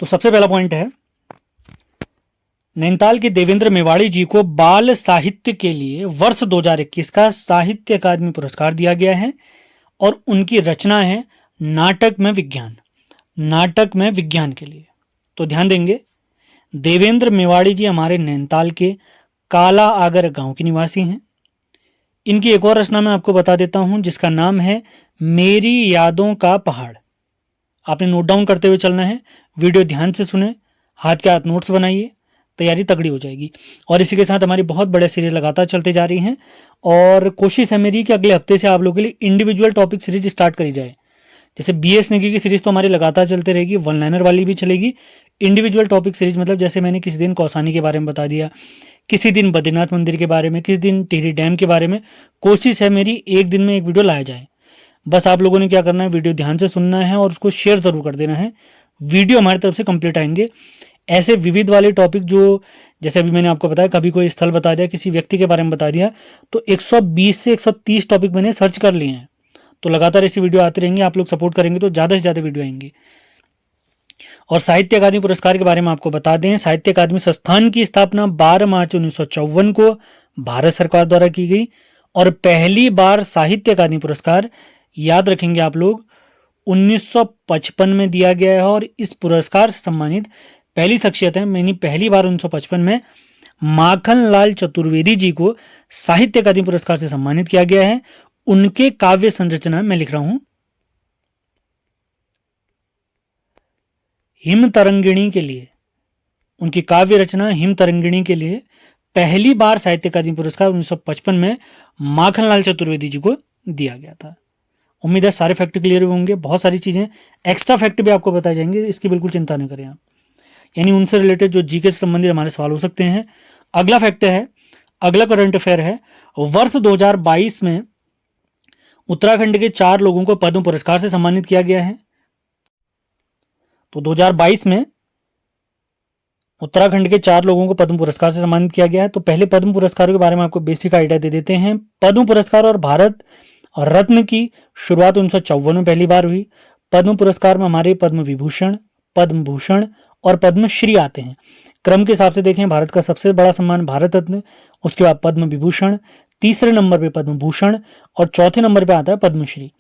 तो सबसे पहला पॉइंट है, नैनीताल के देवेंद्र मेवाड़ी जी को बाल साहित्य के लिए वर्ष 2021 का साहित्य अकादमी पुरस्कार दिया गया है और उनकी रचना है नाटक में विज्ञान। नाटक में विज्ञान के लिए तो ध्यान देंगे, देवेंद्र मेवाड़ी जी हमारे नैनीताल के काला आगर गांव के निवासी हैं। इनकी एक और रचना मैं आपको बता देता हूं जिसका नाम है मेरी यादों का पहाड़। आपने नोट डाउन करते हुए चलना है, वीडियो ध्यान से सुने, हाथ के हाथ नोट्स बनाइए, तैयारी तगड़ी हो जाएगी। और इसी के साथ हमारी बहुत बड़े सीरीज लगातार चलते जा रही हैं और कोशिश है मेरी कि अगले हफ्ते से आप लोगों के लिए इंडिविजुअल टॉपिक सीरीज स्टार्ट करी जाए। जैसे BS नेगी की सीरीज तो हमारी लगातार चलते रहेगी, वन लाइनर वाली भी चलेगी। इंडिविजुअल टॉपिक सीरीज मतलब जैसे मैंने किसी दिन कौसानी के बारे में बता दिया, किसी दिन बद्रीनाथ मंदिर के बारे में, किसी दिन टिहरी डैम के बारे में। कोशिश है मेरी एक दिन में एक वीडियो लाया जाए। बस आप लोगों ने क्या करना है, वीडियो ध्यान से सुनना है और उसको शेयर जरूर कर देना है। वीडियो हमारी तरफ से कंप्लीट आएंगे। ऐसे विविध वाले टॉपिक जो जैसे अभी मैंने आपको बताया, कभी कोई स्थल बता दिया, किसी व्यक्ति के बारे में बता दिया, तो 120 से 130 टॉपिक मैंने सर्च कर लिए हैं। तो लगातार ऐसी वीडियो आती रहेंगी, आप लोग सपोर्ट करेंगे तो ज़्यादा से ज़्यादा वीडियो आएंगी। और साहित्य अकादमी पुरस्कार के बारे में आपको बता दें, साहित्य अकादमी संस्थान की स्थापना 12 मार्च 1954 को भारत सरकार द्वारा की गई और पहली बार साहित्य अकादमी पुरस्कार याद रखेंगे आप लोग 1955 में दिया गया है। और इस पुरस्कार से सम्मानित पहली शख्सियत है, मैंने पहली बार 1955 में माखनलाल चतुर्वेदी जी को साहित्य अकादमी पुरस्कार से सम्मानित किया गया है। उनके काव्य संरचना मैं लिख रहा हूं, हिम तरंगिणी के लिए, उनकी काव्य रचना हिम तरंगिणी के लिए पहली बार साहित्य अकादमी पुरस्कार 1955 में माखनलाल चतुर्वेदी जी को दिया गया था। उम्मीद है सारे फैक्ट क्लियर होंगे। बहुत सारी चीजें एक्स्ट्रा फैक्ट भी आपको बताए जाएंगे, इसकी बिल्कुल चिंता न करें आप, यानी उनसे रिलेटेड जो जीके से संबंधित हमारे सवाल हो सकते हैं। अगला फैक्ट है, अगला करंट अफेयर है, वर्ष 2022 में उत्तराखंड के 4 लोगों को पद्म पुरस्कार से सम्मानित किया गया है। तो 2022 में उत्तराखंड के 4 लोगों को पद्म पुरस्कार से सम्मानित किया गया है। तो पहले पद्म पुरस्कारों के बारे में आपको बेसिक आइडिया दे देते हैं। पद्म पुरस्कार और भारत रत्न की शुरुआत 1954 में पहली बार हुई। पद्म पुरस्कार में हमारे पद्म विभूषण, पद्म भूषण और पद्मश्री आते हैं। क्रम के हिसाब से देखें, भारत का सबसे बड़ा सम्मान भारत रत्न, उसके बाद पद्म विभूषण, तीसरे नंबर पे पद्म भूषण और चौथे नंबर पे आता है पद्मश्री।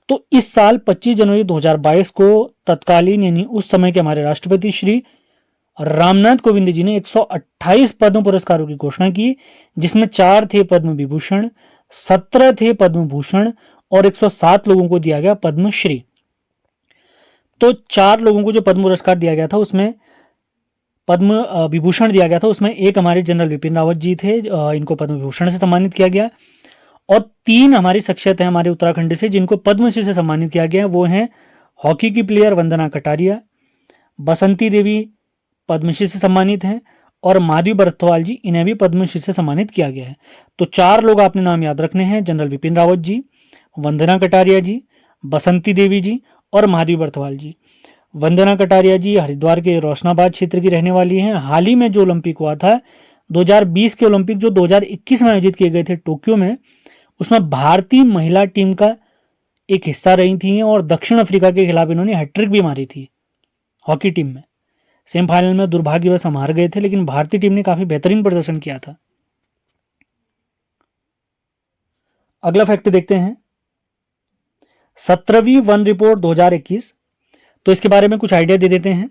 तो इस साल 25 जनवरी 2022 को तत्कालीन यानी उस समय के हमारे राष्ट्रपति श्री रामनाथ कोविंद जी ने 128 पद्म पुरस्कारों की घोषणा की, जिसमें 4 थे पद्म विभूषण, 17 थे पद्म भूषण और 107 लोगों को दिया गया पद्मश्री। तो 4 लोगों को जो पद्म पुरस्कार दिया गया था उसमें पद्म विभूषण दिया गया था, उसमें एक हमारे जनरल विपिन रावत जी थे, इनको पद्म विभूषण से सम्मानित किया गया। और 3 हमारी शख्सियत है हमारे उत्तराखंड से जिनको पद्मश्री से सम्मानित किया गया। वो हैं हॉकी की प्लेयर वंदना कटारिया, बसंती देवी पद्मश्री से सम्मानित हैं और माधवी बरथवाल जी, इन्हें भी पद्मश्री से सम्मानित किया गया है। तो 4 लोग आपने नाम याद रखने हैं, जनरल विपिन रावत जी, वंदना कटारिया जी, बसंती देवी जी और माधवी बरथवाल जी। वंदना कटारिया जी हरिद्वार के रोशनाबाद क्षेत्र की रहने वाली हैं। हाल ही में जो ओलंपिक हुआ था 2020 के ओलंपिक जो 2021 में आयोजित किए गए थे टोक्यो में, उसमें भारतीय महिला टीम का एक हिस्सा रही थी और दक्षिण अफ्रीका के खिलाफ इन्होंने हैट्रिक भी मारी थी हॉकी टीम में। सेमीफाइनल में दुर्भाग्यवश हम हार गए थे, लेकिन भारतीय टीम ने काफी बेहतरीन प्रदर्शन किया था। अगला फैक्ट देखते हैं, 17वीं वन रिपोर्ट 2021। तो इसके बारे में कुछ आइडिया दे देते हैं।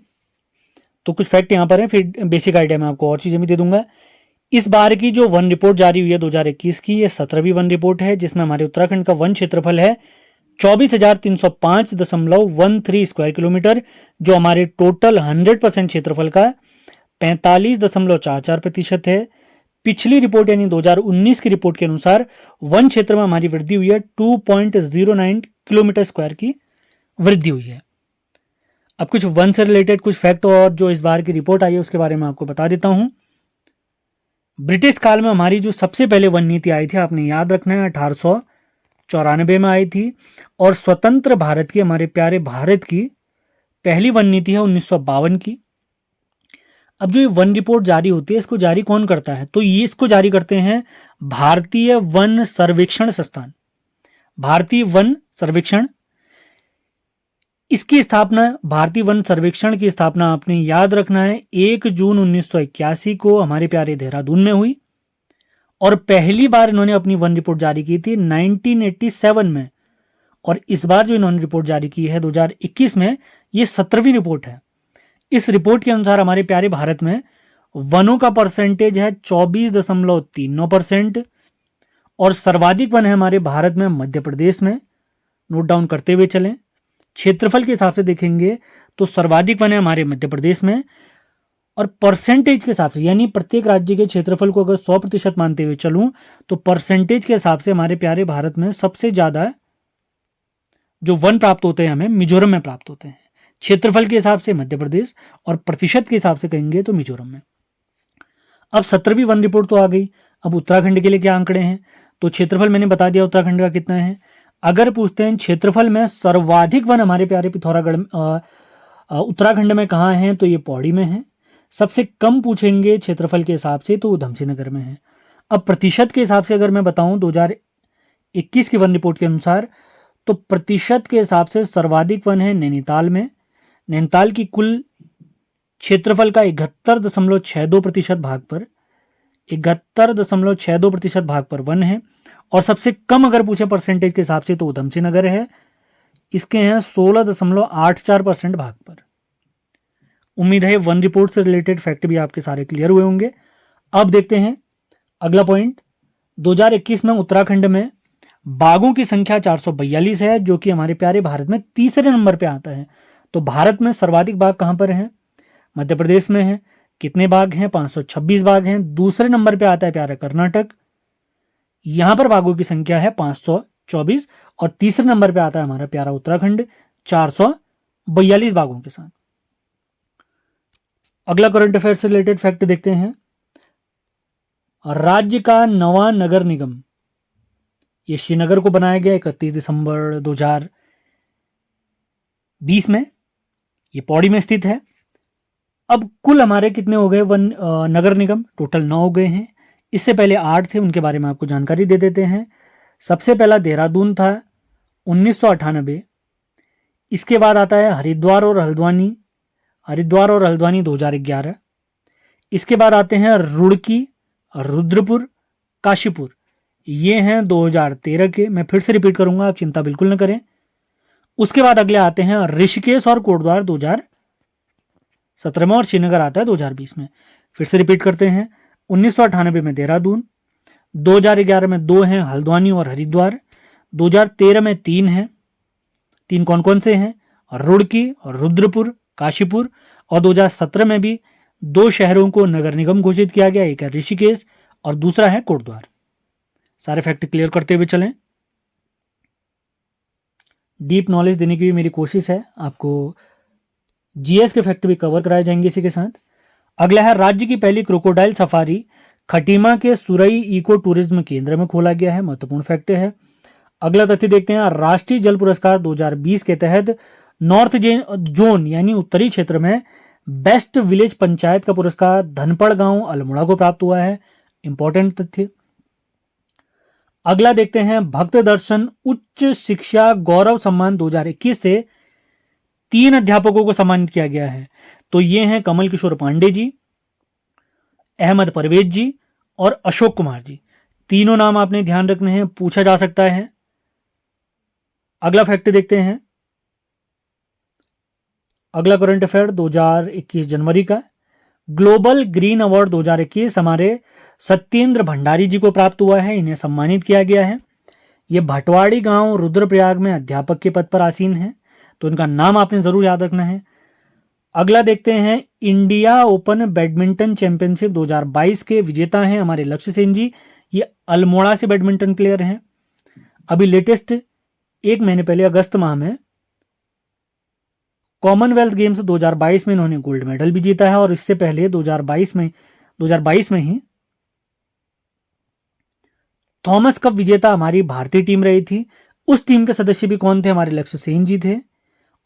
तो कुछ फैक्ट यहां पर है, फिर बेसिक आइडिया मैं आपको और चीजें भी दे दूंगा। इस बार की जो वन रिपोर्ट जारी हुई है 2021 की, ये 17वीं वन रिपोर्ट है, जिसमें हमारे उत्तराखंड का वन क्षेत्रफल है 24,305.13 स्क्वायर किलोमीटर, जो हमारे टोटल 100% क्षेत्रफल का 45.44% है। पिछली रिपोर्ट यानी 2019 की रिपोर्ट के अनुसार वन क्षेत्र में हमारी वृद्धि हुई है 2.09 किलोमीटर स्क्वायर की वृद्धि हुई है। अब कुछ वन से रिलेटेड कुछ फैक्ट और जो इस बार की रिपोर्ट आई है उसके बारे में आपको बता देता हूं। ब्रिटिश काल में हमारी जो सबसे पहले वन नीति आई थी, आपने याद रखना है, 1894 में आई थी। और स्वतंत्र भारत की, हमारे प्यारे भारत की पहली वन नीति है 1952 की। अब जो ये वन रिपोर्ट जारी होती है, इसको जारी कौन करता है? तो ये इसको जारी करते हैं भारतीय वन सर्वेक्षण संस्थान। भारतीय वन सर्वेक्षण इसकी स्थापना, भारतीय वन सर्वेक्षण की स्थापना आपने याद रखना है 1 जून 1981 को हमारे प्यारे देहरादून में हुई, और पहली बार इन्होंने अपनी वन रिपोर्ट जारी की थी 1987 में, और इस बार जो इन्होंने रिपोर्ट जारी की है 2021 में, ये 17वीं रिपोर्ट है। इस रिपोर्ट के अनुसार हमारे प्यारे भारत में वनों का परसेंटेज है 24.39%, और सर्वाधिक वन है हमारे भारत में मध्य प्रदेश में। नोट डाउन करते हुए चलें। क्षेत्रफल के हिसाब से देखेंगे तो सर्वाधिक वन है हमारे मध्य प्रदेश में, और परसेंटेज के हिसाब से, यानी प्रत्येक राज्य के क्षेत्रफल को अगर 100% मानते हुए चलूं तो परसेंटेज के हिसाब से हमारे प्यारे भारत में सबसे ज्यादा जो वन प्राप्त होते हैं हमें मिजोरम में प्राप्त होते हैं। क्षेत्रफल के हिसाब से मध्य प्रदेश, और प्रतिशत के हिसाब से कहेंगे तो मिजोरम में। अब 17वीं वन रिपोर्ट तो आ गई। अब उत्तराखंड के लिए क्या आंकड़े हैं? तो क्षेत्रफल मैंने बता दिया उत्तराखंड का कितना है। अगर पूछते हैं क्षेत्रफल में सर्वाधिक वन हमारे प्यारे पिथौरागढ़ उत्तराखंड में कहाँ हैं, तो ये पौड़ी में है। सबसे कम पूछेंगे क्षेत्रफल के हिसाब से तो उधमसिंह नगर में है। अब प्रतिशत के हिसाब से अगर मैं बताऊं 2021 की वन रिपोर्ट के अनुसार, तो प्रतिशत के हिसाब से सर्वाधिक वन है नैनीताल में। नैनीताल की कुल क्षेत्रफल का 71.62% भाग पर 71.62% भाग पर वन है। और सबसे कम अगर पूछे परसेंटेज के हिसाब से तो उधमसिंह नगर है, इसके हैं 16.84% भाग पर। उम्मीद है वन रिपोर्ट से रिलेटेड फैक्ट भी आपके सारे क्लियर हुए होंगे। अब देखते हैं अगला पॉइंट। 2021 में उत्तराखंड में बाघों की संख्या 442 है, जो कि हमारे प्यारे भारत में तीसरे नंबर पे आता है। तो भारत में सर्वाधिक बाघ कहां पर हैं? मध्य प्रदेश में है। कितने बाघ हैं? 526 बाघ हैं। दूसरे नंबर पे आता है प्यारा कर्नाटक, यहां पर बाघों की संख्या है 524, और तीसरे नंबर पे आता है हमारा प्यारा उत्तराखंड 442 बाघों के साथ। अगला करंट अफेयर से रिलेटेड फैक्ट देखते हैं। राज्य का नवा नगर निगम, ये श्रीनगर को बनाया गया 31 दिसंबर 2020 में। ये पौड़ी में स्थित है। अब कुल हमारे कितने हो गए वन नगर निगम? टोटल 9 हो गए हैं। इससे पहले 8 थे, उनके बारे में आपको जानकारी दे देते हैं। सबसे पहला देहरादून था 1998। इसके बाद आता है हरिद्वार और हल्द्वानी 2011। इसके बाद आते हैं रुड़की, रुद्रपुर, काशीपुर, ये हैं 2013 के। मैं फिर से रिपीट करूंगा, आप चिंता बिल्कुल न करें। उसके बाद अगले आते हैं ऋषिकेश और कोटद्वार 2017 में, और श्रीनगर आता है 2020 में। फिर से रिपीट करते हैं। 1998 में देहरादून, 2011 में 2 हैं हल्द्वानी और हरिद्वार, 2013 में 3 हैं। 3 कौन कौन से हैं? रुड़की, रुद्रपुर, काशीपुर, और 2017 में भी 2 शहरों को नगर निगम घोषित किया गया, एक है ऋषिकेश और दूसरा है कोटद्वार। सारे फैक्ट क्लियर करते हुए चलें। डीप नॉलेज देने की भी मेरी कोशिश है, आपको जीएस के फैक्ट भी कवर कराए जाएंगे इसी के साथ। अगला है राज्य की पहली क्रोकोडाइल सफारी खटीमा के सुरई इको टूरिज्म केंद्र में खोला गया है, महत्वपूर्ण फैक्ट है। अगला तथ्य देखते हैं। राष्ट्रीय जल पुरस्कार 2020 के तहत नॉर्थ जोन यानी उत्तरी क्षेत्र में बेस्ट विलेज पंचायत का पुरस्कार धनपड़ गांव अल्मोड़ा को प्राप्त हुआ है, इंपॉर्टेंट तथ्य। अगला देखते हैं। भक्त दर्शन उच्च शिक्षा गौरव सम्मान 2021 से 3 अध्यापकों को सम्मानित किया गया है। तो ये हैं कमल किशोर पांडे जी, अहमद परवेज जी और अशोक कुमार जी। तीनों नाम आपने ध्यान रखने हैं, पूछा जा सकता है। अगला फैक्ट देखते हैं। अगला करंट अफेयर 2021 जनवरी का। ग्लोबल ग्रीन अवार्ड 2021 हमारे सत्येंद्र भंडारी जी को प्राप्त हुआ है, इन्हें सम्मानित किया गया है। ये भटवाड़ी गांव रुद्रप्रयाग में अध्यापक के पद पर आसीन है, तो इनका नाम आपने जरूर याद रखना है। अगला देखते हैं। इंडिया ओपन बैडमिंटन चैंपियनशिप 2022 के विजेता हैं हमारे लक्ष्य सेन जी, ये अल्मोड़ा से बैडमिंटन प्लेयर हैं। अभी लेटेस्ट 1 महीने पहले अगस्त माह में कॉमनवेल्थ गेम्स 2022 में इन्होंने गोल्ड मेडल भी जीता है, और इससे पहले 2022 में ही थॉमस कप विजेता हमारी भारतीय टीम रही थी। उस टीम के सदस्य भी कौन थे? हमारे लक्ष्य सेन जी थे,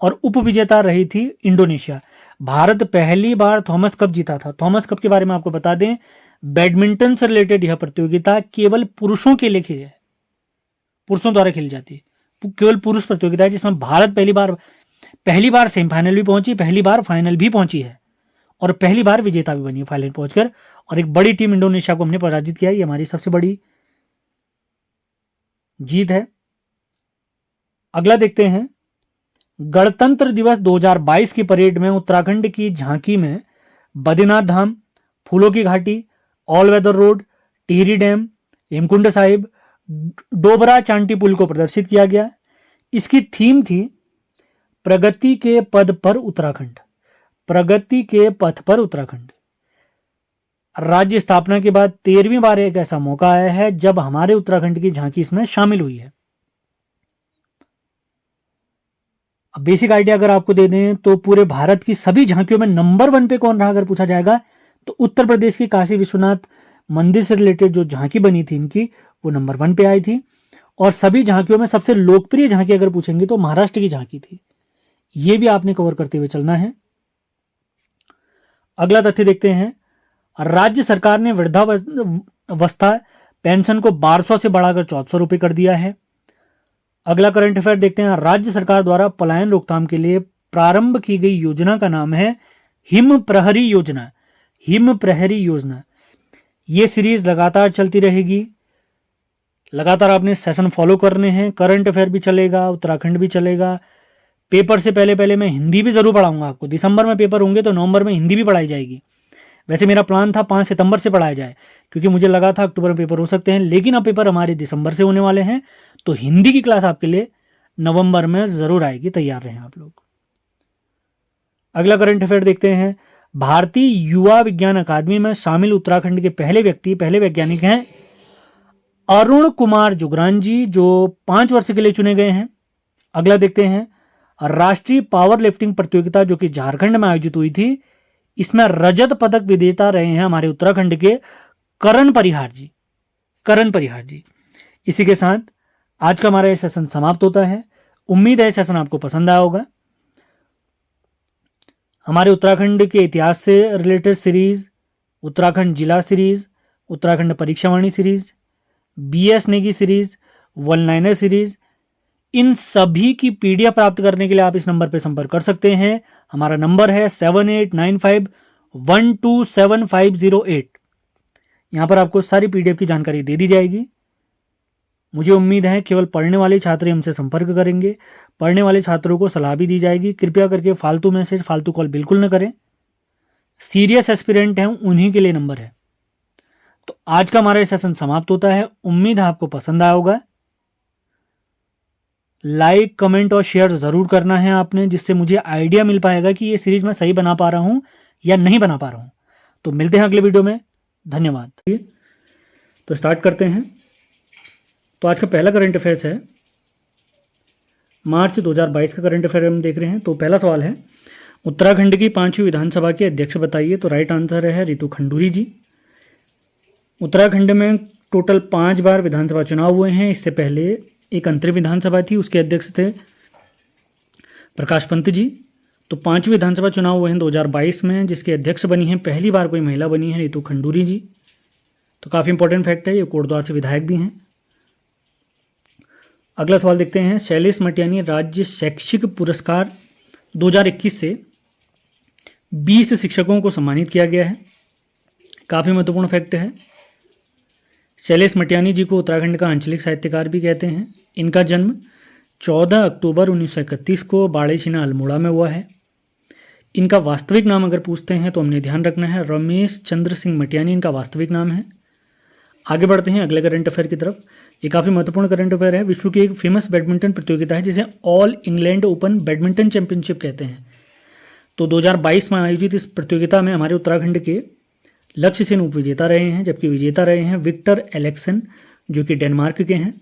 और उप विजेता रही थी इंडोनेशिया। भारत पहली बार थॉमस कप जीता था। थॉमस कप के बारे में आपको बता दें, बैडमिंटन से रिलेटेड यह प्रतियोगिता केवल पुरुषों के लिए खेली है, पुरुषों द्वारा खेली जाती है, केवल पुरुष प्रतियोगिता है, जिसमें भारत पहली बार पहली बार सेमीफाइनल भी पहुंची, पहली बार फाइनल भी पहुंची है और पहली बार विजेता भी बनी है फाइनल पहुंचकर। और एक बड़ी टीम इंडोनेशिया को हमने पराजित किया, ये हमारी सबसे बड़ी जीत है। अगला देखते हैं, गणतंत्र दिवस 2022 की परेड में उत्तराखंड की झांकी में बद्रीनाथ धाम, फूलों की घाटी, all weather road, Tehri dam, Hemkund Sahib, Dobra Chanti पुल को प्रदर्शित किया गया। इसकी थीम थी प्रगति के पद पर उत्तराखंड, प्रगति के पथ पर उत्तराखंड। राज्य स्थापना के बाद 13वीं बार एक ऐसा मौका आया है जब हमारे उत्तराखंड की झांकी इसमें शामिल हुई है। अब बेसिक आइडिया अगर आपको दे दें तो पूरे भारत की सभी झांकियों में नंबर 1 पे कौन रहा अगर पूछा जाएगा तो उत्तर प्रदेश की काशी विश्वनाथ मंदिर से रिलेटेड जो झांकी बनी थी इनकी, वो नंबर 1 पे आई थी। और सभी झांकियों में सबसे लोकप्रिय झांकी अगर पूछेंगे तो महाराष्ट्र की झांकी थी। ये भी आपने कवर करते हुए चलना है। अगला तथ्य देखते हैं, राज्य सरकार ने वृद्धावस्था पेंशन को 1200 से बढ़ाकर 1400 रुपए कर दिया है। अगला करंट अफेयर देखते हैं, राज्य सरकार द्वारा पलायन रोकथाम के लिए प्रारंभ की गई योजना का नाम है हिम प्रहरी योजना। हिम प्रहरी योजना, ये सीरीज लगातार चलती रहेगी, लगातार आपने सेशन फॉलो करने हैं। करंट अफेयर भी चलेगा, उत्तराखंड भी चलेगा। पेपर से पहले पहले मैं हिंदी भी जरूर पढ़ाऊंगा आपको। दिसंबर में पेपर होंगे तो नवंबर में हिंदी भी पढ़ाई जाएगी। वैसे मेरा प्लान था 5 सितंबर से पढ़ाया जाए, क्योंकि मुझे लगा था अक्टूबर में पेपर हो सकते हैं, लेकिन अब पेपर हमारे दिसंबर से होने वाले हैं, तो हिंदी की क्लास आपके लिए नवंबर में जरूर आएगी, तैयार रहें आप लोग। अगला करंट अफेयर देखते हैं, भारतीय युवा विज्ञान अकादमी में शामिल उत्तराखंड के पहले वैज्ञानिक हैं अरुण कुमार जुगरान जी, जो 5 वर्ष के लिए चुने गए हैं। अगला देखते हैं, राष्ट्रीय पावर लिफ्टिंग प्रतियोगिता जो कि झारखंड में आयोजित हुई थी, इसमें रजत पदक विजेता रहे हैं हमारे उत्तराखंड के करण परिहार जी। करण परिहार जी। इसी के साथ आज का हमारा ये सेशन समाप्त होता है। उम्मीद है सेशन आपको पसंद आया होगा। हमारे उत्तराखंड के इतिहास से रिलेटेड सीरीज, उत्तराखंड जिला series, Uttarakhand Parikshavani series, BS Negi series, one liner series, इन सभी की PDF प्राप्त करने के लिए आप इस नंबर पर संपर्क कर सकते हैं। हमारा नंबर है 7895127508। यहाँ पर आपको सारी PDF की जानकारी दे दी जाएगी। मुझे उम्मीद है केवल पढ़ने वाले छात्र हमसे संपर्क करेंगे। पढ़ने वाले छात्रों को सलाह भी दी जाएगी। कृपया करके फालतू मैसेज, फालतू कॉल बिल्कुल न करें। सीरियस एस्पिरेंट हैं उन्हीं के लिए नंबर है। तो आज का हमारा सेशन समाप्त होता है। उम्मीद है आपको पसंद आया होगा। लाइक, कमेंट और शेयर जरूर करना है आपने, जिससे मुझे आइडिया मिल पाएगा कि ये सीरीज मैं सही बना पा रहा हूं या नहीं बना पा रहा हूं। तो मिलते हैं अगले वीडियो में। धन्यवाद। तो स्टार्ट करते हैं। तो आज का पहला करंट अफेयर्स है मार्च 2022 का करंट अफेयर हम देख रहे हैं। तो पहला सवाल है, उत्तराखंड की 5वीं विधानसभा के अध्यक्ष बताइए। तो राइट आंसर है रितु खंडूरी जी। उत्तराखंड में टोटल 5 बार विधानसभा चुनाव हुए हैं। इससे पहले एक अंतरिम विधानसभा थी, उसके अध्यक्ष थे प्रकाश पंत जी। तो 5वीं विधानसभा चुनाव हुए हैं 2022 में, जिसके अध्यक्ष बनी हैं, पहली बार कोई महिला बनी है, रितु खंडूरी जी। तो काफ़ी इंपॉर्टेंट फैक्ट है, ये कोटद्वार से विधायक भी हैं। अगला सवाल देखते हैं, शैलेश मटियानी राज्य शैक्षिक पुरस्कार 2021 से 20 शिक्षकों को सम्मानित किया गया है। काफ़ी महत्वपूर्ण फैक्ट है। शैलेश मटियानी जी को उत्तराखंड का आंचलिक साहित्यकार भी कहते हैं। इनका जन्म 14 अक्टूबर 1931 को बाड़ेछीना अल्मोड़ा में हुआ है। इनका वास्तविक नाम अगर पूछते हैं तो हमने ध्यान रखना है, रमेश चंद्र सिंह मटियानी इनका वास्तविक नाम है। आगे बढ़ते हैं अगले करंट अफेयर की तरफ। ये काफ़ी महत्वपूर्ण करंट अफेयर है। विश्व की एक फेमस बैडमिंटन प्रतियोगिता है जिसे all England open badminton championship कहते हैं। तो 2022 में आयोजित इस प्रतियोगिता में हमारे उत्तराखंड के लक्ष्य सेन उप विजेता रहे हैं, जबकि विजेता रहे हैं विक्टर एलेक्सन जो कि डेनमार्क के हैं।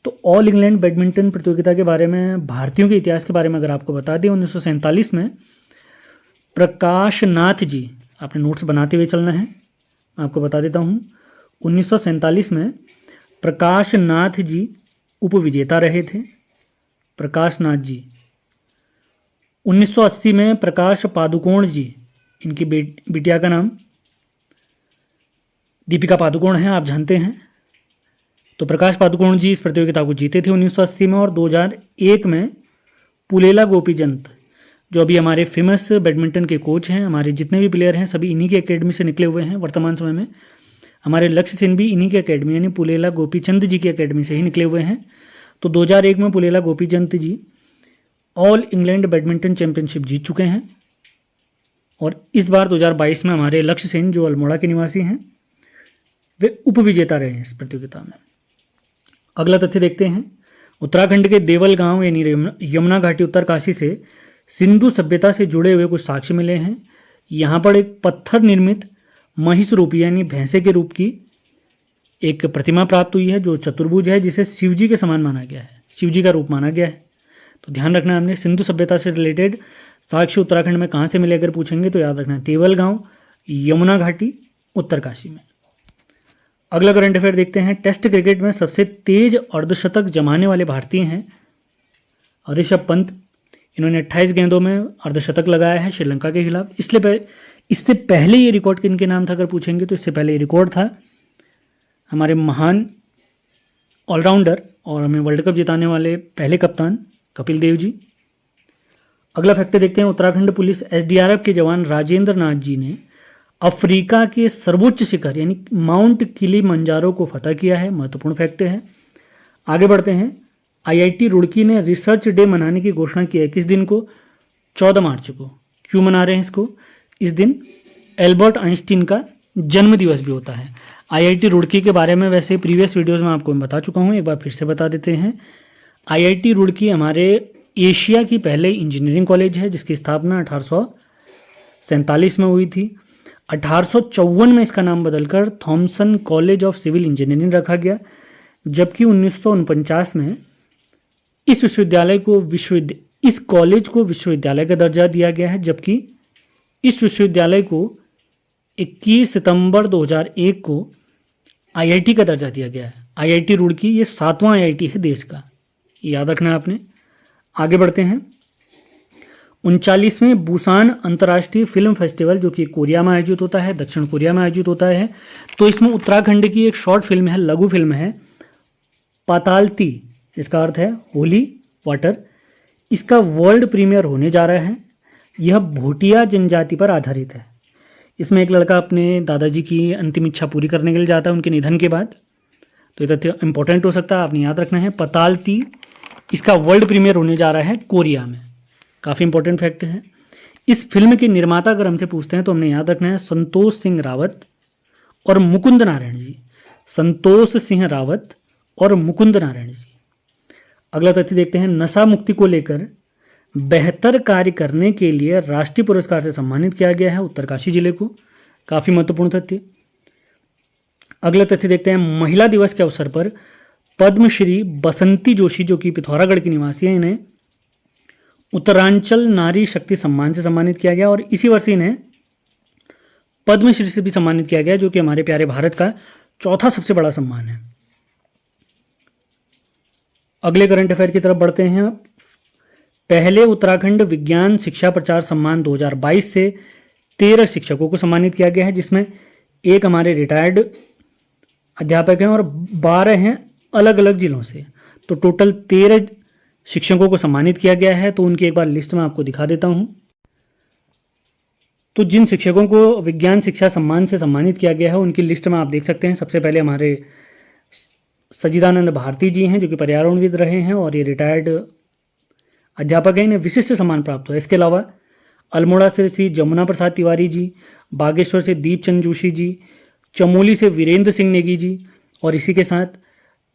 तो ऑल इंग्लैंड बैडमिंटन प्रतियोगिता के बारे में, भारतीयों के इतिहास के बारे में अगर आपको बता दें, 1947 में प्रकाश नाथ जी, आपने नोट्स बनाते हुए चलना है, मैं आपको बता देता हूँ। 1947 में प्रकाश नाथ जी उप विजेता रहे थे, प्रकाश नाथ जी। 1980 में प्रकाश पादुकोण जी, इनकी बिटिया का नाम दीपिका पादुकोण है, आप जानते हैं। तो प्रकाश पादुकोण जी इस प्रतियोगिता को जीते थे 1980 में। और 2001 में पुलेला गोपीचंद, जो अभी हमारे फेमस बैडमिंटन के कोच हैं, हमारे जितने भी प्लेयर हैं सभी इन्हीं की एकेडमी से निकले हुए हैं। वर्तमान समय में हमारे लक्ष्य सेन भी इन्हीं की एकेडमी यानी पुलेला गोपीचंद जी की एकेडमी से ही निकले हुए हैं। तो 2001 में पुलेला गोपीचंद जी ऑल इंग्लैंड बैडमिंटन चैंपियनशिप जीत चुके हैं और इस बार 2022 में हमारे लक्ष्य सेन जो अल्मोड़ा के निवासी हैं वे उपविजेता रहे हैं इस प्रतियोगिता में। अगला तथ्य देखते हैं। उत्तराखंड के देवल गांव यानी यमुना घाटी उत्तरकाशी से सिंधु सभ्यता से जुड़े हुए कुछ साक्ष्य मिले हैं। यहाँ पर एक पत्थर निर्मित महिष रूपी यानी भैंसे के रूप की एक प्रतिमा प्राप्त हुई है जो चतुर्भुज है, जिसे शिवजी के समान माना गया है, शिवजी का रूप माना गया है। तो ध्यान रखना, हमने सिंधु सभ्यता से रिलेटेड साक्ष्य उत्तराखंड में कहाँ से मिले अगर पूछेंगे तो याद रखना देवल गांव, यमुना घाटी, उत्तरकाशी में। अगला करंट अफेयर देखते हैं। टेस्ट क्रिकेट में सबसे तेज अर्धशतक जमाने वाले भारतीय हैं ऋषभ पंत। इन्होंने 28 गेंदों में अर्धशतक लगाया है श्रीलंका के खिलाफ। इससे पहले ये रिकॉर्ड किनके नाम था अगर पूछेंगे तो इससे पहले ये रिकॉर्ड था हमारे महान ऑलराउंडर और हमें वर्ल्ड कप जिताने वाले पहले कप्तान कपिल देव जी। अगला फैक्टर देखते हैं। उत्तराखंड पुलिस एसडीआरएफ के जवान राजेंद्र नाथ जी ने अफ्रीका के सर्वोच्च शिखर यानी माउंट किलिमंजारो को फतह किया है। महत्वपूर्ण फैक्टर है। आगे बढ़ते हैं। आईआईटी रुड़की ने रिसर्च डे मनाने की घोषणा की है। किस दिन को? 14 मार्च को। क्यों मना रहे हैं इसको? इस दिन एल्बर्ट आइंस्टीन का जन्म दिवस भी होता है। आईआईटी रुड़की के बारे में वैसे प्रीवियस वीडियोस में आपको बता चुका हूँ, एक बार फिर से बता देते हैं। आईआईटी रुड़की हमारे एशिया की पहले इंजीनियरिंग कॉलेज है जिसकी स्थापना 1847 में हुई थी। 1854 में इसका नाम बदलकर Thomson college of civil engineering रखा गया, जबकि 1949 में इस कॉलेज को विश्वविद्यालय का दर्जा दिया गया है, जबकि इस विश्वविद्यालय को 21 सितंबर 2001 को आईआईटी का दर्जा दिया गया है। आईआईटी रुड़की ये 7वां आईआईटी है देश का, याद रखना है आपने। आगे बढ़ते हैं। 39वें बुसान अंतर्राष्ट्रीय फिल्म फेस्टिवल जो कि कोरिया में आयोजित होता है, दक्षिण कोरिया में आयोजित होता है। तो इसमें उत्तराखंड की एक शॉर्ट फिल्म है, लघु फिल्म है पातालती, इसका अर्थ है होली वाटर। इसका वर्ल्ड प्रीमियर होने जा रहा है। यह भोटिया जनजाति पर आधारित है। इसमें एक लड़का अपने दादाजी की अंतिम इच्छा पूरी करने के लिए जाता है उनके निधन के बाद। तो ये तथ्य इंपॉर्टेंट हो सकता है, आपने याद रखना है। पातालती इसका वर्ल्ड प्रीमियर होने जा रहा है कोरिया में, काफ़ी इंपॉर्टेंट फैक्ट है। इस फिल्म के निर्माता अगर हमसे पूछते हैं तो हमने याद रखना है संतोष सिंह रावत और मुकुंद नारायण जी। संतोष सिंह रावत और मुकुंद नारायण जी। अगला तथ्य देखते हैं। नशा मुक्ति को लेकर बेहतर कार्य करने के लिए राष्ट्रीय पुरस्कार से सम्मानित किया गया है उत्तरकाशी जिले को, काफ़ी महत्वपूर्ण तथ्य। अगला तथ्य देखते हैं। महिला दिवस के अवसर पर पद्मश्री बसंती जोशी जो कि पिथौरागढ़ की निवासी हैं, इन्हें उत्तरांचल नारी शक्ति सम्मान से सम्मानित किया गया और इसी वर्ष इन्हें पद्मश्री से भी सम्मानित किया गया जो कि हमारे प्यारे भारत का चौथा सबसे बड़ा सम्मान है। अगले करंट अफेयर की तरफ बढ़ते हैं। पहले उत्तराखंड विज्ञान शिक्षा प्रचार सम्मान 2022 से 13 शिक्षकों को सम्मानित किया गया है, जिसमें एक हमारे रिटायर्ड अध्यापक हैं और 12 हैं अलग अलग जिलों से। तो टोटल 13 शिक्षकों को सम्मानित किया गया है। तो उनकी एक बार लिस्ट में आपको दिखा देता हूं। तो जिन शिक्षकों को विज्ञान शिक्षा सम्मान से सम्मानित किया गया है उनकी लिस्ट में आप देख सकते हैं। सबसे पहले हमारे सच्चिदानंद भारती जी हैं जो कि पर्यावरणविद रहे हैं और ये रिटायर्ड अध्यापक हैं, इन्हें विशिष्ट सम्मान प्राप्त हुआ। इसके अलावा अल्मोड़ा से श्री जमुना प्रसाद तिवारी जी, बागेश्वर से दीपचंद जोशी जी, चमोली से वीरेंद्र सिंह नेगी जी और इसी के साथ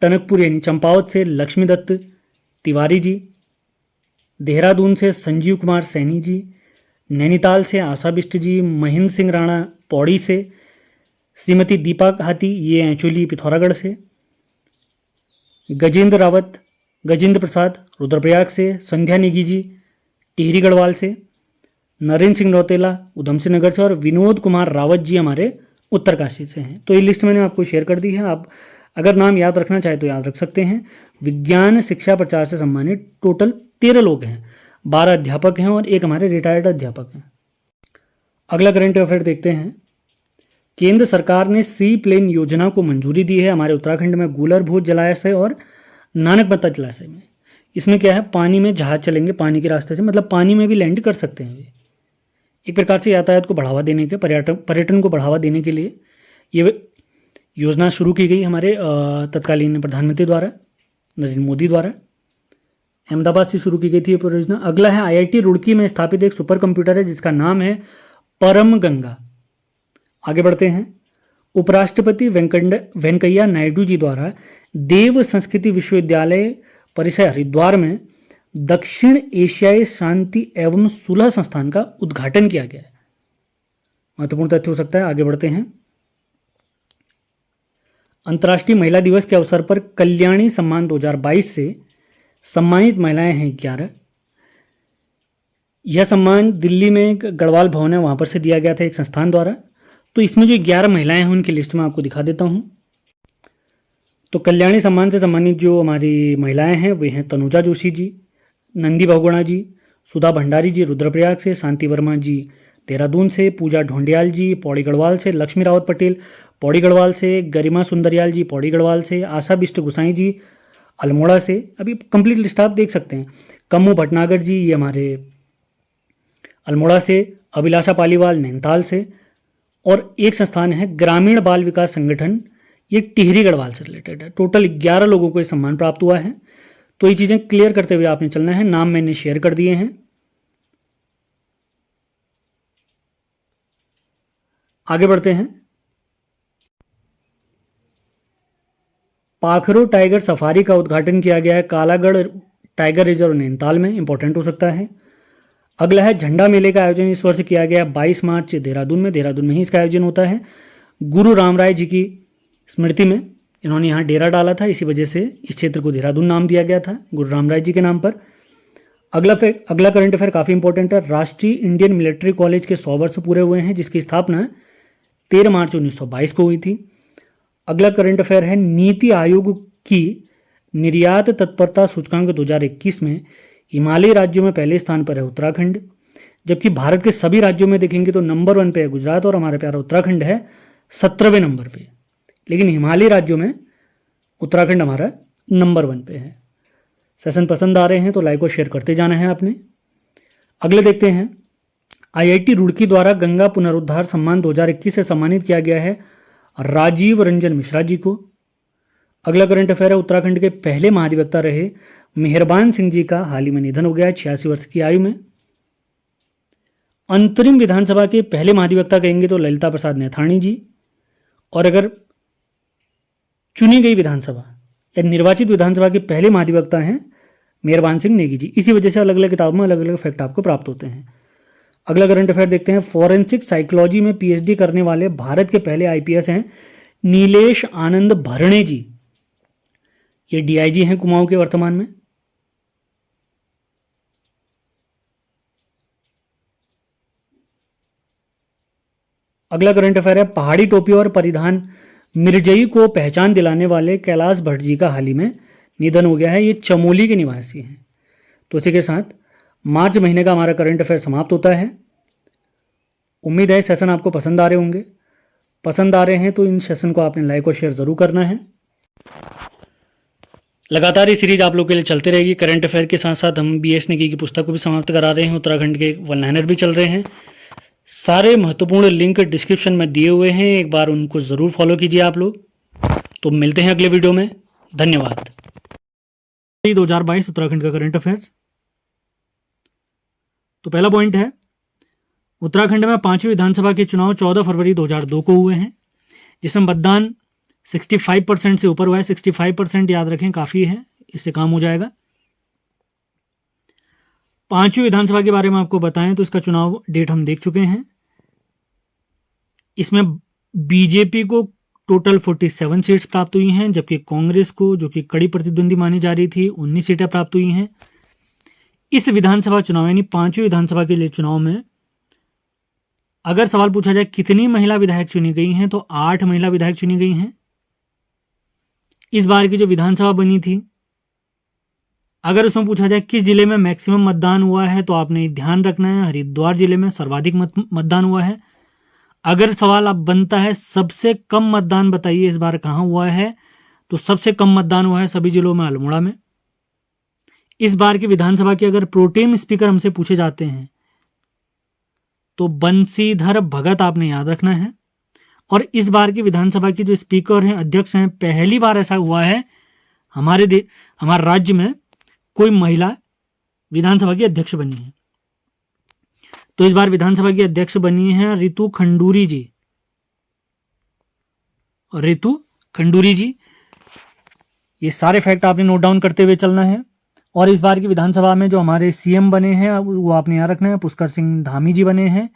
टनकपुर यानी चंपावत से लक्ष्मी दत्त तिवारी जी, देहरादून से संजीव कुमार सैनी जी, नैनीताल से आशा बिष्ट जी, महेंद्र सिंह राणा पौड़ी से, श्रीमती दीपा हाथी ये हैं एक्चुअली पिथौरागढ़ से, गजेंद्र प्रसाद रुद्रप्रयाग से, संध्या नेगी जी टिहरी गढ़वाल से, नरेंद्र सिंह रौतेला उधम सिंह नगर से और विनोद कुमार रावत जी हमारे उत्तरकाशी से हैं। तो ये लिस्ट मैंने आपको शेयर कर दी है। आप अगर नाम याद रखना चाहे तो याद रख सकते हैं। विज्ञान शिक्षा प्रचार से सम्मानित टोटल 13 लोग हैं, 12 अध्यापक हैं और एक हमारे रिटायर्ड अध्यापक हैं। अगला करंट अफेयर देखते हैं। केंद्र सरकार ने सी प्लेन योजना को मंजूरी दी है हमारे उत्तराखंड में गूलर भोज जलाशय और नानकमत्ता जलाशय में। इसमें क्या है, पानी में जहाज चलेंगे पानी के रास्ते से, मतलब पानी में भी लैंड कर सकते हैं वे। एक प्रकार से यातायात को बढ़ावा देने के, पर्यटन को बढ़ावा देने के लिए ये योजना शुरू की गई हमारे तत्कालीन प्रधानमंत्री द्वारा, नरेंद्र मोदी द्वारा। अहमदाबाद से शुरू की गई थी ये परियोजना। अगला है आईआईटी रुड़की में स्थापित एक सुपर कंप्यूटर है जिसका नाम है परम गंगा। आगे बढ़ते हैं। उपराष्ट्रपति वेंकैया नायडू जी द्वारा देव संस्कृति विश्वविद्यालय परिसर हरिद्वार में दक्षिण एशियाई शांति एवं सुलह संस्थान का उद्घाटन किया गया है। महत्वपूर्ण तथ्य हो सकता है। आगे बढ़ते हैं। अंतर्राष्ट्रीय महिला दिवस के अवसर पर कल्याणी सम्मान 2022 से सम्मानित महिलाएं हैं 11। यह सम्मान दिल्ली में एक गढ़वाल भवन है वहां पर से दिया गया था एक संस्थान द्वारा। तो इसमें जो 11 महिलाएं हैं उनकी लिस्ट में आपको दिखा देता हूं। तो कल्याणी सम्मान से सम्मानित जो हमारी महिलाएं हैं वे हैं तनुजा जोशी जी, नंदी बहुगुणा जी, सुधा भंडारी जी रुद्रप्रयाग से, शांति वर्मा जी देहरादून से, पूजा ढोंडियाल जी पौड़ी गढ़वाल से, लक्ष्मी रावत पटेल पौड़ी गढ़वाल से, गरिमा सुंदरियाल जी पौड़ी गढ़वाल से, आशा बिष्ट गुसाई जी अल्मोड़ा से। अभी कंप्लीट लिस्ट आप देख सकते हैं। कम्मू भटनागर जी ये हमारे अल्मोड़ा से, अभिलाषा पालीवाल नैनीताल से, और एक संस्थान है ग्रामीण बाल विकास संगठन, ये टिहरी गढ़वाल से रिलेटेड है। टोटल 11 लोगों को ये सम्मान प्राप्त हुआ है। तो ये चीज़ें क्लियर करते हुए आपने चलना है। नाम मैंने शेयर कर दिए हैं। आगे बढ़ते हैं। पाखरो टाइगर सफारी का उद्घाटन किया गया है कालागढ़ टाइगर रिजर्व नैनीताल में, इंपॉर्टेंट हो सकता है। अगला है झंडा मेले का आयोजन इस वर्ष किया गया 22 मार्च देहरादून में ही इसका आयोजन होता है। गुरु रामराय जी की स्मृति में इन्होंने यहाँ डेरा डाला था, इसी वजह से इस क्षेत्र को देहरादून नाम दिया गया था गुरु रामराय जी के नाम पर। अगला करंट अफेयर काफ़ी इंपॉर्टेंट है। राष्ट्रीय इंडियन मिलिट्री कॉलेज के 100 वर्ष पूरे हुए हैं जिसकी स्थापना 13 मार्च 1922 को हुई थी। अगला करंट अफेयर है नीति आयोग की निर्यात तत्परता सूचकांक 2021 में हिमालयी राज्यों में पहले स्थान पर है उत्तराखंड, जबकि भारत के सभी राज्यों में देखेंगे तो नंबर 1 पे है गुजरात और हमारा प्यारा उत्तराखंड है 17वें नंबर पे। लेकिन हिमालयी राज्यों में उत्तराखंड हमारा नंबर 1 पे है। सेशन पसंद आ रहे हैं तो लाइक और शेयर करते जाना है आपने। अगले देखते हैं। आईआईटी रुड़की द्वारा गंगा पुनरुद्धार सम्मान 2021 से सम्मानित किया गया है राजीव रंजन मिश्रा जी को। अगला करंट अफेयर है उत्तराखंड के पहले महाधिवक्ता रहे मेहरबान सिंह जी का हाल ही में निधन हो गया है 86 वर्ष की आयु में। अंतरिम विधानसभा के पहले महाधिवक्ता कहेंगे तो ललिता प्रसाद नैथानी जी, और अगर चुनी गई विधानसभा या निर्वाचित विधानसभा के पहले महाधिवक्ता हैं मेहरबान सिंह नेगी जी। इसी वजह से अलग अलग किताबों में अलग अलग फैक्ट आपको प्राप्त होते हैं। अगला करंट अफेयर देखते हैं। फॉरेंसिक साइकोलॉजी में पीएचडी करने वाले भारत के पहले आईपीएस हैं नीलेश आनंद भरणे जी। ये डीआईजी हैं कुमाऊं के वर्तमान में। अगला करंट अफेयर है पहाड़ी टोपी और परिधान मिर्जई को पहचान दिलाने वाले कैलाश भट्ट जी का हाल ही में निधन हो गया है। ये चमोली के निवासी हैं। तो इसी के साथ मार्च महीने का हमारा करंट अफेयर समाप्त होता है। उम्मीद है सेशन आपको पसंद आ रहे होंगे। पसंद आ रहे हैं तो इन सेशन को आपने लाइक और शेयर ज़रूर करना है। लगातार ये सीरीज आप लोग के लिए चलते रहेगी। करंट अफेयर के साथ साथ हम बीएस नेगी की पुस्तक को भी समाप्त करा रहे हैं। उत्तराखंड के वन लाइनर भी चल रहे हैं। सारे महत्वपूर्ण लिंक डिस्क्रिप्शन में दिए हुए हैं, एक बार उनको ज़रूर फॉलो कीजिए आप लोग। तो मिलते हैं अगले वीडियो में। धन्यवाद। 2022 उत्तराखंड का करंट अफेयर्स। तो पहला पॉइंट है उत्तराखंड में 5वीं विधानसभा के चुनाव 14 फरवरी 2002 को हुए हैं, जिसमें मतदान 65% से ऊपर हुआ है। 65% याद रखें, काफ़ी है, इससे काम हो जाएगा। 5वीं विधानसभा के बारे में आपको बताएं तो इसका चुनाव डेट हम देख चुके हैं। इसमें बीजेपी को टोटल 47 सीट्स प्राप्त हुई हैं, जबकि कांग्रेस को, जो कि कड़ी प्रतिद्वंदी मानी जा रही थी, 19 सीटें प्राप्त हुई हैं। इस विधानसभा चुनाव यानी 5वीं विधानसभा के लिए चुनाव में अगर सवाल पूछा जाए कितनी महिला विधायक चुनी गई हैं तो 8 महिला विधायक चुनी गई हैं। इस बार की जो विधानसभा बनी थी, अगर उसमें पूछा जाए किस जिले में मैक्सिमम मतदान हुआ है तो आपने ध्यान रखना है हरिद्वार जिले में सर्वाधिक मतदान हुआ है। अगर सवाल अब बनता है सबसे कम मतदान बताइए इस बार कहाँ हुआ है, तो सबसे कम मतदान हुआ है सभी जिलों में अल्मोड़ा में। इस बार की विधानसभा के अगर प्रोटेम स्पीकर हमसे पूछे जाते हैं तो बंशीधर भगत आपने याद रखना है। और इस बार की विधानसभा की जो स्पीकर हैं, अध्यक्ष हैं, पहली बार ऐसा हुआ है हमारे राज्य में कोई महिला विधानसभा की अध्यक्ष बनी है। तो इस बार विधानसभा की अध्यक्ष बनी है रितु खंडूरी जी। रितु खंडूरी जी, ये सारे फैक्ट आपने नोट डाउन करते हुए चलना है। और इस बार की विधानसभा में जो हमारे सीएम बने हैं वो आपने याद रखना है, पुष्कर सिंह धामी जी बने हैं।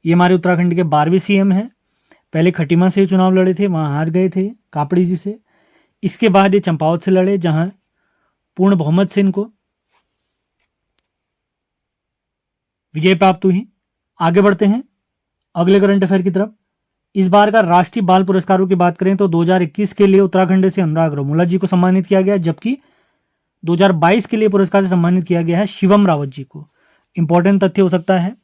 ये हमारे उत्तराखंड के 12वें सीएम हैं। पहले खटीमा से चुनाव लड़े थे, वहाँ हार गए थे कापड़ी जी से। इसके बाद ये चंपावत से लड़े, जहाँ पूर्ण बहुमत से इनको विजय प्राप्त हुई। आगे बढ़ते हैं अगले करंट अफेयर की तरफ। इस बार का राष्ट्रीय बाल पुरस्कारों की बात करें तो 2021 के लिए उत्तराखंड से अनुराग रमोला जी को सम्मानित किया गया, जबकि 2022 के लिए पुरस्कार से सम्मानित किया गया है शिवम रावत जी को। इंपॉर्टेंट तथ्य हो सकता है।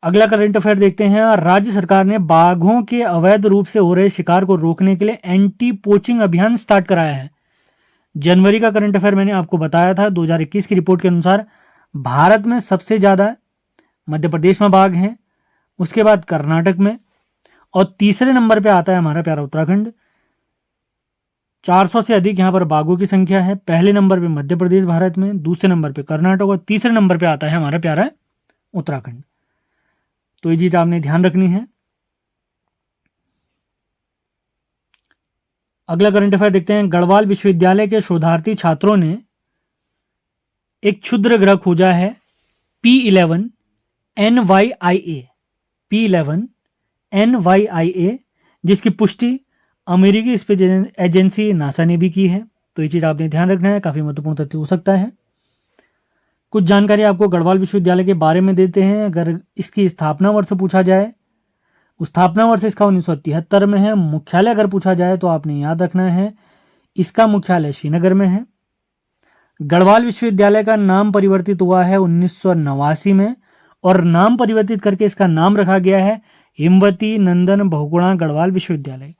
अगला करंट अफेयर देखते हैं। राज्य सरकार ने बाघों के अवैध रूप से हो रहे शिकार को रोकने के लिए एंटी पोचिंग अभियान स्टार्ट कराया है। जनवरी का करंट अफेयर मैंने आपको बताया था। 2021 की रिपोर्ट के अनुसार भारत में सबसे ज़्यादा मध्य प्रदेश में बाघ हैं, उसके बाद कर्नाटक में, और तीसरे नंबर पे आता है हमारा प्यारा उत्तराखंड। 400 से अधिक यहाँ पर बाघों की संख्या है। पहले नंबर पे मध्य प्रदेश भारत में, दूसरे नंबर पे कर्नाटक, और तीसरे नंबर पे आता है हमारा प्यारा उत्तराखंड। तो ये चीज आपने ध्यान रखनी है। अगला करंट अफेयर देखते हैं। गढ़वाल विश्वविद्यालय के शोधार्थी छात्रों ने एक क्षुद्र ग्रह खोजा है P11 NYIA, P11 NYIA, जिसकी पुष्टि अमेरिकी स्पेस एजेंसी नासा ने भी की है। तो ये चीज़ आपने ध्यान रखना है, काफ़ी महत्वपूर्ण तथ्य हो सकता है। कुछ जानकारी आपको गढ़वाल विश्वविद्यालय के बारे में देते हैं। अगर इसकी स्थापना वर्ष पूछा जाए, स्थापना वर्ष इसका 1973 में है। मुख्यालय अगर पूछा जाए तो आपने याद रखना है इसका मुख्यालय श्रीनगर में है। गढ़वाल विश्वविद्यालय का नाम परिवर्तित हुआ है 1989 में, और नाम परिवर्तित करके इसका नाम रखा गया है हिमवती नंदन बहुगुणा गढ़वाल विश्वविद्यालय।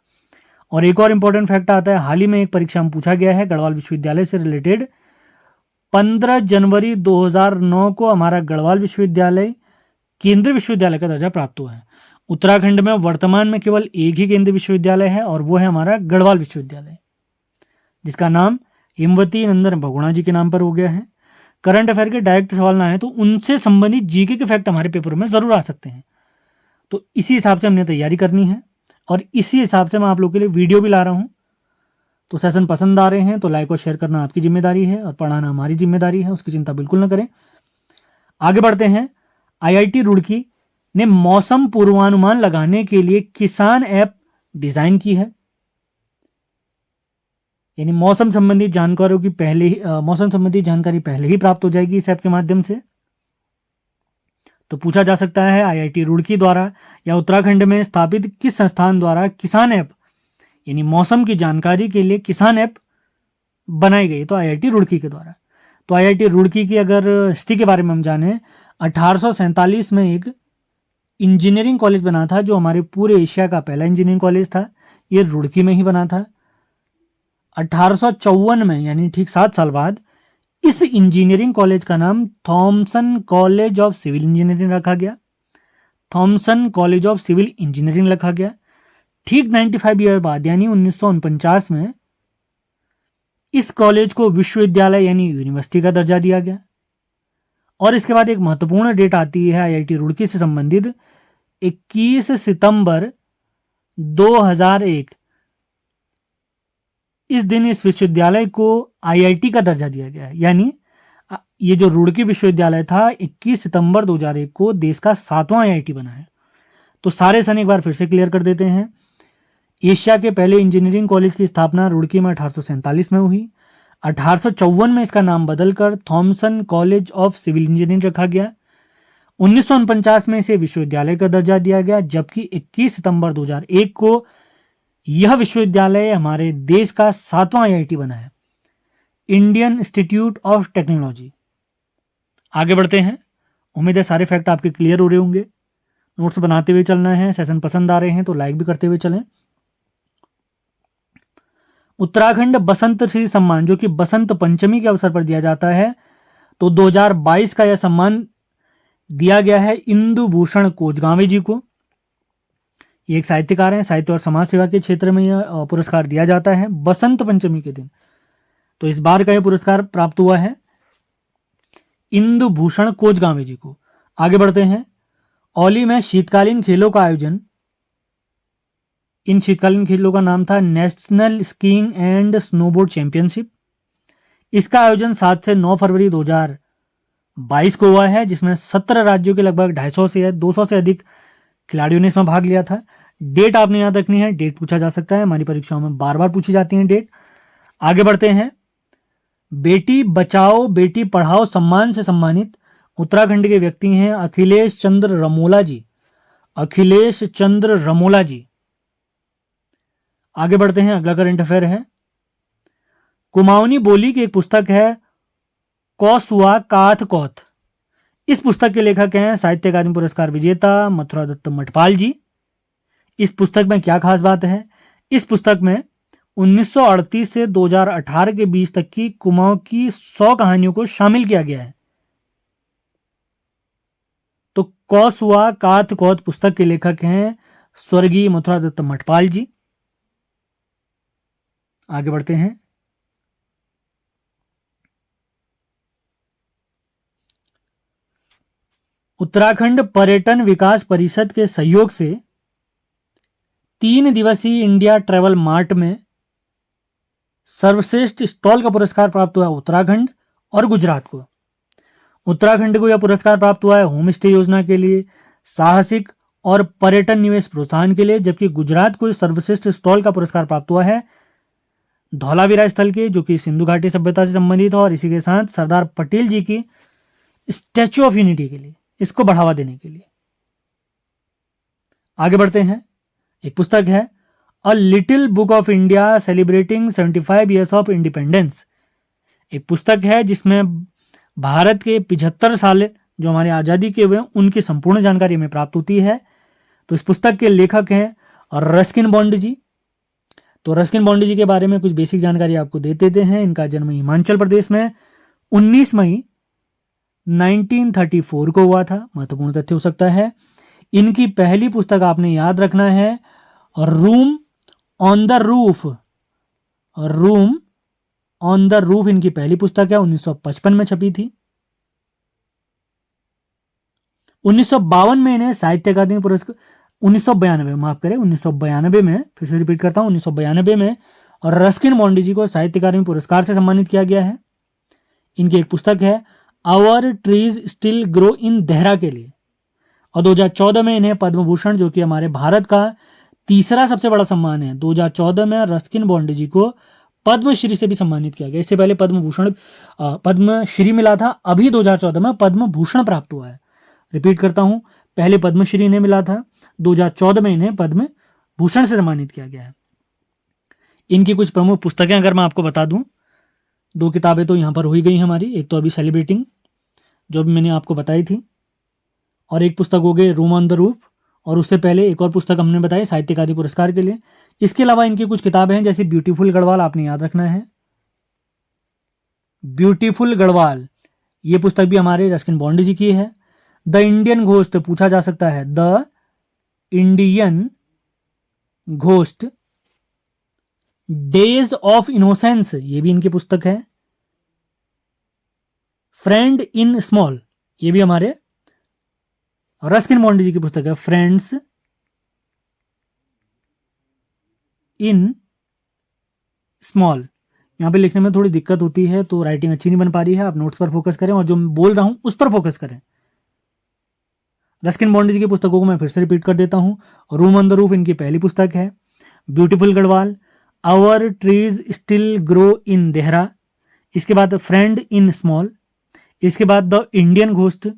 और एक और इंपॉर्टेंट फैक्ट आता है, हाल ही में एक परीक्षा में पूछा गया है गढ़वाल विश्वविद्यालय से रिलेटेड। 15 जनवरी 2009 को हमारा गढ़वाल विश्वविद्यालय केंद्रीय विश्वविद्यालय का दर्जा प्राप्त हुआ है। उत्तराखंड में वर्तमान में केवल एक ही केंद्रीय विश्वविद्यालय है, और वो है हमारा गढ़वाल विश्वविद्यालय, जिसका नाम हिमवती नंदन बहुगुणा जी के नाम पर हो गया है। करंट अफेयर के डायरेक्ट सवाल ना आए तो उनसे संबंधित जीके के फैक्ट हमारे पेपर में जरूर आ सकते हैं। तो इसी हिसाब से हमने तैयारी करनी है, और इसी हिसाब से मैं आप लोगों के लिए वीडियो भी ला रहा हूँ। तो सेशन पसंद आ रहे हैं तो लाइक और शेयर करना आपकी जिम्मेदारी है, और पढ़ाना हमारी जिम्मेदारी है, उसकी चिंता बिल्कुल ना करें। आगे बढ़ते हैं। IIT रुड़की ने मौसम पूर्वानुमान लगाने के लिए किसान ऐप डिजाइन की है। यानी मौसम संबंधी जानकारियों की मौसम संबंधी जानकारी पहले ही प्राप्त हो जाएगी इस ऐप के माध्यम से। तो पूछा जा सकता है IIT रुड़की द्वारा या उत्तराखंड में स्थापित किस संस्थान द्वारा किसान ऐप यानी मौसम की जानकारी के लिए किसान ऐप बनाई गई। तो IIT रुड़की के द्वारा। तो IIT रुड़की की अगर हिस्ट्री के बारे में हम जाने, 1847 में एक इंजीनियरिंग कॉलेज बना था, जो हमारे पूरे एशिया का पहला इंजीनियरिंग कॉलेज था। ये रुड़की में ही बना था। 1854 में, यानी ठीक 7 साल बाद, इस इंजीनियरिंग कॉलेज का नाम Thomson college of civil engineering रखा गया। Thomson college of civil engineering रखा गया। ठीक 95 ईयर बाद, यानी 1949 में, इस कॉलेज को विश्वविद्यालय यानी यूनिवर्सिटी का दर्जा दिया गया। और इसके बाद एक महत्वपूर्ण डेट आती है IIT रुड़की से संबंधित, 21 सितंबर 2001। इस दिन इस विश्वविद्यालय को IIT का दर्जा दिया गया है। यानी ये जो रुड़की विश्वविद्यालय था 21 सितंबर 2001 को देश का 7वां IIT बना है। तो सारे सन एक बार फिर से क्लियर कर देते हैं। एशिया के पहले इंजीनियरिंग कॉलेज की स्थापना रुड़की में 1847 में हुई। 1854 में इसका नाम बदलकर Thomson college of civil engineering रखा गया। 1949 में इसे विश्वविद्यालय का दर्जा दिया गया, जबकि 21 सितंबर 2001 को यह विश्वविद्यालय हमारे देश का 7वां IIT बना है, इंडियन इंस्टीट्यूट ऑफ टेक्नोलॉजी। आगे बढ़ते हैं। उम्मीद है सारे फैक्ट आपके क्लियर हो रहे होंगे। नोट्स बनाते हुए चलना है। सेशन पसंद आ रहे हैं तो लाइक भी करते हुए चलें। उत्तराखंड बसंत श्री सम्मान जो कि बसंत पंचमी के अवसर पर दिया जाता है, तो 2022 का यह सम्मान दिया गया है इंदु भूषण कोजगांवे जी को। ये एक साहित्यकार हैं, साहित्य और समाज सेवा के क्षेत्र में यह पुरस्कार दिया जाता है बसंत पंचमी के दिन। तो इस बार का यह पुरस्कार प्राप्त हुआ है इंदु भूषण कोजगांवे जी को। आगे बढ़ते हैं। औली में शीतकालीन खेलों का आयोजन, इन शीतकालीन खेलों का नाम था national skiing and snowboard championship. इसका आयोजन 7 से 9 फरवरी 2022 को हुआ है, जिसमें 17 राज्यों के लगभग 250 से अधिक खिलाड़ियों ने इसमें भाग लिया था। डेट आपने याद रखनी है, डेट पूछा जा सकता है, हमारी परीक्षाओं में बार बार पूछी जाती है डेट। आगे बढ़ते हैं। बेटी बचाओ बेटी पढ़ाओ सम्मान से सम्मानित उत्तराखंड के व्यक्ति हैं अखिलेश चंद्र रमोला जी। अखिलेश चंद्र रमोला जी। आगे बढ़ते हैं। अगला करंट अफेयर है, कुमाऊनी बोली की एक पुस्तक है कौसुआ काथ कौथ। इस पुस्तक के लेखक हैं साहित्य अकादमी पुरस्कार विजेता मथुरा दत्त मठपाल जी। इस पुस्तक में क्या खास बात है? इस पुस्तक में 1938 से 2018 के बीच तक की कुमाऊं की 100 कहानियों को शामिल किया गया है। तो कौसुआ काथ कौथ पुस्तक के लेखक हैं स्वर्गीय मथुरा दत्त मठपाल जी। आगे बढ़ते हैं। उत्तराखंड पर्यटन विकास परिषद के सहयोग से 3 दिवसीय इंडिया ट्रैवल मार्ट में सर्वश्रेष्ठ स्टॉल का पुरस्कार प्राप्त हुआ उत्तराखंड और गुजरात को। उत्तराखंड को यह पुरस्कार प्राप्त हुआ है होम स्टे योजना के लिए, साहसिक और पर्यटन निवेश प्रोत्साहन के लिए, जबकि गुजरात को सर्वश्रेष्ठ स्टॉल का पुरस्कार प्राप्त हुआ है धौलावीरा स्थल के, जो कि सिंधु घाटी सभ्यता से संबंधित है, और इसी के साथ सरदार पटेल जी की स्टैच्यू ऑफ यूनिटी के लिए, इसको बढ़ावा देने के लिए। आगे बढ़ते हैं। एक पुस्तक है a little book of India celebrating 75 years of independence. एक पुस्तक है जिसमें भारत के 75 साल जो हमारे आज़ादी के हुए उनकी संपूर्ण जानकारी हमें प्राप्त होती है। तो इस पुस्तक के लेखक हैं रस्किन बॉन्ड जी। तो रस्किन बॉन्ड जी के बारे में कुछ बेसिक जानकारी आपको दे देते हैं। इनका जन्म हिमाचल प्रदेश में 19 मई 1934 को हुआ था। महत्वपूर्ण तथ्य हो सकता है। इनकी पहली पुस्तक आपने याद रखना है room on the roof. Room on the roof इनकी पहली पुस्तक है, 1955 में छपी थी। 1952 में इन्हें साहित्य अकादमी पुरस्कार 1992 माफ करें 1992 में, फिर से रिपीट करता हूं, 1992 में और रस्किन बॉन्ड जी को साहित्य अकादमी पुरस्कार से सम्मानित किया गया है। इनकी एक पुस्तक है our trees still grow in Dehra के लिए, और 2014 में इन्हें पद्म भूषण, जो कि हमारे भारत का तीसरा सबसे बड़ा सम्मान है, 2014 में रस्किन बॉन्ड जी को पद्मश्री से भी सम्मानित किया गया। इससे पहले पद्म भूषण पद्मश्री मिला था, अभी 2014 में पद्म भूषण प्राप्त हुआ है। रिपीट करता हूं, पहले पद्मश्री इन्हें मिला था, 2014 में इन्हें पद्म भूषण से सम्मानित किया गया है। इनकी कुछ प्रमुख पुस्तकें अगर मैं आपको बता दूं, 2 किताबें तो यहाँ पर हुई गई हमारी। एक तो अभी सेलिब्रेटिंग जो भी मैंने आपको बताई थी, और एक पुस्तक हो गई रूम ऑन द रूफ, और उससे पहले एक और पुस्तक हमने बताई साहित्य अकादमी पुरस्कार के लिए। इसके अलावा इनकी कुछ किताबें हैं जैसे ब्यूटीफुल गढ़वाल, आपने याद रखना है ब्यूटीफुल गढ़वाल, ये पुस्तक भी हमारे रस्किन बॉन्ड जी की है। द इंडियन घोस्ट पूछा जा सकता है, the Indian ghost, days of innocence ये भी इनकी पुस्तक है। फ्रेंड इन स्मॉल ये भी हमारे रस्किन बॉन्ड जी की पुस्तक है। फ्रेंड्स इन स्मॉल, यहां पे लिखने में थोड़ी दिक्कत होती है तो राइटिंग अच्छी नहीं बन पा रही है, आप नोट्स पर फोकस करें और जो मैं बोल रहा हूं उस पर फोकस करें। रस्किन बॉन्ड जी की पुस्तकों को मैं फिर से रिपीट कर देता हूं। रूम ऑन द रूफ इनकी पहली पुस्तक है, beautiful Garhwal, our trees still grow in Dehra, इसके बाद फ्रेंड इन स्मॉल, इसके बाद द इंडियन घोस्ट,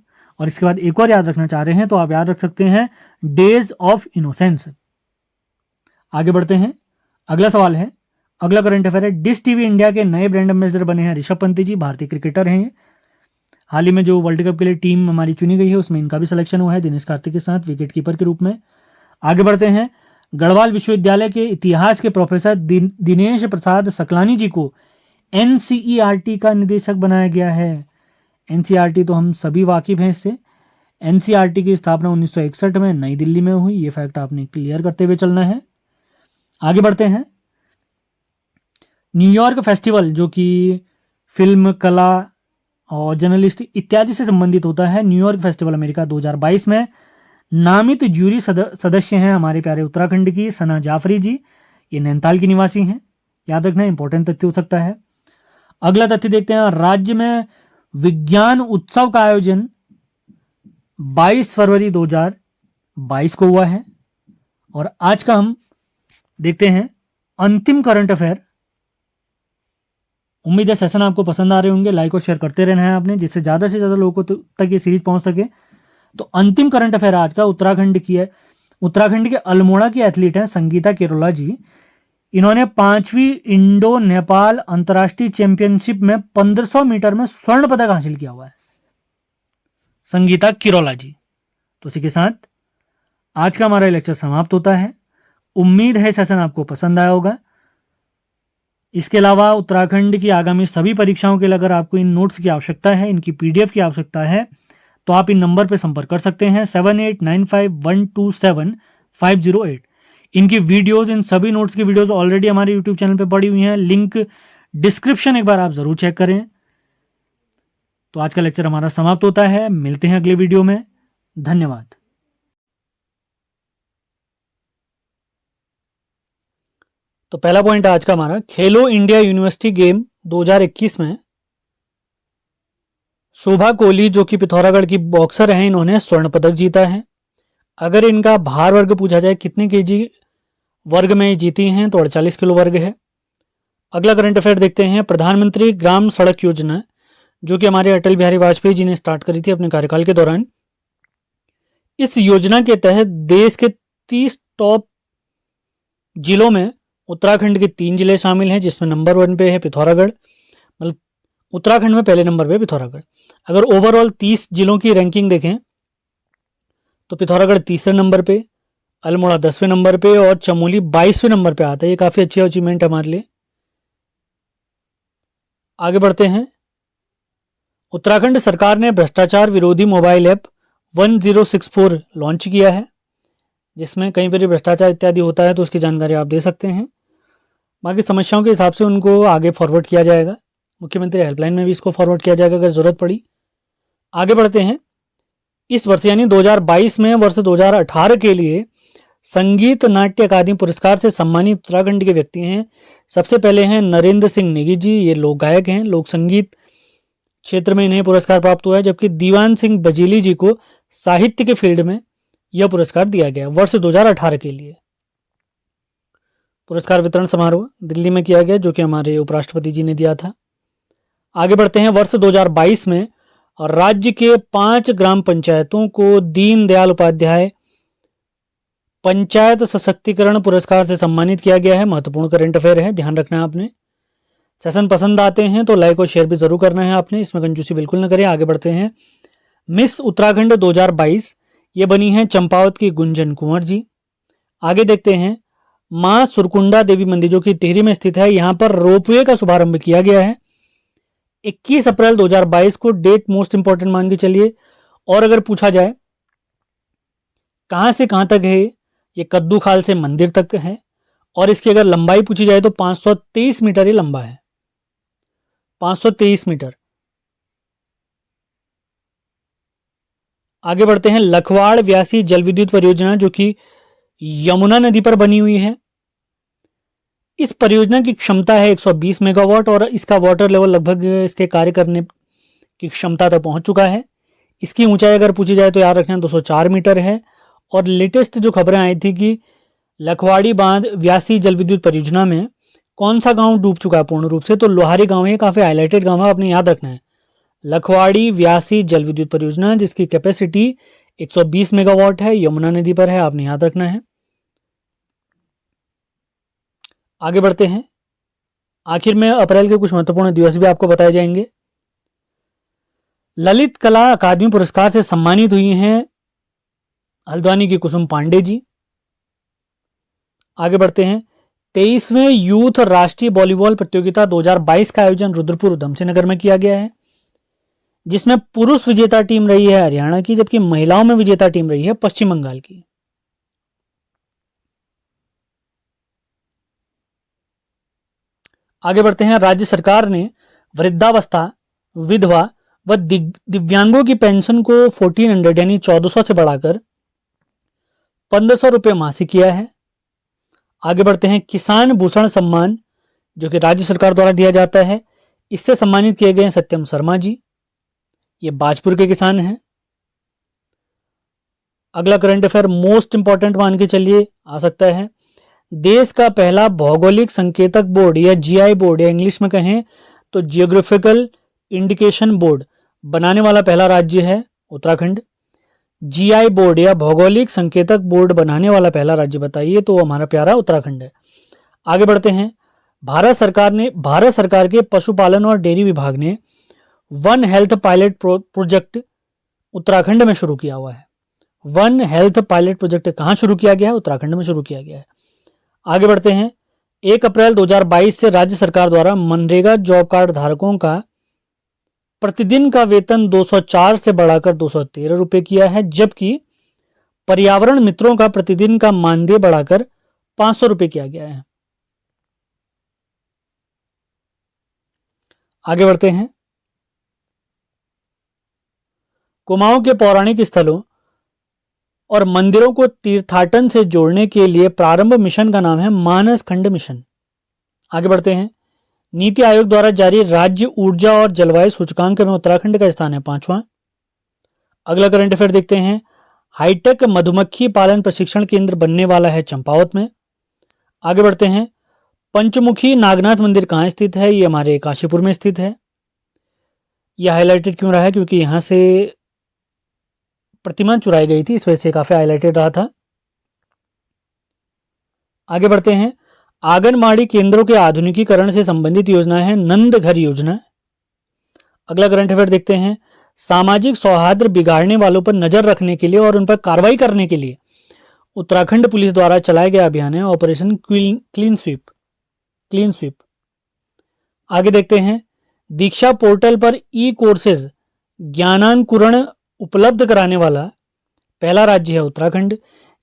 और इसके बाद एक और याद रखना चाह रहे हैं तो आप याद रख सकते हैं डेज ऑफ इनोसेंस। आगे बढ़ते हैं। अगला सवाल है, अगला करंट अफेयर है, डिश टीवी इंडिया के नए ब्रांड एम्बेसडर बने हैं ऋषभ पंत जी, भारतीय क्रिकेटर हैं। हाल ही में जो वर्ल्ड कप के लिए टीम हमारी चुनी गई है उसमें इनका भी सिलेक्शन हुआ है दिनेश कार्तिक के साथ विकेट कीपर के रूप में। आगे बढ़ते हैं। गढ़वाल विश्वविद्यालय के इतिहास के प्रोफेसर दिनेश प्रसाद सकलानी जी को एनसीईआरटी का निदेशक बनाया गया है। एनसीईआरटी तो हम सभी वाकिफ हैं इससे। एनसीईआरटी की स्थापना 1961 में नई दिल्ली में हुई। ये फैक्ट आपने क्लियर करते हुए चलना है। आगे बढ़ते हैं। न्यूयॉर्क फेस्टिवल जो कि फिल्म, कला और जर्नलिस्ट इत्यादि से संबंधित होता है, न्यूयॉर्क फेस्टिवल अमेरिका 2022 में नामित जूरी सदस्य हैं हमारे प्यारे उत्तराखंड की सना जाफरी जी। ये नैनीताल की निवासी हैं। याद रखना, इंपॉर्टेंट तथ्य हो सकता है। अगला तथ्य देखते हैं। राज्य में विज्ञान उत्सव का आयोजन 22 फरवरी 2022 को हुआ है। और आज का हम देखते हैं अंतिम करंट अफेयर। उम्मीद है सेशन आपको पसंद आ रहे होंगे। लाइक और शेयर करते रहना है आपने, जिससे ज़्यादा से ज़्यादा लोगों तक ये सीरीज पहुंच सके। तो अंतिम करंट अफेयर आज का उत्तराखंड की है। उत्तराखंड के अल्मोड़ा की एथलीट हैं संगीता केरोला जी। इन्होंने 5वीं इंडो नेपाल अंतर्राष्ट्रीय चैंपियनशिप में 1500 मीटर में स्वर्ण पदक हासिल किया हुआ है, संगीता किरोला जी। तो इसी के साथ आज का हमारा लेक्चर समाप्त होता है। उम्मीद है सेशन आपको पसंद आया होगा। इसके अलावा उत्तराखंड की आगामी सभी परीक्षाओं के लिए अगर आपको इन नोट्स की आवश्यकता है, इनकी पीडीएफ की आवश्यकता है, तो आप इन नंबर पर संपर्क कर सकते हैं 7895127508। इनकी वीडियोस, इन सभी नोट्स की वीडियोस ऑलरेडी हमारे यूट्यूब चैनल पे पड़ी हुई हैं। लिंक डिस्क्रिप्शन एक बार आप जरूर चेक करें। तो आज का लेक्चर हमारा समाप्त होता है। मिलते हैं अगले वीडियो में। धन्यवाद। तो पहला पॉइंट आज का हमारा, खेलो इंडिया यूनिवर्सिटी गेम 2021 में शोभा कोहली जो कि पिथौरागढ़ की बॉक्सर हैं, इन्होंने स्वर्ण पदक जीता है। अगर इनका भार वर्ग पूछा जाए कितने केजी वर्ग में जीती हैं, तो 48 किलो वर्ग है। अगला करंट अफेयर देखते हैं। प्रधानमंत्री ग्राम सड़क योजना जो कि हमारे अटल बिहारी वाजपेयी जी ने स्टार्ट करी थी अपने कार्यकाल के दौरान, इस योजना के तहत देश के 30 टॉप जिलों में उत्तराखंड के 3 जिले शामिल हैं, जिसमें नंबर 1 पे है पिथौरागढ़। मतलब उत्तराखंड में पहले नंबर पे पिथौरागढ़। अगर ओवरऑल 30 जिलों की रैंकिंग देखें तो पिथौरागढ़ तीसरे नंबर पे, अल्मोड़ा 10वें नंबर पे और चमोली 22वें नंबर पे आता है। ये काफ़ी अच्छी अचीवमेंट है हमारे लिए। आगे बढ़ते हैं। उत्तराखंड सरकार ने भ्रष्टाचार विरोधी मोबाइल ऐप 1064 लॉन्च किया है, जिसमें कहीं पर भ्रष्टाचार इत्यादि होता है तो उसकी जानकारी आप दे सकते हैं। बाकी समस्याओं के हिसाब से उनको आगे फॉरवर्ड किया जाएगा। मुख्यमंत्री हेल्पलाइन में भी इसको फॉरवर्ड किया जाएगा अगर ज़रूरत पड़ी। आगे बढ़ते हैं। इस वर्ष यानी 2022 में वर्ष 2018 के लिए संगीत नाट्य अकादमी पुरस्कार से सम्मानित उत्तराखंड के व्यक्ति हैं। सबसे पहले हैं नरेंद्र सिंह नेगी जी। ये लोक गायक हैं, लोक संगीत क्षेत्र में इन्हें पुरस्कार प्राप्त हुआ है। जबकि दीवान सिंह बजीली जी को साहित्य के फील्ड में यह पुरस्कार दिया गया वर्ष 2018 के लिए। पुरस्कार वितरण समारोह दिल्ली में किया गया, जो कि हमारे उपराष्ट्रपति जी ने दिया था। आगे बढ़ते हैं। वर्ष 2022 में राज्य के 5 ग्राम पंचायतों को दीनदयाल उपाध्याय पंचायत सशक्तिकरण पुरस्कार से सम्मानित किया गया है। महत्वपूर्ण करंट अफेयर है, ध्यान रखना है आपने। सेशन पसंद आते हैं तो लाइक और शेयर भी जरूर करना है आपने, इसमें कंजूसी बिल्कुल न करें। आगे बढ़ते हैं। मिस उत्तराखंड 2022 ये बनी है चंपावत की गुंजन कुंवर जी। आगे देखते हैं। माँ सुरकुंडा देवी मंदिर जो कि टिहरी में स्थित है, यहाँ पर रोपवे का शुभारंभ किया गया है 21 अप्रैल 2022 को। डेट मोस्ट इंपॉर्टेंट मान के चलिए। और अगर पूछा जाए कहां से कहां तक है, ये कद्दू खाल से मंदिर तक है। और इसकी अगर लंबाई पूछी जाए तो 523 मीटर ये लंबा है, 523 मीटर। आगे बढ़ते हैं। लखवाड़ व्यासी जल विद्युत परियोजना जो कि यमुना नदी पर बनी हुई है। इस परियोजना की क्षमता है 120 मेगावाट और इसका वाटर लेवल लगभग इसके कार्य करने की क्षमता तक पहुंच चुका है। इसकी ऊंचाई अगर पूछी जाए तो याद रखना 204 मीटर है। और लेटेस्ट जो खबरें आई थी कि लखवाड़ी बांध व्यासी जल विद्युत परियोजना में कौन सा गांव डूब चुका है पूर्ण रूप से, तो लोहारी गांव है। काफी हाईलाइटेड गांव है, आपने याद रखना है। लखवाड़ी व्यासी जल विद्युत परियोजना जिसकी कैपेसिटी 120 मेगावाट है, यमुना नदी पर है, आपने याद रखना है। आगे बढ़ते हैं। आखिर में अप्रैल के कुछ महत्वपूर्ण दिवस भी आपको बताए जाएंगे। ललित कला अकादमी पुरस्कार से सम्मानित हुई हैं हल्द्वानी की कुसुम पांडे जी। आगे बढ़ते हैं। 23वें यूथ राष्ट्रीय वॉलीबॉल प्रतियोगिता 2022 का आयोजन रुद्रपुर उधमसिंह नगर में किया गया है, जिसमें पुरुष विजेता टीम रही है हरियाणा की, जबकि महिलाओं में विजेता टीम रही है पश्चिम बंगाल की। आगे बढ़ते हैं। राज्य सरकार ने वृद्धावस्था, विधवा व दिव्यांगों की पेंशन को 1400 यानी 1400 से बढ़ाकर 1500 रुपये मासिक किया है। आगे बढ़ते हैं। किसान भूषण सम्मान जो कि राज्य सरकार द्वारा दिया जाता है, इससे सम्मानित किए गए हैं सत्यम शर्मा जी, ये बाजपुर के किसान हैं। अगला करंट अफेयर मोस्ट इंपॉर्टेंट मान के चलिए आ सकता है। देश का पहला भौगोलिक संकेतक बोर्ड या जीआई बोर्ड या इंग्लिश में कहें तो जियोग्राफिकल इंडिकेशन बोर्ड बनाने वाला पहला राज्य है उत्तराखंड। जीआई बोर्ड या भौगोलिक संकेतक बोर्ड बनाने वाला पहला राज्य बताइए, तो हमारा प्यारा उत्तराखंड है। आगे बढ़ते हैं। भारत सरकार के पशुपालन और डेयरी विभाग ने one health pilot project Uttarakhand में शुरू किया हुआ है। वन हेल्थ पायलट प्रोजेक्ट कहाँ शुरू किया गया है? उत्तराखंड में शुरू किया गया है। आगे बढ़ते हैं। 1 अप्रैल 2022 से राज्य सरकार द्वारा मनरेगा जॉब कार्ड धारकों का प्रतिदिन का वेतन 204 से बढ़ाकर 213 रुपए किया है, जबकि पर्यावरण मित्रों का प्रतिदिन का मानदेय बढ़ाकर 500 रुपए किया गया है। आगे बढ़ते हैं। कुमाऊं के पौराणिक स्थलों और मंदिरों को तीर्थाटन से जोड़ने के लिए प्रारंभ मिशन का नाम है मानस खंड मिशन। आगे बढ़ते हैं। नीति आयोग द्वारा जारी राज्य ऊर्जा और जलवायु सूचकांक में उत्तराखंड का स्थान है 5वां। अगला करंट अफेयर देखते हैं। हाईटेक मधुमक्खी पालन प्रशिक्षण केंद्र बनने वाला है चंपावत में। आगे बढ़ते हैं। पंचमुखी नागनाथ मंदिर कहाँ स्थित है? ये हमारे काशीपुर में स्थित है। यह हाईलाइटेड क्यों रहा है? क्योंकि यहां से प्रतिमा चुराई गई थी, इस वजह से काफी हाईलाइटेड रहा था। आगे बढ़ते हैं। आंगनबाड़ी केंद्रों के आधुनिकीकरण से संबंधित योजना है नंद घर योजना। अगला करंट अफेयर देखते हैं। सामाजिक सौहार्द बिगाड़ने वालों पर नजर रखने के लिए और उन पर कार्रवाई करने के लिए उत्तराखंड पुलिस द्वारा चलाया गया अभियान है ऑपरेशन क्लीन स्वीप। आगे देखते हैं। दीक्षा पोर्टल पर ई कोर्सेज ज्ञानांकुरण उपलब्ध कराने वाला पहला राज्य है उत्तराखंड,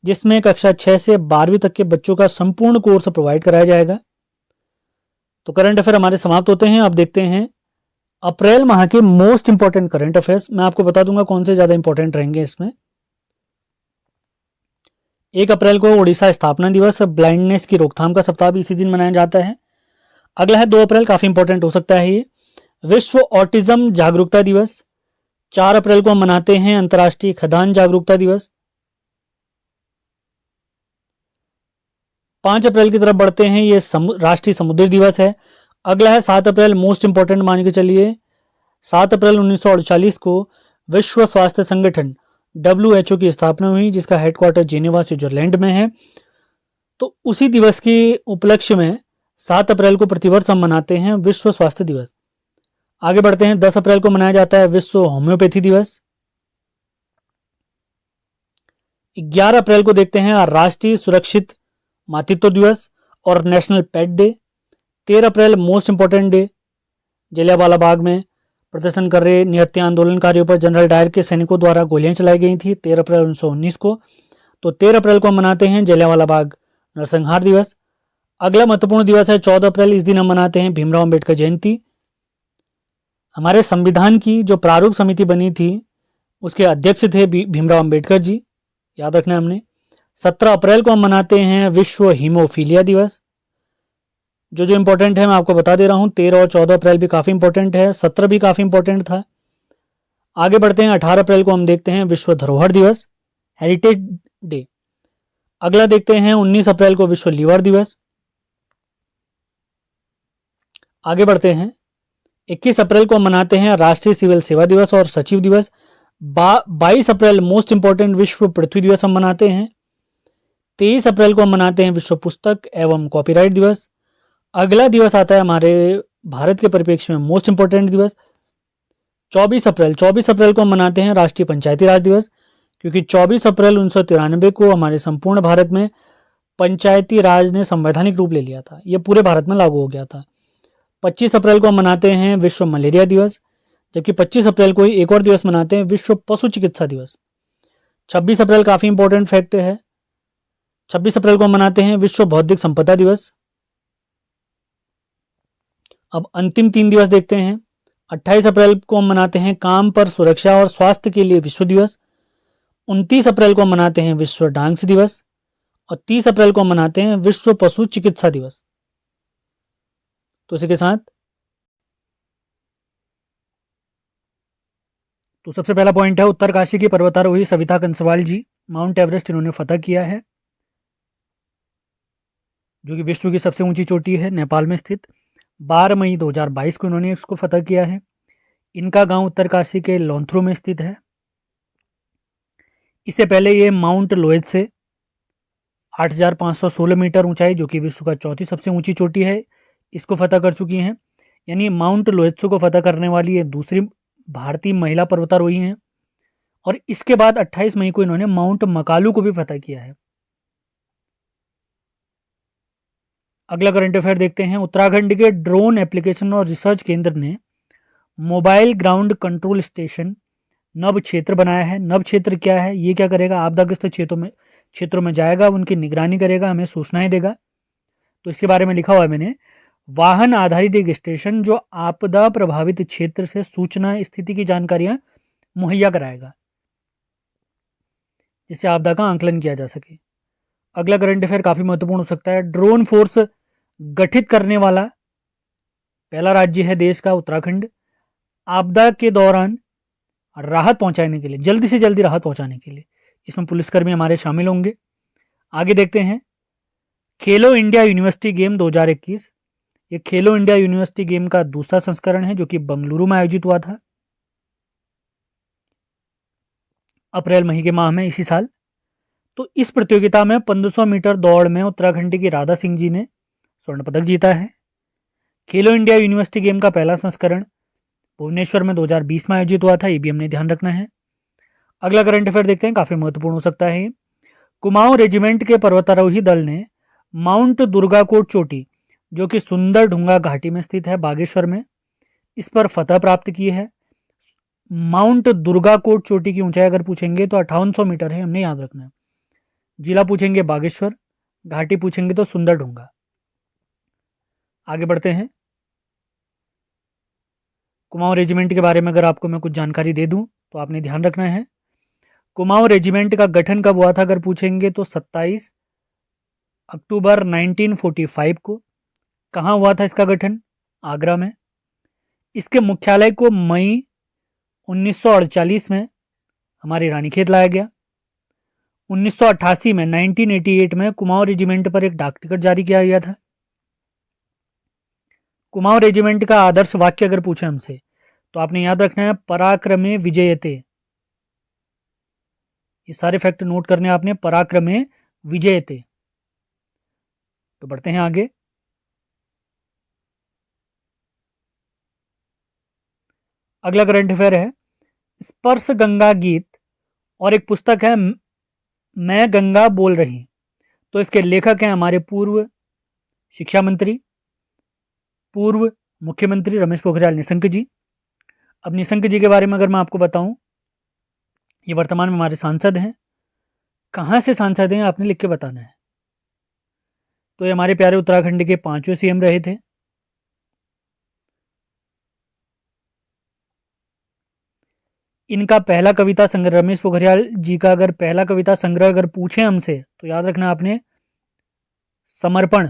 जिसमें कक्षा 6 से 12वीं तक के बच्चों का संपूर्ण कोर्स प्रोवाइड कराया जाएगा। तो करंट अफेयर हमारे समाप्त होते हैं। अब देखते हैं अप्रैल माह के मोस्ट इंपॉर्टेंट करंट अफेयर्स। मैं आपको बता दूंगा कौन से ज्यादा इंपॉर्टेंट रहेंगे इसमें। 1 अप्रैल को उड़ीसा स्थापना दिवस, ब्लाइंडनेस की रोकथाम का सप्ताह भी इसी दिन मनाया जाता है। अगला है 2 अप्रैल, काफी इंपॉर्टेंट हो सकता है ये, विश्व ऑटिज्म जागरूकता दिवस। 4 अप्रैल को हम मनाते हैं अंतर्राष्ट्रीय खदान जागरूकता दिवस। 5 अप्रैल की तरफ बढ़ते हैं, ये राष्ट्रीय समुद्री दिवस है। अगला है 7 अप्रैल, मोस्ट इंपॉर्टेंट मान के चलिए। 7 अप्रैल 1948 को विश्व स्वास्थ्य संगठन WHO की स्थापना हुई, जिसका हेडक्वार्टर जेनेवा स्विट्जरलैंड में है। तो उसी दिवस के उपलक्ष्य में 7 अप्रैल को प्रतिवर्ष हम मनाते हैं विश्व स्वास्थ्य दिवस। आगे बढ़ते हैं। 10 अप्रैल को मनाया जाता है विश्व होम्योपैथी दिवस। 11 अप्रैल को देखते हैं राष्ट्रीय सुरक्षित मातृत्व दिवस और नेशनल पेट डे। 13 अप्रैल most important day, Jallianwala Bagh में प्रदर्शन कर रहे निहत्थे आंदोलनकारियों पर जनरल डायर के सैनिकों द्वारा गोलियां चलाई गई थी 13 अप्रैल 1919 को। तो 13 अप्रैल को हम मनाते हैं जलियांवाला बाग नरसंहार दिवस। अगला महत्वपूर्ण दिवस है 14 अप्रैल, इस दिन हम मनाते हैं भीमराव अंबेडकर जयंती। हमारे संविधान की जो प्रारूप समिति बनी थी उसके अध्यक्ष थे भीमराव अंबेडकर जी, याद रखना हमने। 17 अप्रैल को हम मनाते हैं विश्व हीमोफीलिया दिवस। जो इंपॉर्टेंट है मैं आपको बता दे रहा हूं, 13 और 14 अप्रैल भी काफी इंपॉर्टेंट है, 17 भी काफी इंपॉर्टेंट था। आगे बढ़ते हैं। 18 अप्रैल को हम देखते हैं विश्व धरोहर दिवस, हेरिटेज डे। अगला देखते हैं 19 अप्रैल को विश्व लीवर दिवस। आगे बढ़ते हैं। 21 अप्रैल को हम मनाते हैं राष्ट्रीय सिविल सेवा दिवस और सचिव दिवस। 22 अप्रैल मोस्ट इंपॉर्टेंट विश्व पृथ्वी दिवस हम मनाते हैं। 23 अप्रैल को हम मनाते हैं विश्व पुस्तक एवं कॉपीराइट दिवस। अगला दिवस आता है हमारे भारत के परिप्रेक्ष्य में मोस्ट इंपॉर्टेंट दिवस 24 अप्रैल को हम मनाते हैं राष्ट्रीय पंचायती राज दिवस, क्योंकि 24 अप्रैल 1993 को हमारे संपूर्ण भारत में पंचायती राज ने संवैधानिक रूप ले लिया था, ये पूरे भारत में लागू हो गया था। 25 अप्रैल को हम मनाते हैं विश्व मलेरिया दिवस, जबकि 25 अप्रैल को ही एक और दिवस मनाते हैं विश्व पशु चिकित्सा दिवस। 26 अप्रैल काफ़ी इंपॉर्टेंट फैक्ट है, 26 अप्रैल को मनाते हैं विश्व बौद्धिक संपदा दिवस। अब अंतिम 3 दिवस देखते हैं। 28 अप्रैल को हम मनाते हैं काम पर सुरक्षा और स्वास्थ्य के लिए विश्व दिवस। 29 अप्रैल को मनाते हैं विश्व डांस दिवस और 30 अप्रैल को मनाते हैं विश्व पशु चिकित्सा दिवस। तो इसी के साथ तो सबसे पहला पॉइंट है उत्तरकाशी की पर्वतारोही सविता कंसवाल जी, माउंट एवरेस्ट इन्होंने फतह किया है, जो कि विश्व की सबसे ऊंची चोटी है, नेपाल में स्थित। 12 मई 2022 को इन्होंने इसको फतह किया है। इनका गांव उत्तरकाशी के लौंथरू में स्थित है। इससे पहले ये माउंट लोएज से 8,516 मीटर ऊंचाई, जो कि विश्व का चौथी सबसे ऊंची चोटी है, इसको फतह कर चुकी हैं। यानी माउंट लोएत्सो को फतह करने वाली ये दूसरी भारतीय महिला पर्वतारोही हैं। और इसके बाद 28 मई को इन्होंने माउंट मकालू को भी फतह किया है। अगला करंट अफेयर देखते हैं। उत्तराखंड के ड्रोन एप्लीकेशन और रिसर्च केंद्र ने मोबाइल ग्राउंड कंट्रोल स्टेशन नभ क्षेत्र बनाया है। नभ क्षेत्र क्या है? ये क्या करेगा? आपदाग्रस्त क्षेत्रों में जाएगा, उनकी निगरानी करेगा, हमें सूचनाएं देगा। तो इसके बारे में लिखा हुआ है मैंने, वाहन आधारित एक स्टेशन जो आपदा प्रभावित क्षेत्र से सूचना स्थिति की जानकारियां मुहैया कराएगा, जिससे आपदा का आंकलन किया जा सके। अगला करंट अफेयर काफी महत्वपूर्ण हो सकता है। ड्रोन फोर्स गठित करने वाला पहला राज्य है देश का उत्तराखंड। आपदा के दौरान राहत पहुंचाने के लिए, जल्दी से जल्दी राहत पहुंचाने के लिए इसमें पुलिसकर्मी हमारे शामिल होंगे। आगे देखते हैं खेलो इंडिया यूनिवर्सिटी गेम 2021। ये खेलो इंडिया यूनिवर्सिटी गेम का दूसरा संस्करण है, जो कि बंगलुरु में आयोजित हुआ था अप्रैल महीने के माह में इसी साल। तो इस प्रतियोगिता में 1500 मीटर दौड़ में उत्तराखंड की राधा सिंह जी ने स्वर्ण पदक जीता है। खेलो इंडिया यूनिवर्सिटी गेम का पहला संस्करण भुवनेश्वर में 2020 में आयोजित हुआ था, ये भी हमने ध्यान रखना है। अगला करंट अफेयर देखते हैं, काफी महत्वपूर्ण हो सकता है। कुमाऊं रेजिमेंट के पर्वतारोही दल ने माउंट दुर्गाकोट चोटी, जो कि सुंदर ढूंगा घाटी में स्थित है बागेश्वर में, इस पर फतह प्राप्त की है। माउंट दुर्गाकोट चोटी की ऊंचाई अगर पूछेंगे तो 5800 मीटर है, हमने याद रखना है। जिला पूछेंगे बागेश्वर, घाटी पूछेंगे तो सुंदर ढूंगा। आगे बढ़ते हैं। कुमाऊं रेजिमेंट के बारे में अगर आपको मैं कुछ जानकारी दे दूं तो आपने ध्यान रखना है। कुमाऊं रेजिमेंट का गठन कब हुआ था अगर पूछेंगे तो 27 अक्टूबर 1945 को। कहाँ हुआ था इसका गठन? आगरा में। इसके मुख्यालय को मई 1948 में हमारे रानीखेत लाया गया। 1988 में 1988 में कुमाऊं रेजिमेंट पर एक डाक टिकट जारी किया गया था। कुमाऊं रेजिमेंट का आदर्श वाक्य अगर पूछे हमसे तो आपने याद रखना है पराक्रमे विजयते। ये सारे फैक्ट नोट करने आपने, पराक्रमे विजयते। तो बढ़ते हैं आगे। अगला करंट अफेयर है स्पर्श गंगा गीत और एक पुस्तक है मैं गंगा बोल रही। तो इसके लेखक हैं हमारे पूर्व शिक्षा मंत्री, पूर्व मुख्यमंत्री रमेश पोखरियाल निशंक जी। अब निशंक जी के बारे में अगर मैं आपको बताऊं, ये वर्तमान में हमारे सांसद हैं। कहाँ से सांसद हैं आपने लिख के बताना है। तो ये हमारे प्यारे उत्तराखंड के 5वें सीएम रहे थे। इनका पहला कविता संग्रह, रमेश पोखरियाल जी का अगर पहला कविता संग्रह अगर पूछे हमसे तो याद रखना आपने समर्पण।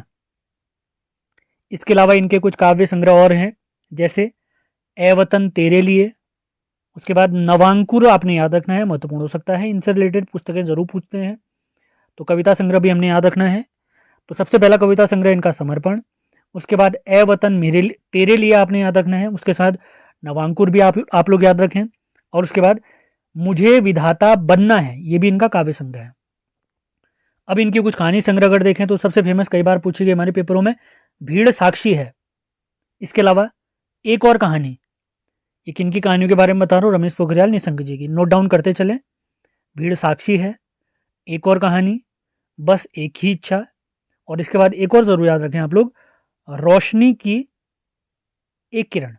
इसके अलावा इनके कुछ काव्य संग्रह और हैं, जैसे ए वतन तेरे लिए। उसके बाद नवांकुर आपने याद रखना है, महत्वपूर्ण हो सकता है, इनसे रिलेटेड पुस्तकें जरूर पूछते हैं। तो कविता संग्रह भी हमने याद रखना है। तो सबसे पहला कविता संग्रह इनका समर्पण, उसके बाद ए वतन मेरे तेरे लिए आपने याद रखना है, उसके साथ नवांकुर भी आप लोग याद रखें, और उसके बाद मुझे विधाता बनना है, ये भी इनका काव्य संग्रह है। अब इनकी कुछ कहानी संग्रह अगर देखें तो सबसे फेमस, कई बार पूछी गई हमारे पेपरों में, भीड़ साक्षी है। इसके अलावा एक और कहानी, ये किन की कहानियों के बारे में बता रहा हूँ, रमेश पोखरियाल निशंक जी की, नोट डाउन करते चले। भीड़ साक्षी है, एक और कहानी बस एक ही इच्छा, और इसके बाद एक और ज़रूर याद रखें आप लोग, रोशनी की एक किरण।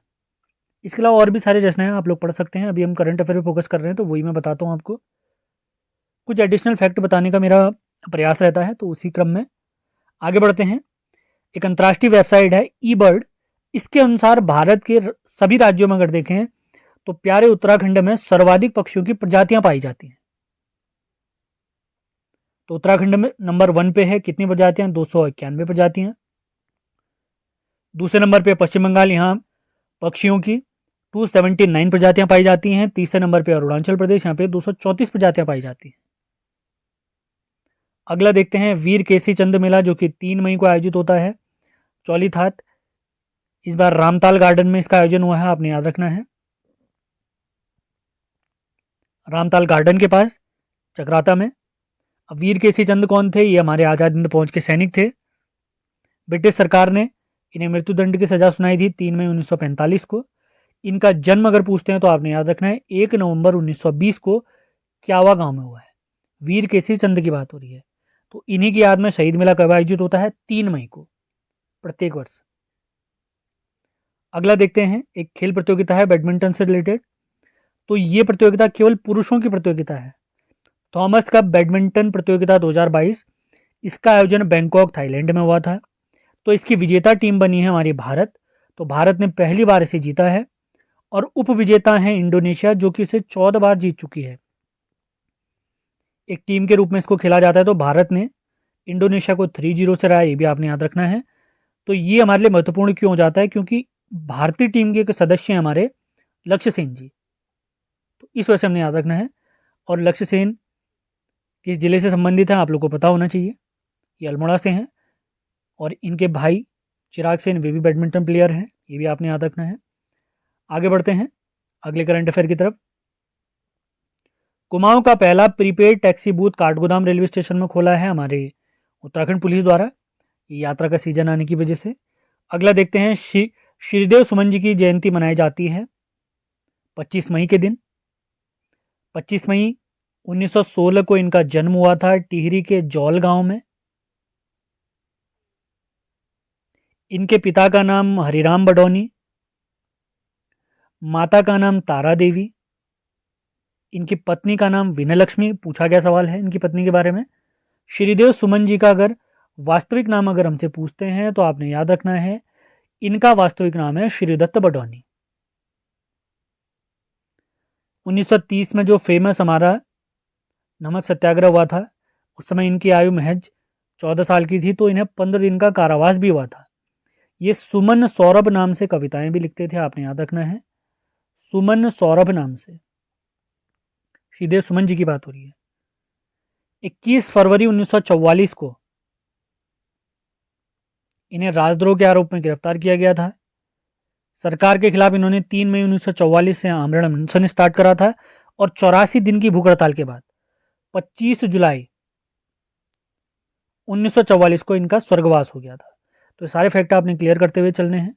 इसके अलावा और भी सारे रचनाएं आप लोग पढ़ सकते हैं। अभी हम करंट अफेयर पे फोकस कर रहे हैं तो वही मैं बताता हूँ आपको। कुछ एडिशनल फैक्ट बताने का मेरा प्रयास रहता है, तो उसी क्रम में आगे बढ़ते हैं। एक अंतर्राष्ट्रीय वेबसाइट है ई बर्ड, इसके अनुसार भारत के सभी राज्यों में अगर देखें तो प्यारे उत्तराखंड में सर्वाधिक पक्षियों की प्रजातियां पाई जाती हैं। तो उत्तराखंड में नंबर 1 पे है, कितनी प्रजातियां? 291 प्रजातियां। दूसरे नंबर पे पश्चिम बंगाल, यहाँ पक्षियों की 279 प्रजातियां पाई जाती हैं। तीसरे नंबर पे अरुणाचल प्रदेश, यहाँ पे 234 प्रजातियां पाई जाती हैं। अगला देखते हैं वीर केसी चंद मेला, जो कि 3 मई को आयोजित होता है चौलीथात। इस बार रामताल गार्डन में इसका आयोजन हुआ है, आपने याद रखना है। रामताल गार्डन के पास चक्राता में। अब वीर केसी चंद कौन थे? ये हमारे आज़ाद हिंद फौज के सैनिक थे। ब्रिटिश सरकार ने इन्हें मृत्युदंड की सजा सुनाई थी 3 मई 1945 को। इनका जन्म अगर पूछते हैं तो आपने याद रखना है 1 नवंबर 1920 को क्यावा गांव में हुआ है। वीर केसरी चंद की बात हो रही है। तो इन्हीं की याद में शहीद मेला कब आयोजित होता है? 3 मई को प्रत्येक वर्ष। अगला देखते हैं, एक खेल प्रतियोगिता है बैडमिंटन से रिलेटेड। तो ये प्रतियोगिता केवल पुरुषों की प्रतियोगिता है। थॉमस कप बैडमिंटन प्रतियोगिता 2022, इसका आयोजन बैंकॉक थाईलैंड में हुआ था। तो इसकी विजेता टीम बनी है हमारी भारत। तो भारत ने पहली बार इसे जीता है। और उप विजेता है इंडोनेशिया, जो कि इसे 14 बार जीत चुकी है। एक टीम के रूप में इसको खेला जाता है। तो भारत ने इंडोनेशिया को 3-0 से हराया, ये भी आपने याद रखना है। तो ये हमारे लिए महत्वपूर्ण क्यों हो जाता है? क्योंकि भारतीय टीम के एक सदस्य हैं हमारे लक्ष्य सेन जी, तो इस वजह से हमने याद रखना है। और लक्ष्य सेन किस जिले से संबंधित है आप लोग को पता होना चाहिए। ये अल्मोड़ा से हैं। और इनके भाई चिराग सेन, वे भी बैडमिंटन प्लेयर हैं, ये भी आपने याद रखना है। आगे बढ़ते हैं अगले करंट अफेयर की तरफ। कुमाऊं का पहला prepaid taxi booth Kathgodam railway station में खोला है हमारे उत्तराखंड पुलिस द्वारा, ये यात्रा का सीजन आने की वजह से। अगला देखते हैं, श्रीदेव सुमन जी की जयंती मनाई जाती है 25 मई के दिन। 25 मई 1916 को इनका जन्म हुआ था टिहरी के जौल गांव में। इनके पिता का नाम हरिराम बडौनी, माता का नाम तारा देवी, इनकी पत्नी का नाम विनयलक्ष्मी। पूछा गया सवाल है इनकी पत्नी के बारे में। श्रीदेव सुमन जी का अगर वास्तविक नाम अगर हमसे पूछते हैं तो आपने याद रखना है, इनका वास्तविक नाम है श्रीदत्त बडौनी। 1930 में जो फेमस हमारा नमक सत्याग्रह हुआ था, उस समय इनकी आयु महज 14 साल की थी। तो इन्हें 15 दिन का कारावास भी हुआ था। ये सुमन सौरभ नाम से कविताएं भी लिखते थे, आपने याद रखना है। सुमन सौरभ नाम से श्रीदेव सुमन जी की बात हो रही है। 21 फरवरी 1944 को इन्हें राजद्रोह के आरोप में गिरफ्तार किया गया था। सरकार के खिलाफ इन्होंने 3 मई 1944 से आमरण अनशन स्टार्ट करा था। और 84 दिन की भूख हड़ताल के बाद 25 जुलाई 1944 को इनका स्वर्गवास हो गया था। तो सारे फैक्ट आपने क्लियर करते हुए चलने हैं।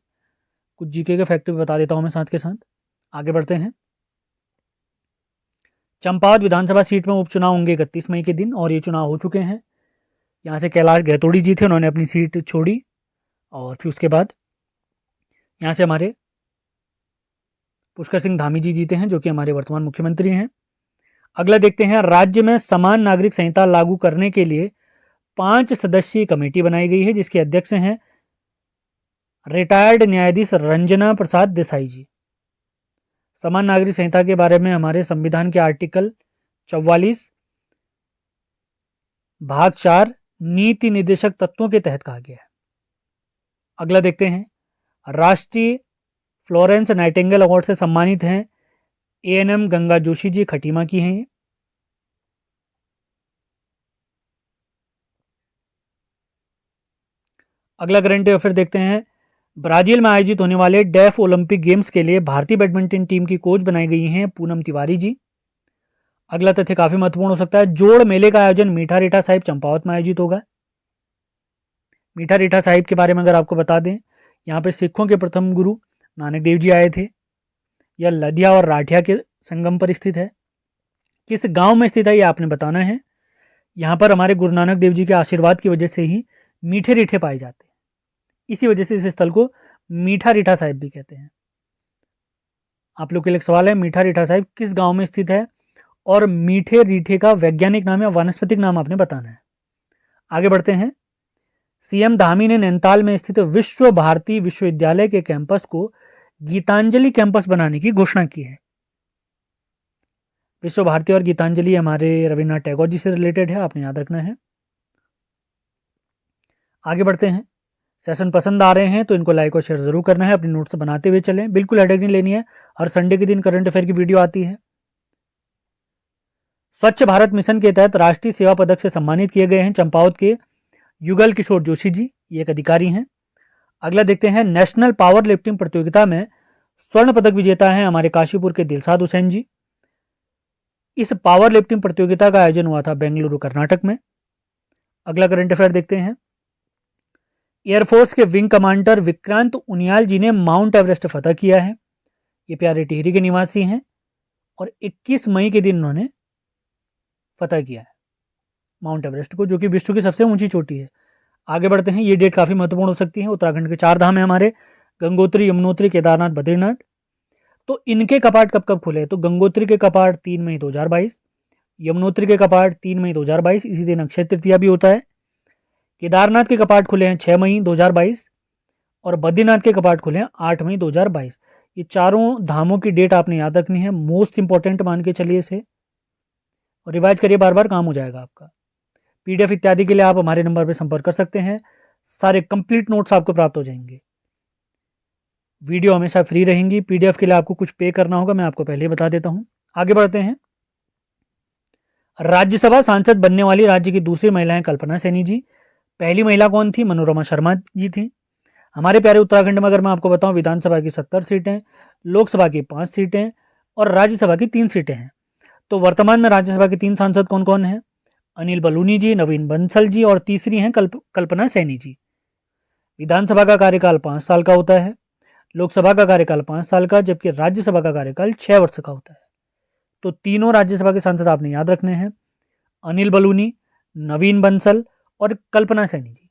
कुछ जीके के फैक्ट भी बता देता हूं मैं साथ के साथ। आगे बढ़ते हैं। चंपावत विधानसभा सीट में उपचुनाव होंगे 31 मई के दिन, और ये चुनाव हो चुके हैं। यहाँ से कैलाश गहतोड़ी जी थे, उन्होंने अपनी सीट छोड़ी। और फिर उसके बाद यहाँ से हमारे पुष्कर सिंह धामी जी जीते हैं, जो कि हमारे वर्तमान मुख्यमंत्री हैं। अगला देखते हैं, राज्य में समान नागरिक संहिता लागू करने के लिए 5 सदस्यीय कमेटी बनाई गई है, जिसके अध्यक्ष हैं रिटायर्ड न्यायाधीश रंजना प्रसाद देसाई जी। समान नागरिक संहिता के बारे में हमारे संविधान के आर्टिकल 44 भाग 4 नीति निर्देशक तत्वों के तहत कहा गया है। अगला देखते हैं, राष्ट्रीय फ्लोरेंस नाइटिंगेल अवार्ड से सम्मानित हैं एएनएम गंगा जोशी जी, खटीमा की हैं ये। अगला करंट अफेयर देखते हैं, ब्राजील में आयोजित होने वाले डेफ ओलंपिक गेम्स के लिए भारतीय बैडमिंटन टीम की कोच बनाई गई हैं पूनम तिवारी जी। अगला तथ्य काफी महत्वपूर्ण हो सकता है, जोड़ मेले का आयोजन मीठा रीठा साहिब चंपावत में आयोजित होगा। मीठा रीठा साहिब के बारे में अगर आपको बता दें, यहाँ पे सिखों के प्रथम गुरु नानक देव जी आए थे। यह लदिया और राठिया के संगम पर स्थित है। किस गांव में स्थित है ये आपने बताना है। यहाँ पर हमारे गुरु नानक देव जी के आशीर्वाद की वजह से ही मीठे रीठे पाए जाते हैं। इसी वजह से इस स्थल को मीठा रीठा साहिब भी कहते हैं। आप लोग के लिए एक सवाल है, मीठा रीठा साहिब किस गांव में स्थित है? और मीठे रीठे का वैज्ञानिक नाम या वानस्पतिक नाम आपने बताना है। आगे बढ़ते हैं। सीएम धामी ने नैनीताल में स्थित विश्व भारती विश्वविद्यालय के कैंपस को गीतांजलि कैंपस बनाने की घोषणा की है। विश्व भारती और गीतांजलि हमारे रविन्द्रनाथ टैगोर जी से रिलेटेड है, आपने याद रखना है। आगे बढ़ते हैं। सेशन पसंद आ रहे हैं तो इनको लाइक और शेयर जरूर करना है, अपने नोट्स बनाते हुए चलें, बिल्कुल हेडेक नहीं लेनी है। हर संडे के दिन करंट अफेयर की वीडियो आती है। स्वच्छ भारत मिशन के तहत राष्ट्रीय सेवा पदक से सम्मानित किए गए हैं चंपावत के युगल किशोर जोशी जी, ये एक अधिकारी हैं। अगला देखते हैं। नेशनल पावर लिफ्टिंग प्रतियोगिता में स्वर्ण पदक विजेता हैं हमारे काशीपुर के दिलशाद हुसैन जी। इस पावर लिफ्टिंग प्रतियोगिता का आयोजन हुआ था बेंगलुरु कर्नाटक में। अगला करंट अफेयर देखते हैं। एयरफोर्स के विंग कमांडर विक्रांत उनियाल जी ने माउंट एवरेस्ट फतह किया है। ये प्यारे टिहरी के निवासी हैं और 21 मई के दिन उन्होंने फतह किया है माउंट एवरेस्ट को, जो कि विश्व की सबसे ऊंची चोटी है। आगे बढ़ते हैं। ये डेट काफ़ी महत्वपूर्ण हो सकती है। उत्तराखंड के 4 धाम है हमारे, गंगोत्री, यमुनोत्री, केदारनाथ, बद्रीनाथ। तो इनके कपाट कब कब खुले? तो गंगोत्री के कपाट 3 मई 2022, यमुनोत्री के कपाट 3 मई 2022, इसी दिन अक्षय तृतीया भी होता है। केदारनाथ के कपाट खुले हैं 6 मई 2022 और बद्रीनाथ के कपाट खुले हैं 8 मई 2022। ये चारों धामों की डेट आपने याद रखनी है, मोस्ट इंपॉर्टेंट मान के चलिए इसे, और रिवाइज करिए, बार बार काम हो जाएगा आपका। पीडीएफ इत्यादि के लिए आप हमारे नंबर पर संपर्क कर सकते हैं। सारे कंप्लीट नोट्स आपको प्राप्त हो जाएंगे। वीडियो हमेशा फ्री रहेंगी। पीडीएफ के लिए आपको कुछ पे करना होगा, मैं आपको पहले ही बता देता हूं। आगे बढ़ते हैं। राज्यसभा सांसद बनने वाली राज्य की दूसरी महिला है कल्पना सैनी जी। पहली महिला कौन थी? मनोरमा शर्मा जी थी। हमारे प्यारे उत्तराखंड में अगर मैं आपको बताऊं, विधानसभा की 70 सीटें, लोकसभा की 5 सीटें और राज्यसभा की 3 सीटें हैं। तो वर्तमान में राज्यसभा के 3 सांसद कौन कौन हैं? अनिल बलूनी जी, नवीन बंसल जी और तीसरी हैं कल्पना सैनी जी। विधानसभा का कार्यकाल 5 साल का होता है, लोकसभा का कार्यकाल 5 साल का, जबकि राज्यसभा का कार्यकाल 6 वर्ष का होता है। तो तीनों राज्यसभा के सांसद आपने याद रखने हैं, अनिल बलूनी, नवीन बंसल और कल्पना सैनी जी।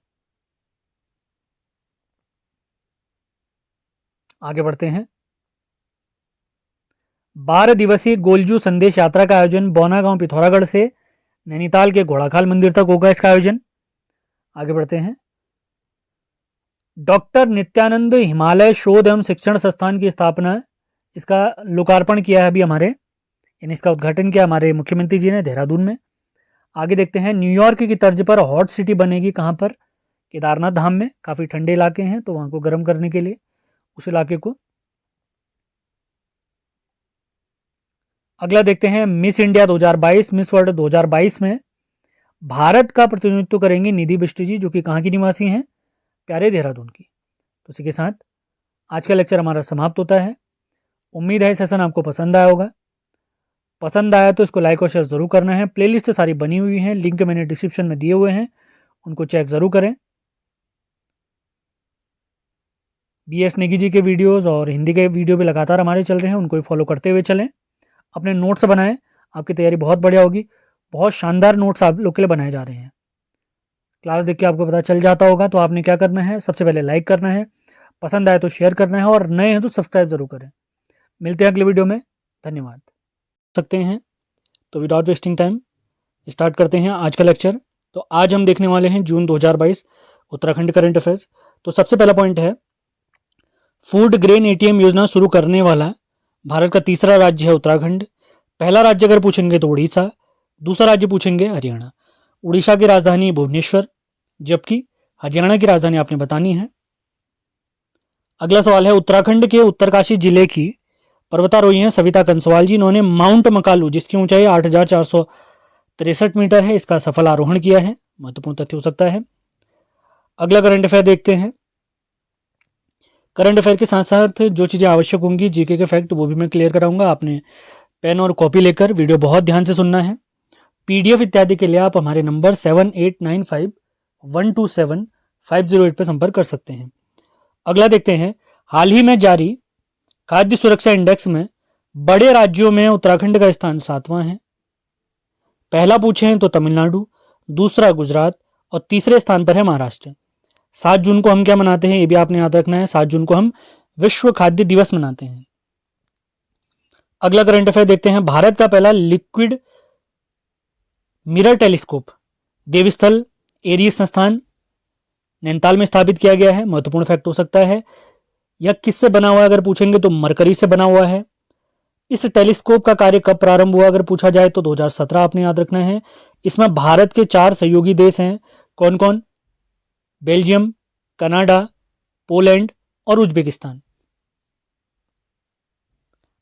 आगे बढ़ते हैं। 12 दिवसीय गोलजू संदेश यात्रा का आयोजन बौनागांव पिथौरागढ़ से नैनीताल के घोड़ाखाल मंदिर तक होगा इसका आयोजन। आगे बढ़ते हैं। डॉक्टर नित्यानंद हिमालय शोध एवं शिक्षण संस्थान की स्थापना, इसका लोकार्पण किया है अभी हमारे, यानी इसका उद्घाटन किया हमारे मुख्यमंत्री जी ने देहरादून में। आगे देखते हैं। न्यूयॉर्क की तर्ज पर हॉट सिटी बनेगी कहाँ पर? केदारनाथ धाम में। काफ़ी ठंडे इलाके हैं तो वहाँ को गर्म करने के लिए उस इलाके को। अगला देखते हैं। मिस इंडिया 2022, मिस वर्ल्ड 2022 में भारत का प्रतिनिधित्व करेंगी निधि बिष्ट जी, जो कि कहाँ की निवासी हैं? प्यारे देहरादून की। तो इसी के साथ आज का लेक्चर हमारा समाप्त होता है। उम्मीद है सेशन आपको पसंद आया होगा। पसंद आया तो इसको लाइक और शेयर जरूर करना है। प्लेलिस्ट सारी बनी हुई हैं, लिंक मैंने डिस्क्रिप्शन में दिए हुए हैं, उनको चेक जरूर करें। BS नेगी जी के वीडियोस और हिंदी के वीडियो भी लगातार हमारे चल रहे हैं, उनको भी फॉलो करते हुए चलें। अपने नोट्स बनाएं, आपकी तैयारी बहुत बढ़िया होगी। बहुत शानदार नोट्स आप लोग के लिए बनाए जा रहे हैं। क्लास देख के आपको पता चल जाता होगा। तो आपने क्या करना है? सबसे पहले लाइक करना है, पसंद आए तो शेयर करना है और नए हैं तो सब्सक्राइब जरूर करें। मिलते हैं अगले वीडियो में। धन्यवाद। सकते हैं तो विदाउट वेस्टिंग टाइम स्टार्ट करते हैं आज का लेक्चर। तो आज हम देखने वाले हैं जून 2022 उत्तराखंड करंट अफेयर्स। तो सबसे पहला पॉइंट है, फूड ग्रेन ATM योजना शुरू करने वाला भारत का तीसरा राज्य है उत्तराखंड। पहला राज्य अगर पूछेंगे तो उड़ीसा, दूसरा राज्य पूछेंगे हरियाणा। उड़ीसा की राजधानी भुवनेश्वर, जबकि हरियाणा की राजधानी आपने बतानी है। अगला सवाल है, उत्तराखंड के उत्तरकाशी जिले की पर्वतारोही हैं सविता कंसवाल जी। इन्होंने माउंट मकालू, जिसकी ऊंचाई 8,463 मीटर है, इसका सफल आरोहण किया है। महत्वपूर्ण तथ्य हो सकता है। अगला करंट अफेयर देखते हैं। करंट अफेयर के साथ साथ जो चीज़ें आवश्यक होंगी जीके के फैक्ट, वो भी मैं क्लियर कराऊंगा। आपने पेन और कॉपी लेकर वीडियो बहुत ध्यान से सुनना है। PDF इत्यादि के लिए आप हमारे नंबर 7895127508 पर संपर्क कर सकते हैं। अगला देखते हैं। हाल ही में जारी खाद्य सुरक्षा इंडेक्स में बड़े राज्यों में उत्तराखंड का स्थान 7वां है। पहला पूछें तो तमिलनाडु, दूसरा गुजरात और तीसरे स्थान पर है महाराष्ट्र। 7 जून को हम क्या मनाते हैं, ये भी आपने याद रखना है। 7 जून को हम विश्व खाद्य दिवस मनाते हैं। अगला करंट अफेयर देखते हैं। भारत का पहला लिक्विड मिरर टेलीस्कोप देवस्थल एरीज संस्थान नैनीताल में स्थापित किया गया है। महत्वपूर्ण फैक्ट हो सकता है। यह किससे बना हुआ है अगर पूछेंगे तो मरकरी से बना हुआ है। इस टेलीस्कोप का कार्य कब प्रारंभ हुआ अगर पूछा जाए तो 2017 आपने याद रखना है। इसमें भारत के 4 सहयोगी देश हैं। कौन कौन? बेल्जियम, कनाडा, पोलैंड और उज्बेकिस्तान।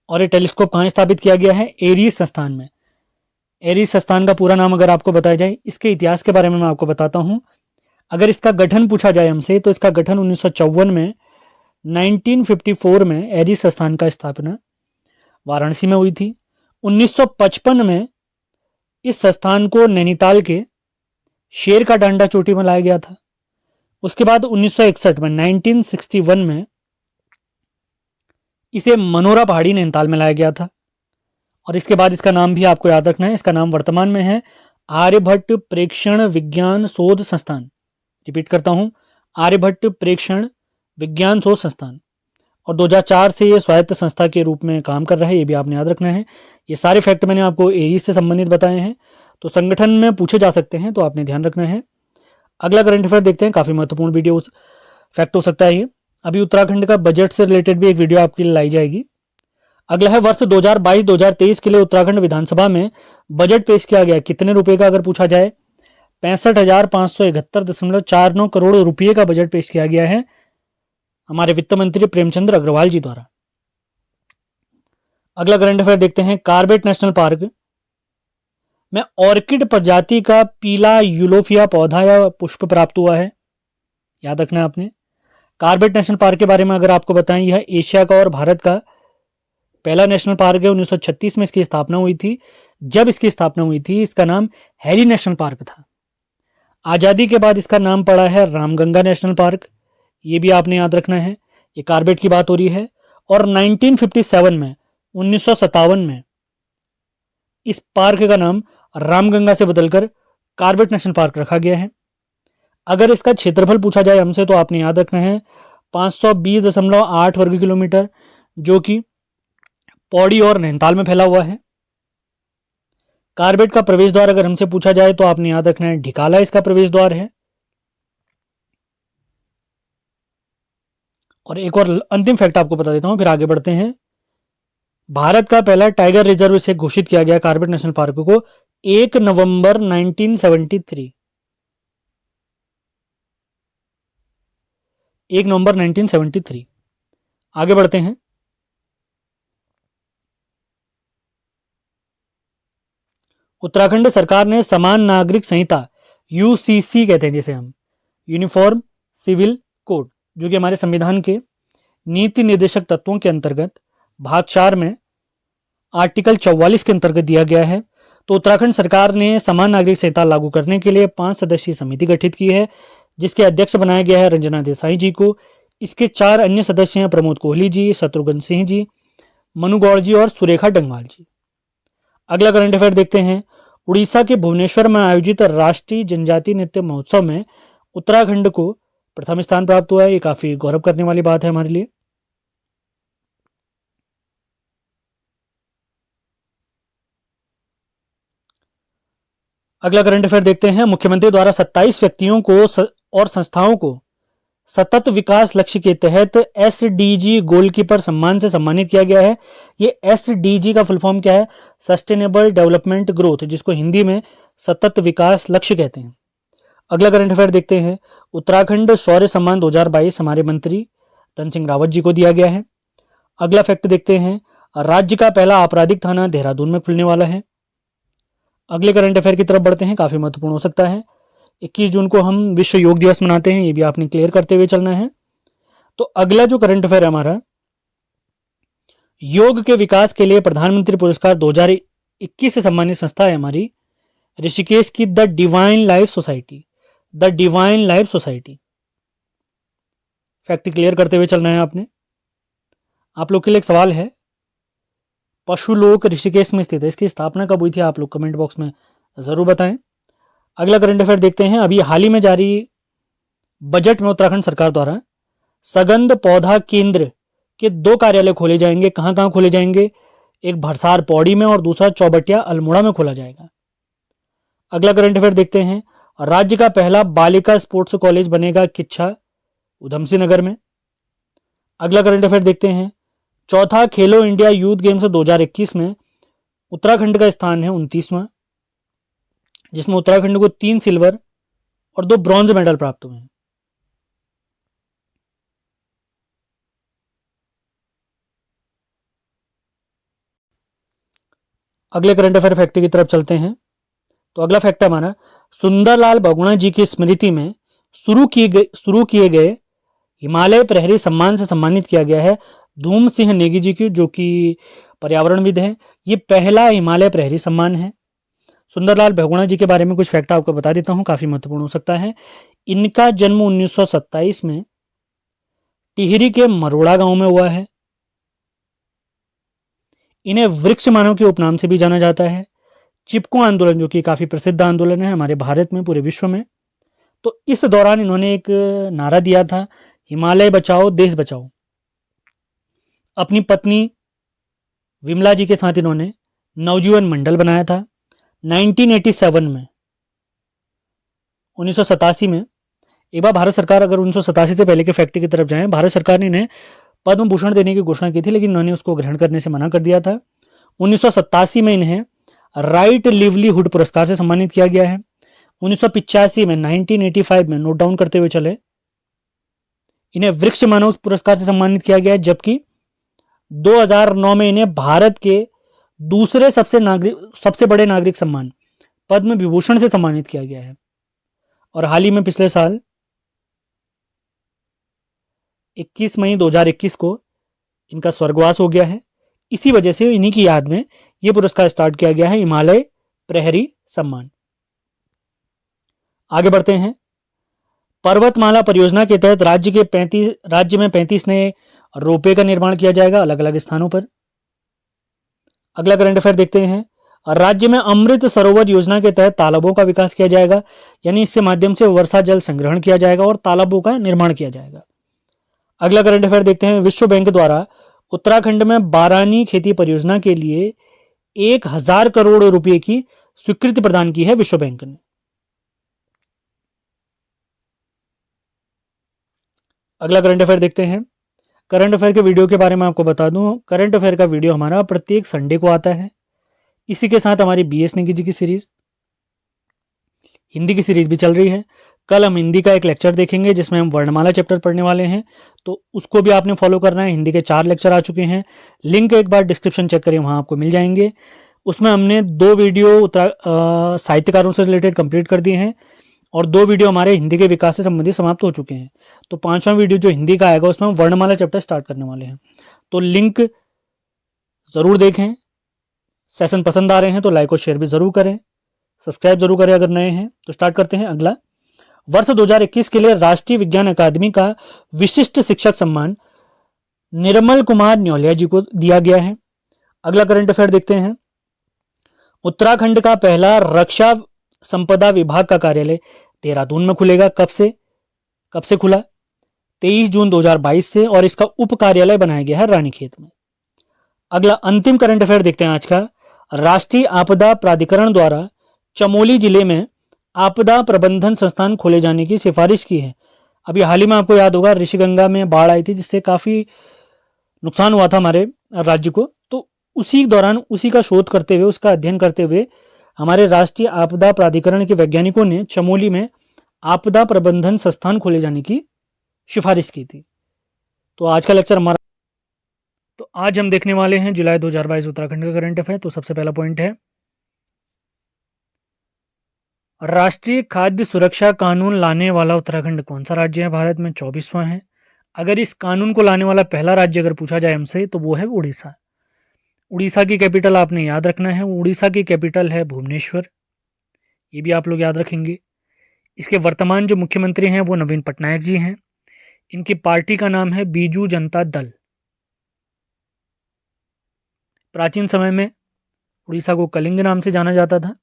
और ये टेलीस्कोप कहां स्थापित किया गया है? एरीज संस्थान में। एरीज संस्थान का पूरा नाम अगर आपको बताया जाए, इसके इतिहास के बारे में मैं आपको बताता हूं। अगर इसका गठन पूछा जाए हमसे तो इसका गठन 1954 में 1954 में एरीज संस्थान का स्थापना वाराणसी में हुई थी। 1955 में इस संस्थान को नैनीताल के शेर का डांडा चोटी में लाया गया था। उसके बाद 1961 में 1961 में इसे मनोरा पहाड़ी नैनीताल में लाया गया था। और इसके बाद इसका नाम भी आपको याद रखना है। इसका नाम वर्तमान में है आर्यभट्ट प्रेक्षण विज्ञान शोध संस्थान। रिपीट करता हूं, आर्यभट्ट प्रेक्षण विज्ञान शोध संस्थान। और 2004 से ये स्वायत्त संस्था के रूप में काम कर रहा है, ये भी आपने याद रखना है। ये सारे फैक्ट मैंने आपको एरीज से संबंधित बताए हैं, तो संगठन में पूछे जा सकते हैं, तो आपने ध्यान रखना है। अगला करंट अफेयर देखते हैं। काफी महत्वपूर्ण वीडियो फैक्ट हो सकता है ये। अभी उत्तराखंड का बजट से रिलेटेड भी एक वीडियो आपके लिए लाई जाएगी। अगला है वर्ष 2022-2023 के लिए उत्तराखंड विधानसभा में बजट पेश किया गया कितने रुपए का अगर पूछा जाए? 65,571.49 करोड़ रुपए का बजट पेश किया गया है हमारे वित्त मंत्री प्रेमचंद्र अग्रवाल जी द्वारा। अगला करंट अफेयर देखते हैं। कार्बेट नेशनल पार्क में ऑर्किड प्रजाति का पीला यूलोफिया पौधा या पुष्प प्राप्त हुआ है। याद रखना है आपने। कार्बेट नेशनल पार्क के बारे में अगर आपको बताएं, यह एशिया का और भारत का पहला नेशनल पार्क है। 1936 में इसकी स्थापना हुई थी। जब इसकी स्थापना हुई थी इसका नाम हैरी नेशनल पार्क था। आजादी के बाद इसका नाम पड़ा है रामगंगा नेशनल पार्क। ये भी आपने याद रखना है। ये कार्बेट की बात हो रही है। और 1957 में 1957 में इस पार्क का नाम रामगंगा से बदलकर कार्बेट नेशनल पार्क रखा गया है। अगर इसका क्षेत्रफल पूछा जाए हमसे तो आपने याद रखना है 520.8 वर्ग किलोमीटर, जो कि पौड़ी और नैनीताल में फैला हुआ है। कार्बेट का प्रवेश द्वार अगर हमसे पूछा जाए तो आपने याद रखना है ढिकाला इसका प्रवेश द्वार है। और एक और अंतिम फैक्ट आपको बता देता हूं, फिर आगे बढ़ते हैं। भारत का पहला टाइगर रिजर्व से घोषित किया गया कार्बेट नेशनल पार्क को 1 नवंबर 1973। 1 नवंबर 1973। आगे बढ़ते हैं। उत्तराखंड सरकार ने समान नागरिक संहिता यूसीसी कहते हैं जिसे हम, यूनिफॉर्म सिविल कोड, जो कि हमारे संविधान के नीति निर्देशक तत्वों के अंतर्गत भाग 4 में आर्टिकल 44 के अंतर्गत दिया गया है। तो उत्तराखंड सरकार ने समान नागरिक संहिता लागू करने के लिए 5 सदस्यीय समिति गठित की है, जिसके अध्यक्ष बनाया गया है रंजना देसाई जी को। इसके 4 अन्य सदस्य हैं प्रमोद कोहली जी, शत्रुघ्न सिंह जी, मनु गौड़ जी और सुरेखा डंगवाल जी। अगला करंट अफेयर देखते हैं। उड़ीसा के भुवनेश्वर में आयोजित राष्ट्रीय जनजातीय नृत्य महोत्सव में उत्तराखंड को प्रथम स्थान प्राप्त हुआ है। ये काफी गौरव करने वाली बात है हमारे लिए। अगला करंट अफेयर देखते हैं। मुख्यमंत्री द्वारा 27 व्यक्तियों को और संस्थाओं को सतत विकास लक्ष्य के तहत एसडीजी गोलकीपर सम्मान से सम्मानित किया गया है। ये एसडीजी का फुल फॉर्म क्या है? सस्टेनेबल डेवलपमेंट ग्रोथ, जिसको हिंदी में सतत विकास लक्ष्य कहते हैं। अगला करंट अफेयर देखते हैं। उत्तराखंड शौर्य सम्मान 2022 हमारे मंत्री धन सिंह रावत जी को दिया गया है। अगला फैक्ट देखते हैं। राज्य का पहला आपराधिक थाना देहरादून में खुलने वाला है। अगले करंट अफेयर की तरफ बढ़ते हैं, काफी महत्वपूर्ण हो सकता है। 21 जून को हम विश्व योग दिवस मनाते हैं, ये भी आपने क्लियर करते हुए चलना है। तो अगला जो करंट अफेयर है हमारा, योग के विकास के लिए प्रधानमंत्री पुरस्कार 2021 से सम्मानित संस्था है हमारी ऋषिकेश की the divine life society. The divine life society. Fact clear करते हुए चलना है आपने। आप लोग के लिए एक सवाल है, पशुलोक ऋषिकेश में स्थित है, इसकी स्थापना कब हुई थी? आप लोग कमेंट बॉक्स में जरूर बताएं। अगला करंट अफेयर देखते हैं। अभी हाल ही में जारी बजट में उत्तराखंड सरकार द्वारा सगंध पौधा केंद्र के 2 कार्यालय खोले जाएंगे। कहां कहां खोले जाएंगे? एक भरसार पौड़ी में और दूसरा चौबटिया अल्मोड़ा में खोला जाएगा। अगला करंट अफेयर देखते हैं। राज्य का पहला बालिका स्पोर्ट्स कॉलेज बनेगा किच्छा, उधमसिंह नगर में। अगला करंट अफेयर देखते हैं। चौथा खेलो इंडिया यूथ गेम्स 2021 में उत्तराखंड का स्थान है 29वां, जिसमें उत्तराखंड को 3 सिल्वर और 2 ब्रॉन्ज मेडल प्राप्त हुए हैं। अगले करंट अफेयर फैक्ट की तरफ चलते हैं। तो अगला फैक्ट है हमारा, सुंदरलाल बहुगुणा जी की स्मृति में शुरू किए गए हिमालय प्रहरी सम्मान से सम्मानित किया गया है धूम सिंह नेगी जी की, जो कि पर्यावरणविद हैं। ये पहला हिमालय प्रहरी सम्मान है। सुंदरलाल बहुगुणा जी के बारे में कुछ फैक्ट आपको बता देता हूं, काफी महत्वपूर्ण हो सकता है। इनका जन्म 1927 में टिहरी के मरोड़ा गांव में हुआ है। इन्हें वृक्ष मानव के उपनाम से भी जाना जाता है। चिपको आंदोलन, जो कि काफी प्रसिद्ध आंदोलन है हमारे भारत में, पूरे विश्व में, तो इस दौरान इन्होंने एक नारा दिया था, हिमालय बचाओ देश बचाओ। अपनी पत्नी विमला जी के साथ इन्होंने नवजीवन मंडल बनाया था। 1987 में 1987 में एक बार भारत सरकार, अगर 1987 से पहले के फैक्ट की तरफ जाएं, भारत सरकार ने इन्हें पद्म भूषण देने की घोषणा की थी, लेकिन इन्होंने उसको ग्रहण करने से मना कर दिया था। 1987 में इन्हें राइट लिवलीहुड पुरस्कार से सम्मानित किया गया है। 1985 में 1985 में नोट डाउन करते हुए चले, इन्हें वृक्ष मानव पुरस्कार से सम्मानित किया गया है, जबकि 2009 में इन्हें भारत के दूसरे सबसे बड़े नागरिक सम्मान पद्म विभूषण से सम्मानित किया गया है। और हाल ही में पिछले साल 21 मई 2021 को इनका स्वर्गवास हो गया है। इसी वजह से इन्हीं की याद में यह पुरस्कार स्टार्ट किया गया है, हिमालय प्रहरी सम्मान। आगे बढ़ते हैं। पर्वतमाला परियोजना के तहत राज्य में 35 नए रोपवे का निर्माण किया जाएगा अलग अलग स्थानों पर। अगला करंट अफेयर देखते हैं। राज्य में अमृत सरोवर योजना के तहत तालाबों का विकास किया जाएगा, यानी इसके माध्यम से वर्षा जल संग्रहण किया जाएगा और तालाबों का निर्माण किया जाएगा। अगला करंट अफेयर देखते हैं। विश्व बैंक द्वारा उत्तराखंड में बारानी खेती परियोजना के लिए 1000 करोड़ रुपए की स्वीकृति प्रदान की है विश्व बैंक ने। अगला करंट अफेयर देखते हैं। करंट अफेयर के वीडियो के बारे में आपको बता दूं, करंट अफेयर का वीडियो हमारा प्रत्येक संडे को आता है। इसी के साथ हमारी बीएस नेगी जी की सीरीज, हिंदी की सीरीज भी चल रही है। कल हम हिंदी का एक लेक्चर देखेंगे जिसमें हम वर्णमाला चैप्टर पढ़ने वाले हैं, तो उसको भी आपने फॉलो करना है। हिंदी के 4 लेक्चर आ चुके हैं, लिंक एक बार डिस्क्रिप्शन चेक करिए, वहां आपको मिल जाएंगे। उसमें हमने 2 वीडियो साहित्यकारों से रिलेटेड कंप्लीट कर दिए हैं और 2 वीडियो हमारे हिंदी के विकास से संबंधित समाप्त हो चुके हैं। तो 5वां वीडियो जो हिंदी का आएगा उसमें हम वर्णमाला चैप्टर स्टार्ट करने वाले हैं, तो लिंक जरूर देखें। सेशन पसंद आ रहे हैं तो लाइक और शेयर भी जरूर करें, सब्सक्राइब जरूर करें अगर नए हैं। तो स्टार्ट करते हैं। अगला, वर्ष 2021 के लिए राष्ट्रीय विज्ञान अकादमी का विशिष्ट शिक्षक सम्मान निर्मल कुमार न्योलिया जी को दिया गया है। अगला करंट अफेयर देखते हैं। उत्तराखंड का पहला रक्षा संपदा विभाग का कार्यालय देहरादून में खुलेगा। कब से खुला? 23 जून 2022 से, और इसका उप कार्यालय बनाया गया है रानीखेत में। अगला अंतिम करंट अफेयर देखते हैं आज का। राष्ट्रीय आपदा प्राधिकरण द्वारा चमोली जिले में आपदा प्रबंधन संस्थान खोले जाने की सिफारिश की है। अभी हाल ही में आपको याद होगा ऋषिगंगा में बाढ़ आई थी, जिससे काफी नुकसान हुआ था हमारे राज्य को। तो उसी दौरान उसी का शोध करते हुए, उसका अध्ययन करते हुए हमारे राष्ट्रीय आपदा प्राधिकरण के वैज्ञानिकों ने चमोली में आपदा प्रबंधन संस्थान खोले जाने की सिफारिश की थी। तो आज का लेक्चर हमारा, तो आज हम देखने वाले हैं जुलाई 2022 उत्तराखंड का करंट अफेयर। तो सबसे पहला पॉइंट है, राष्ट्रीय खाद्य सुरक्षा कानून लाने वाला उत्तराखंड कौन सा राज्य है भारत में? 24वां है। अगर इस कानून को लाने वाला पहला राज्य अगर पूछा जाए हमसे तो वो है उड़ीसा। उड़ीसा की कैपिटल आपने याद रखना है, उड़ीसा की कैपिटल है भुवनेश्वर, ये भी आप लोग याद रखेंगे। इसके वर्तमान जो मुख्यमंत्री हैं वो नवीन पटनायक जी हैं। इनकी पार्टी का नाम है बीजू जनता दल। प्राचीन समय में उड़ीसा को कलिंग नाम से जाना जाता था।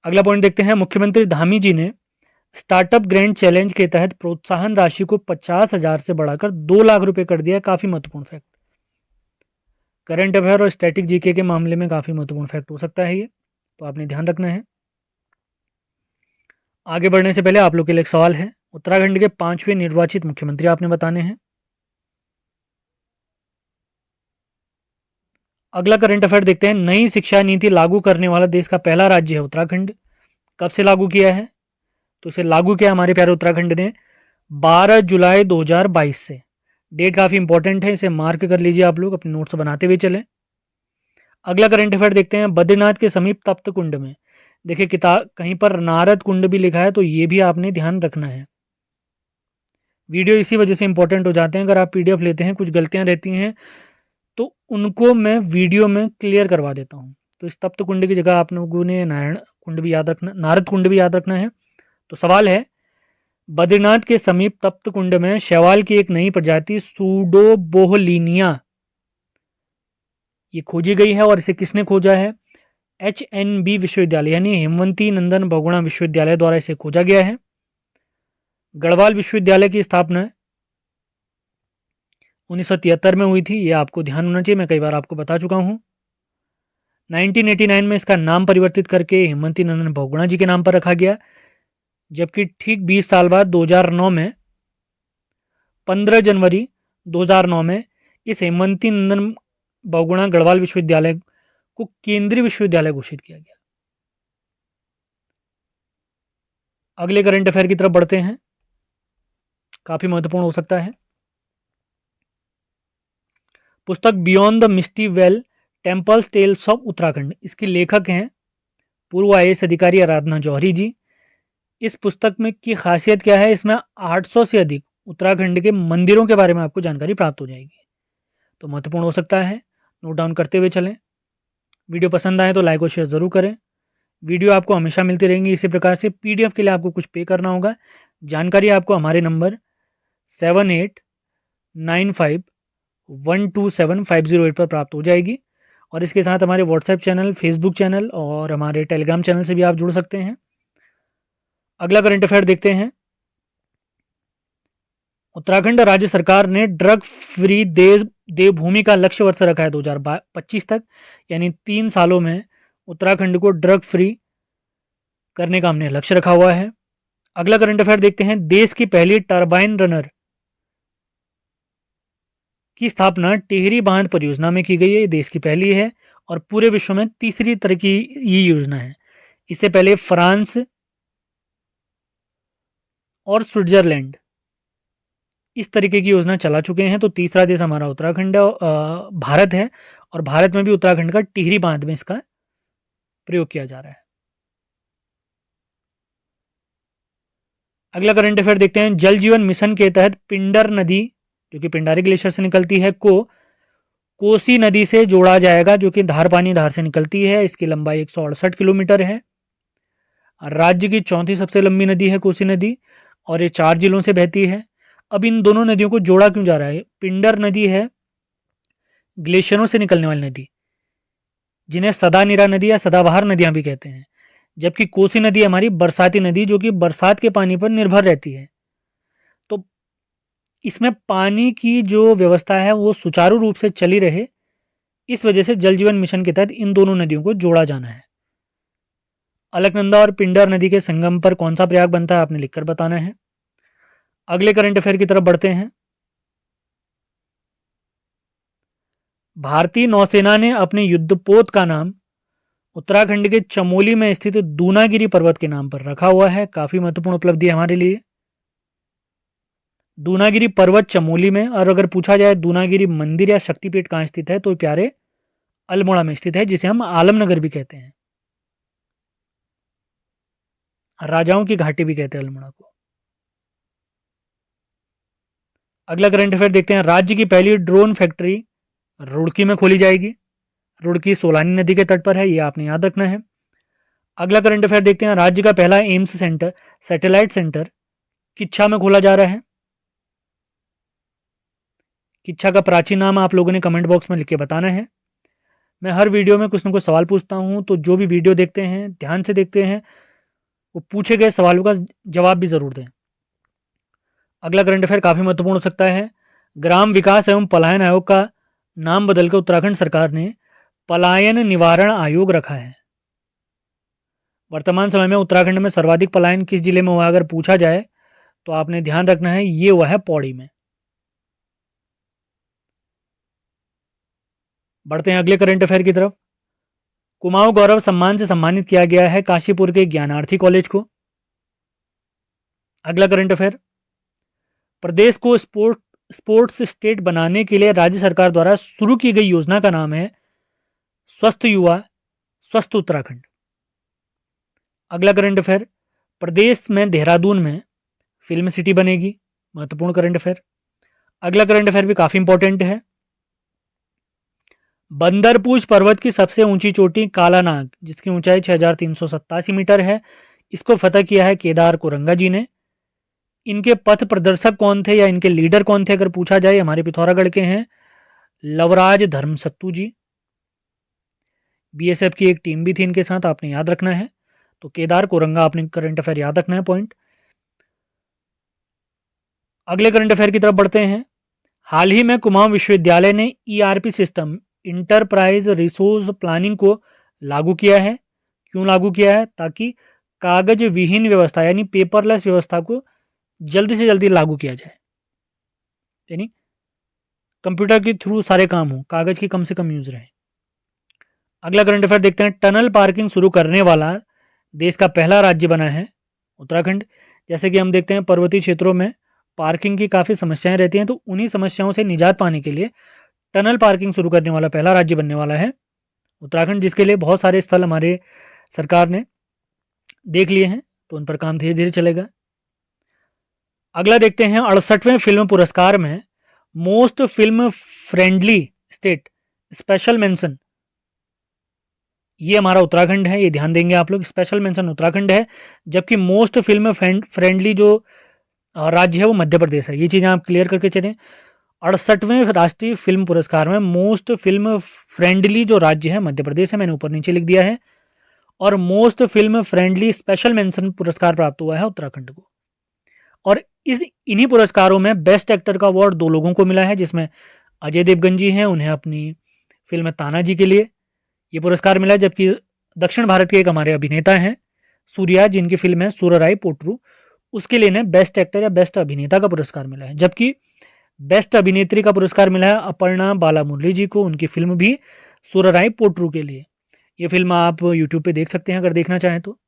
अगला पॉइंट देखते हैं, मुख्यमंत्री धामी जी ने स्टार्टअप ग्रैंड चैलेंज के तहत प्रोत्साहन राशि को 50,000 से बढ़ाकर 2 लाख रुपए कर दिया। काफी महत्वपूर्ण फैक्ट, करंट अफेयर और स्टैटिक जीके के मामले में काफी महत्वपूर्ण फैक्ट हो सकता है ये, तो आपने ध्यान रखना है। आगे बढ़ने से पहले आप लोग के लिए एक सवाल है, उत्तराखंड के 5वें निर्वाचित मुख्यमंत्री आपने बताने हैं। अगला करंट अफेयर देखते हैं, नई शिक्षा नीति लागू करने वाला देश का पहला राज्य है उत्तराखंड। कब से लागू किया है? तो इसे लागू किया हमारे प्यारे उत्तराखंड ने 12 जुलाई 2022 से। डेट काफी इंपॉर्टेंट है, इसे मार्क कर लीजिए आप लोग, अपने नोट्स बनाते हुए चलें। अगला करंट अफेयर देखते हैं, बद्रीनाथ के समीप तप्त कुंड में, देखिए किताब कहीं पर नारद कुंड भी लिखा है, तो ये भी आपने ध्यान रखना है। वीडियो इसी वजह से इंपॉर्टेंट हो जाते हैं, अगर आप पीडीएफ लेते हैं कुछ गलतियां रहती हैं तो उनको मैं वीडियो में क्लियर करवा देता हूँ। तो इस तप्त कुंड की जगह आप लोगों ने नारायण कुंड भी याद रखना, नारद कुंड भी याद रखना है। तो सवाल है, बद्रीनाथ के समीप तप्त कुंड में शैवाल की एक नई प्रजाति सूडोबोहलिनिया ये खोजी गई है, और इसे किसने खोजा है? HNB विश्वविद्यालय यानी हेमवंती नंदन बहुगुणा विश्वविद्यालय द्वारा इसे खोजा गया है। गढ़वाल विश्वविद्यालय की स्थापना 1973 में हुई थी, ये आपको ध्यान होना चाहिए, मैं कई बार आपको बता चुका हूँ। 1989 में इसका नाम परिवर्तित करके हेमवंती नंदन बहुगुणा जी के नाम पर रखा गया, जबकि ठीक 20 साल बाद 2009 में 15 जनवरी 2009 में इस हेमवंती नंदन बहुगुणा गढ़वाल विश्वविद्यालय को केंद्रीय विश्वविद्यालय घोषित किया गया। अगले करंट अफेयर की तरफ बढ़ते हैं, काफी महत्वपूर्ण हो सकता है। पुस्तक beyond the misty veil temples tales of Uttarakhand, इसके लेखक हैं पूर्व IAS अधिकारी आराधना जौहरी जी। इस पुस्तक में की खासियत क्या है? इसमें 800 से अधिक उत्तराखंड के मंदिरों के बारे में आपको जानकारी प्राप्त हो जाएगी, तो महत्वपूर्ण हो सकता है, नोट डाउन करते हुए चलें। वीडियो पसंद आए तो लाइक और शेयर ज़रूर करें। वीडियो आपको हमेशा मिलती रहेंगी इसी प्रकार से। PDF के लिए आपको कुछ पे करना होगा, जानकारी आपको हमारे नंबर 7895127508 पर प्राप्त हो जाएगी, और इसके साथ हमारे व्हाट्सएप चैनल, फेसबुक चैनल और हमारे टेलीग्राम चैनल से भी आप जुड़ सकते हैं। अगला करंट अफेयर देखते हैं, उत्तराखंड राज्य सरकार ने ड्रग फ्री देवभूमि का लक्ष्य वर्ष रखा है 2025 तक, यानी 3 सालों में उत्तराखंड को ड्रग फ्री करने का हमने लक्ष्य रखा हुआ है। अगला करंट अफेयर देखते हैं, देश की पहली टरबाइन रनर की स्थापना टिहरी बांध परियोजना में की गई है, ये देश की पहली है और पूरे विश्व में तीसरी तरह की ये योजना है। इससे पहले फ्रांस और स्विट्जरलैंड इस तरीके की योजना चला चुके हैं, तो तीसरा देश हमारा उत्तराखंड भारत है, और भारत में भी उत्तराखंड का टिहरी बांध में इसका प्रयोग किया जा रहा है। अगला करंट अफेयर देखते हैं, जल जीवन मिशन के तहत पिंडर नदी जो कि पिंडारी ग्लेशियर से निकलती है को कोसी नदी से जोड़ा जाएगा, जो कि धारपानी धार से निकलती है। इसकी लंबाई 168 किलोमीटर है। राज्य की चौथी सबसे लंबी नदी है कोसी नदी, और ये 4 जिलों से बहती है। अब इन दोनों नदियों को जोड़ा क्यों जा रहा है? पिंडर नदी है ग्लेशियरों से निकलने वाली नदी, जिन्हें सदानीरा नदी या सदाबहार नदियां भी कहते हैं, जबकि कोसी नदी हमारी बरसाती नदी जो कि बरसात के पानी पर निर्भर रहती है। तो इसमें पानी की जो व्यवस्था है वो सुचारू रूप से चली रहे, इस वजह से जल जीवन मिशन के तहत इन दोनों नदियों को जोड़ा जाना है। अलकनंदा और पिंडर नदी के संगम पर कौन सा प्रयाग बनता है, आपने लिखकर बताना है। अगले करंट अफेयर की तरफ बढ़ते हैं, भारतीय नौसेना ने अपने युद्धपोत का नाम उत्तराखंड के चमोली में स्थित दूनागिरी पर्वत के नाम पर रखा हुआ है। काफी महत्वपूर्ण उपलब्धि है हमारे लिए। दूनागिरी पर्वत चमोली में, और अगर पूछा जाए दूनागिरी मंदिर या शक्तिपीठ कहाँ स्थित है, तो प्यारे अल्मोड़ा में स्थित है, जिसे हम आलमनगर भी कहते हैं, राजाओं की घाटी भी कहते हैं अल्मोड़ा को। अगला करंट अफेयर देखते हैं, राज्य की पहली ड्रोन फैक्ट्री रुड़की में खोली जाएगी। रुड़की सोलानी नदी के तट पर है, ये आपने याद रखना है। अगला करंट अफेयर देखते हैं, राज्य का पहला AIIMS centre satellite centre Kichha में खोला जा रहा है। किच्छा का प्राचीन नाम आप लोगों ने कमेंट बॉक्स में लिख के बताना है। मैं हर वीडियो में कुछ ना कुछ सवाल पूछता हूँ, तो जो भी वीडियो देखते हैं ध्यान से देखते हैं वो पूछे गए सवालों का जवाब भी ज़रूर दें। अगला करंट अफेयर काफ़ी महत्वपूर्ण हो सकता है। ग्राम विकास एवं पलायन आयोग का नाम बदलकर उत्तराखंड सरकार ने पलायन निवारण आयोग रखा है। वर्तमान समय में उत्तराखंड में सर्वाधिक पलायन किस जिले में हुआ अगर पूछा जाए तो आपने ध्यान रखना है ये हुआ है पौड़ी में। बढ़ते हैं अगले करंट अफेयर की तरफ। कुमाऊं गौरव सम्मान से सम्मानित किया गया है काशीपुर के ज्ञानार्थी कॉलेज को। अगला करंट अफेयर, प्रदेश को स्पोर्ट्स स्टेट बनाने के लिए राज्य सरकार द्वारा शुरू की गई योजना का नाम है स्वस्थ युवा स्वस्थ उत्तराखंड। अगला करंट अफेयर, प्रदेश में देहरादून में फिल्म सिटी बनेगी। महत्वपूर्ण करंट अफेयर। अगला करंट अफेयर भी काफी इंपॉर्टेंट है। बंदरपूछ पर्वत की सबसे ऊंची चोटी कालानाग, जिसकी ऊंचाई 6387 मीटर है, इसको फतह किया है केदार कोरंगा जी ने। इनके पथ प्रदर्शक कौन थे या इनके लीडर कौन थे अगर पूछा जाए, हमारे पिथौरागढ़ के हैं लवराज धर्मसत्तू जी। बीएसएफ की एक टीम भी थी इनके साथ, आपने याद रखना है। तो केदार कोरंगा आपने करंट अफेयर याद रखना है पॉइंट। अगले करंट अफेयर की तरफ बढ़ते हैं। हाल ही में कुमाऊं विश्वविद्यालय ने ERP system enterprise resource planning को लागू किया है। क्यों लागू किया है? ताकि कागज विहीन व्यवस्था यानी पेपरलेस व्यवस्था को जल्दी से जल्दी लागू किया जाए, यानी कंप्यूटर के थ्रू सारे काम हो, कागज की कम से कम यूज रहे। अगला करंट अफेयर देखते हैं। टनल पार्किंग शुरू करने वाला देश का पहला राज्य बना है उत्तराखंड। जैसे कि हम देखते हैं पर्वतीय क्षेत्रों में पार्किंग की काफ़ी समस्याएं रहती हैं, तो उन्हीं समस्याओं से निजात पाने के लिए टनल पार्किंग शुरू करने वाला पहला राज्य बनने वाला है उत्तराखंड, जिसके लिए बहुत सारे स्थल हमारे सरकार ने देख लिए हैं, तो उन पर काम धीरे धीरे चलेगा। अगला देखते हैं 68वें फिल्म पुरस्कार में most film friendly state special mention, ये हमारा उत्तराखंड है, ये ध्यान देंगे आप लोग। स्पेशल मेंशन उत्तराखंड है, जबकि मोस्ट फिल्म फ्रेंडली जो राज्य है वो मध्य प्रदेश है। ये चीज़ें आप क्लियर करके चलें। 68वें राष्ट्रीय फिल्म पुरस्कार में मोस्ट फिल्म फ्रेंडली जो राज्य है मध्य प्रदेश है, मैंने ऊपर नीचे लिख दिया है। और most film friendly special mention पुरस्कार प्राप्त हुआ है उत्तराखंड को। और इन्हीं पुरस्कारों में बेस्ट एक्टर का अवार्ड 2 लोगों को मिला है, जिसमें अजय देवगन जी हैं, उन्हें अपनी फिल्म तानाजी के लिए ये पुरस्कार मिला है। जबकि दक्षिण भारत के एक हमारे अभिनेता हैं सूर्या, जिनकी फिल्म है सुरराई पोट्रू, उसके लिए इन्हें बेस्ट एक्टर या बेस्ट अभिनेता का पुरस्कार मिला है। जबकि बेस्ट अभिनेत्री का पुरस्कार मिला है अपर्णा बालामुरली जी को, उनकी फिल्म भी सुरराई पोट्रू के लिए। ये फिल्म आप यूट्यूब पे देख सकते हैं अगर देखना चाहें तो,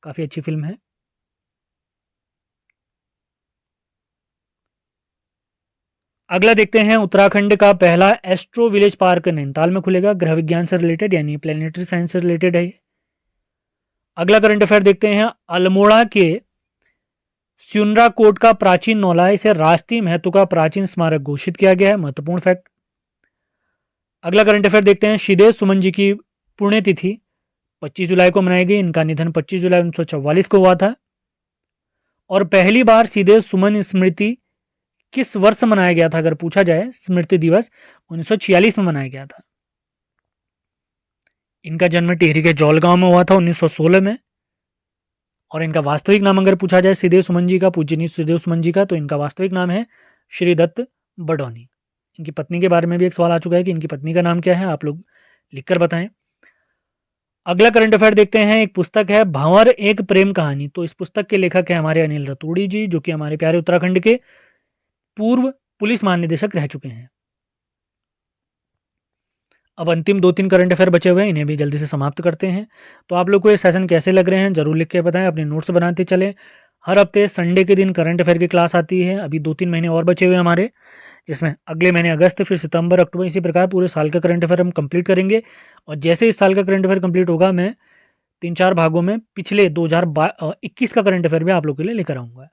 काफ़ी अच्छी फिल्म है। अगला देखते हैं। उत्तराखंड का पहला एस्ट्रो विलेज पार्क नैनीताल में खुलेगा, ग्रह विज्ञान से रिलेटेड यानी प्लेनेटरी साइंस से रिलेटेड है। अगला करंट अफेयर देखते हैं। अल्मोड़ा के स्युनरा कोट का प्राचीन नौला, इसे राष्ट्रीय महत्व का प्राचीन स्मारक घोषित किया गया है। महत्वपूर्ण फैक्ट। अगला करंट अफेयर देखते हैं। श्रीदेव सुमन जी की पुण्यतिथि 25 जुलाई को मनाई गई। इनका निधन 25 जुलाई 1944 को हुआ था। और पहली बार श्रीदेव सुमन स्मृति किस वर्ष मनाया गया था अगर पूछा जाए, स्मृति दिवस 1946 में मनाया गया था। इनका जन्म टिहरी के जौल गांव में हुआ था 1916 में। और इनका वास्तविक नाम अगर पूछा जाए श्रीदेव सुमन जी का, पूजनीय श्रीदेव सुमन जी का, तो इनका वास्तविक नाम है श्रीदत्त बडौनी। इनकी पत्नी के बारे में भी एक सवाल आ चुका है कि इनकी पत्नी का नाम क्या है, आप लोग लिखकर बताएं। अगला करंट अफेयर देखते हैं। एक पुस्तक है भंवर एक प्रेम कहानी, तो इस पुस्तक के लेखक है हमारे अनिल रतूड़ी जी, जो कि हमारे प्यारे उत्तराखंड के पूर्व पुलिस महानिदेशक रह चुके हैं। अब अंतिम 2-3 करंट अफेयर बचे हुए हैं, इन्हें भी जल्दी से समाप्त करते हैं। तो आप लोग को ये सेशन कैसे लग रहे हैं जरूर लिख के बताएं, अपने नोट्स बनाते चलें। हर हफ्ते संडे के दिन करंट अफेयर की क्लास आती है। अभी 2-3 महीने और बचे हुए हमारे, जिसमें अगले महीने अगस्त, फिर सितंबर, अक्टूबर, इसी प्रकार पूरे साल का करंट अफेयर हम कंप्लीट करेंगे। और जैसे इस साल का करंट अफेयर कंप्लीट होगा, मैं 3-4 भागों में पिछले 2021 का करंट अफेयर भी आप लोग के लिए लेकर आऊँगा,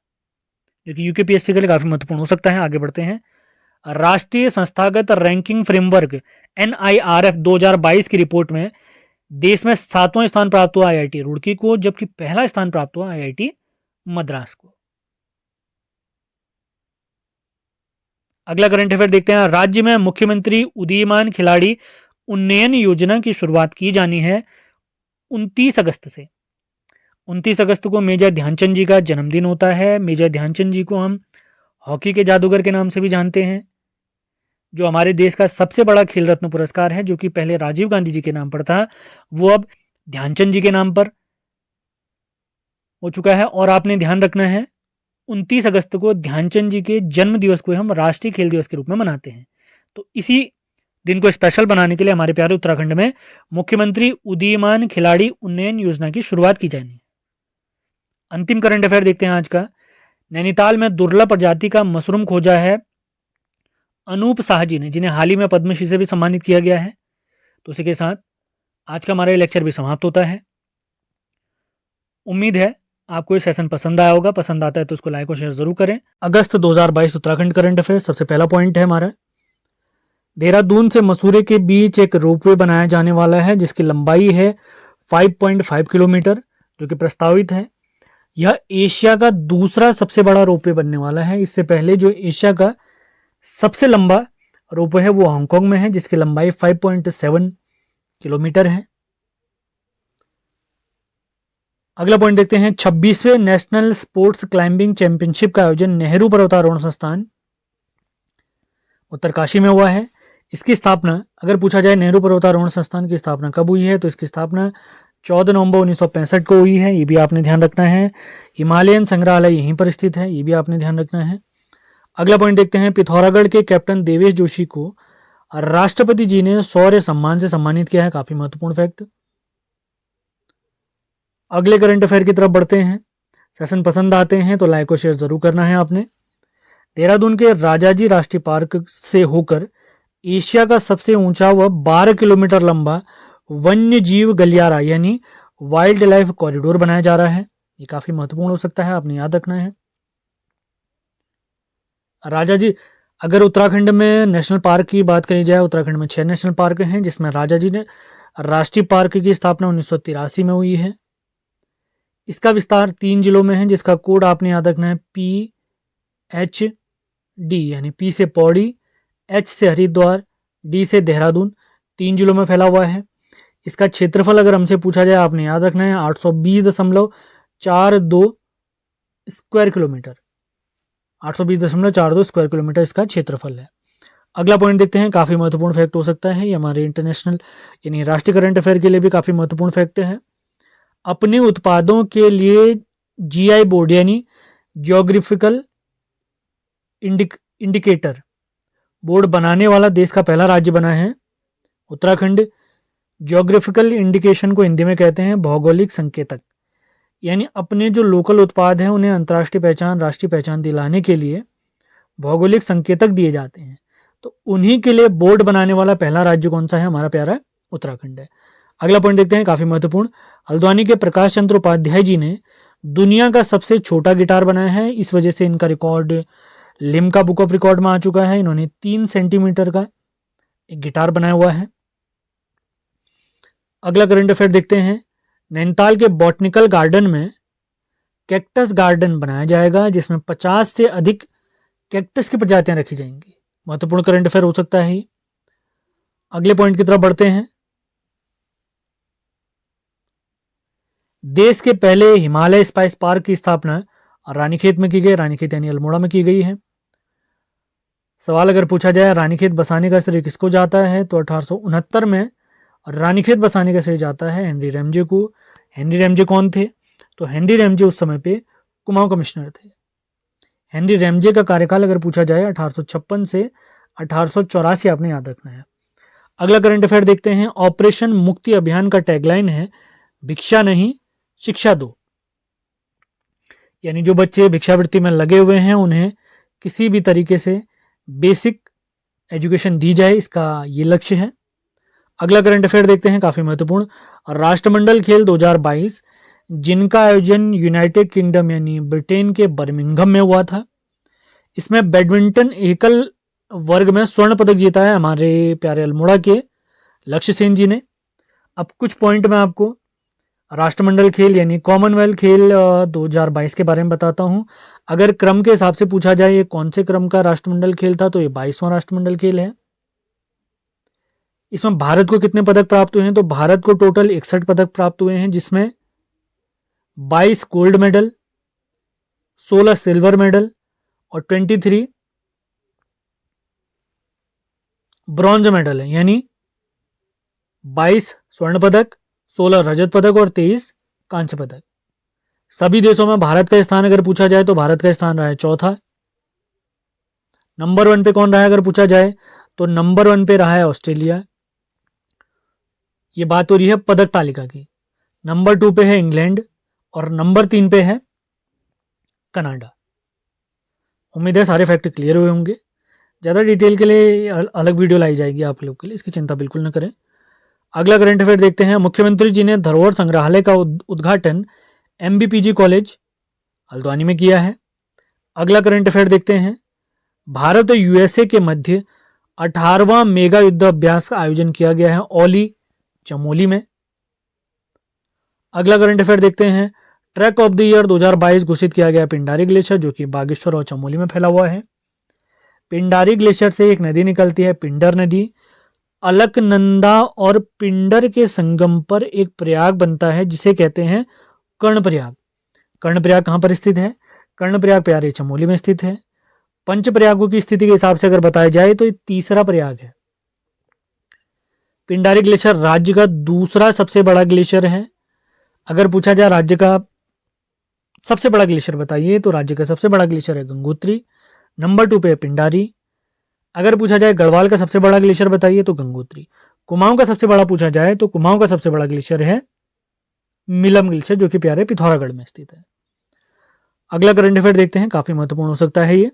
जो कि यूकेपीएससी के लिए काफ़ी महत्वपूर्ण हो सकता है। आगे बढ़ते हैं। राष्ट्रीय संस्थागत रैंकिंग फ्रेमवर्क NIRF 2022 की रिपोर्ट में देश में 7वां स्थान प्राप्त हुआ IIT रुड़की को, जबकि पहला स्थान प्राप्त हुआ IIT मद्रास को। अगला करंट अफेयर देखते हैं। राज्य में मुख्यमंत्री उदीयमान खिलाड़ी उन्नयन योजना की शुरुआत की जानी है 29 अगस्त से। 29 अगस्त को मेजर ध्यानचंद जी का जन्मदिन होता है। मेजर ध्यानचंद जी को हम हॉकी के जादूगर के नाम से भी जानते हैं, जो हमारे देश का सबसे बड़ा खेल रत्न पुरस्कार है, जो कि पहले राजीव गांधी जी के नाम पर था, वो अब ध्यानचंद जी के नाम पर हो चुका है। और आपने ध्यान रखना है 29 अगस्त को ध्यानचंद जी के जन्म दिवस को हम राष्ट्रीय खेल दिवस के रूप में मनाते हैं। तो इसी दिन को स्पेशल बनाने के लिए हमारे प्यारे उत्तराखंड में मुख्यमंत्री उदीयमान खिलाड़ी उन्नयन योजना की शुरुआत की जानी है। अंतिम करंट अफेयर देखते हैं आज का। नैनीताल में दुर्लभ प्रजाति का मशरूम खोजा है अनूप साह जी ने, जिन्हें हाल ही में पद्मश्री से भी सम्मानित किया गया है। तो इसी के साथ आज का हमारा लेक्चर भी समाप्त होता है। उम्मीद है आपको ये सेशन पसंद आया होगा। पसंद आता है तो उसको लाइक और शेयर जरूर करें। अगस्त 2022 उत्तराखंड करंट अफेयर। सबसे पहला पॉइंट है हमारा, देहरादून से मसूरी के बीच एक रोपवे बनाया जाने वाला है, जिसकी लंबाई है 5.5 किलोमीटर, जो कि प्रस्तावित है। यह एशिया का दूसरा सबसे बड़ा रोपवे बनने वाला है। इससे पहले जो एशिया का सबसे लंबा रोपवे है वो हांगकांग में है, जिसकी लंबाई 5.7 किलोमीटर है। अगला पॉइंट देखते हैं, 26वें नेशनल स्पोर्ट्स क्लाइंबिंग चैंपियनशिप का आयोजन नेहरू पर्वतारोहण संस्थान उत्तरकाशी में हुआ है। इसकी स्थापना, अगर पूछा जाए नेहरू पर्वतारोहण संस्थान की स्थापना कब हुई है, तो इसकी स्थापना 14 नवंबर 1965 को हुई है। ये भी आपने ध्यान रखना है। हिमालयन संग्रहालय यहीं पर स्थित है, ये भी आपने ध्यान रखना है। अगला पॉइंट देखते हैं, पिथौरागढ़ के कैप्टन देवेश जोशी को राष्ट्रपति जी ने शौर्य सम्मान से सम्मानित किया है। काफी महत्वपूर्ण फैक्ट। अगले करंट अफेयर की तरफ बढ़ते हैं। सेशन पसंद आते हैं तो लाइक और शेयर जरूर करना है आपने। देहरादून के राजाजी राष्ट्रीय पार्क से होकर एशिया का सबसे ऊंचा व 12 किलोमीटर लंबा वन्य जीव गलियारा यानी वाइल्ड लाइफ कॉरिडोर बनाया जा रहा है। ये काफी महत्वपूर्ण हो सकता है, आपने याद रखना है। राजाजी, अगर उत्तराखंड में नेशनल पार्क की बात करी जाए, उत्तराखंड में 6 नेशनल पार्क हैं, जिसमें राजाजी ने राष्ट्रीय पार्क की स्थापना 1983 में हुई है। इसका विस्तार 3 जिलों में है, जिसका कोड आपने याद रखना है PHD, यानी P से पौड़ी, H से हरिद्वार, D से देहरादून। 3 जिलों में फैला हुआ है। इसका क्षेत्रफल अगर हमसे पूछा जाए, आपने याद रखना है 820.42 स्क्वायर किलोमीटर। 820.42 स्क्वायर किलोमीटर इसका क्षेत्रफल है। अगला पॉइंट देखते हैं, काफी महत्वपूर्ण फैक्ट हो सकता है। ये हमारे इंटरनेशनल यानी राष्ट्रीय करंट अफेयर के लिए भी काफी महत्वपूर्ण फैक्ट है। अपने उत्पादों के लिए GI बोर्ड यानी जियोग्राफिकल इंडिकेटर बोर्ड बनाने वाला देश का पहला राज्य बना है उत्तराखंड। जियोग्राफिकल इंडिकेशन को हिंदी में कहते हैं भौगोलिक संकेतक, यानी अपने जो लोकल उत्पाद हैं उन्हें अंतर्राष्ट्रीय पहचान, राष्ट्रीय पहचान दिलाने के लिए भौगोलिक संकेतक दिए जाते हैं। तो उन्हीं के लिए बोर्ड बनाने वाला पहला राज्य कौन सा है? हमारा प्यारा उत्तराखंड है। अगला पॉइंट देखते हैं, काफी महत्वपूर्ण। हल्द्वानी के प्रकाश चंद्र उपाध्याय जी ने दुनिया का सबसे छोटा गिटार बनाया है। इस वजह से इनका record Limca book of record में आ चुका है। इन्होंने 3 सेंटीमीटर का एक गिटार बनाया हुआ है। अगला करंट अफेयर देखते हैं, नैनीताल के बॉटनिकल गार्डन में कैक्टस गार्डन बनाया जाएगा, जिसमें 50 से अधिक कैक्टस की प्रजातियां रखी जाएंगी। महत्वपूर्ण करंट अफेयर हो सकता है। अगले पॉइंट की तरफ बढ़ते हैं। देश के पहले हिमालय स्पाइस पार्क की स्थापना रानीखेत में की गई। रानीखेत यानी अल्मोड़ा में की गई है। सवाल अगर पूछा जाए रानीखेत बसाने का श्रेय किसको जाता है, तो 1869 में रानीखेत बसाने का श्रेय जाता है हेनरी रैमजे को। हेनरी रैमजे कौन थे? तो हेनरी रैमजे उस समय पे कुमाऊं कमिश्नर थे। हेनरी रैमजे का कार्यकाल अगर पूछा जाए 1856 से 1884 आपने याद रखना है। अगला करंट अफेयर देखते हैं, ऑपरेशन मुक्ति अभियान का टैगलाइन है भिक्षा नहीं शिक्षा दो, यानी जो बच्चे भिक्षावृत्ति में लगे हुए हैं उन्हें किसी भी तरीके से बेसिक एजुकेशन दी जाए, इसका ये लक्ष्य है। अगला करंट अफेयर देखते हैं, काफी महत्वपूर्ण। राष्ट्रमंडल खेल 2022 जिनका आयोजन यूनाइटेड किंगडम यानी ब्रिटेन के बर्मिंघम में हुआ था। इसमें बैडमिंटन एकल वर्ग में स्वर्ण पदक जीता है हमारे प्यारे अल्मोड़ा के लक्ष्य सेन जी ने। अब कुछ पॉइंट मैं आपको राष्ट्रमंडल खेल यानी कॉमनवेल्थ खेल 2022 के बारे में बताता हूं। अगर क्रम के हिसाब से पूछा जाए ये कौन से क्रम का राष्ट्रमंडल खेल था, तो ये 22वां राष्ट्रमंडल खेल है। इसमें भारत को कितने पदक प्राप्त हुए हैं? तो भारत को टोटल 61 पदक प्राप्त हुए हैं, जिसमें 22 गोल्ड मेडल, 16 सिल्वर मेडल और 23 ब्रॉन्ज मेडल है। यानी 22 स्वर्ण पदक, 16 रजत पदक और 23 कांस्य पदक। सभी देशों में भारत का स्थान अगर पूछा जाए तो भारत का स्थान रहा है चौथा। नंबर 1 पे कौन रहा है अगर पूछा जाए तो नंबर 1 पे रहा है ऑस्ट्रेलिया। ये बात हो रही है पदक तालिका की। नंबर 2 पे है इंग्लैंड और नंबर 3 पे है कनाडा। उम्मीद है सारे फैक्ट क्लियर हुए होंगे। ज़्यादा डिटेल के लिए अलग वीडियो लाई जाएगी आप लोग के लिए, इसकी चिंता बिल्कुल न करें। अगला करंट अफेयर देखते हैं। मुख्यमंत्री जी ने धरोहर संग्रहालय का उद्घाटन एमबीपीजी कॉलेज हल्द्वानी में किया है। अगला करंट अफेयर देखते हैं। भारत और यूएसए के मध्य 18वां मेगा युद्ध अभ्यास का आयोजन किया गया है ओली चमोली में। अगला करंट अफेयर देखते हैं। ट्रैक ऑफ द ईयर 2022 घोषित किया गया पिंडारी ग्लेशियर, जो कि बागेश्वर और चमोली में फैला हुआ है। पिंडारी ग्लेशियर से एक नदी निकलती है, पिंडर नदी। अलकनंदा और पिंडर के संगम पर एक प्रयाग बनता है जिसे कहते हैं कर्णप्रयाग। कर्णप्रयाग कहाँ पर स्थित है? कर्णप्रयाग प्यारे चमोली में स्थित है। पंच प्रयागों की स्थिति के हिसाब से अगर बताया जाए तो ये तीसरा प्रयाग है। पिंडारी ग्लेशियर राज्य का दूसरा सबसे बड़ा ग्लेशियर है। अगर पूछा जाए राज्य का सबसे बड़ा ग्लेशियर बताइए तो राज्य का सबसे बड़ा ग्लेशियर है गंगोत्री। नंबर 2 पे है पिंडारी। अगर पूछा जाए गढ़वाल का सबसे बड़ा ग्लेशियर बताइए तो गंगोत्री। कुमाऊं का सबसे बड़ा पूछा जाए तो कुमाऊं का सबसे बड़ा ग्लेशियर है मिलम ग्लेशियर, जो कि प्यारे पिथौरागढ़ में स्थित है। अगला करंट अफेयर देखते हैं, काफी महत्वपूर्ण हो सकता है ये।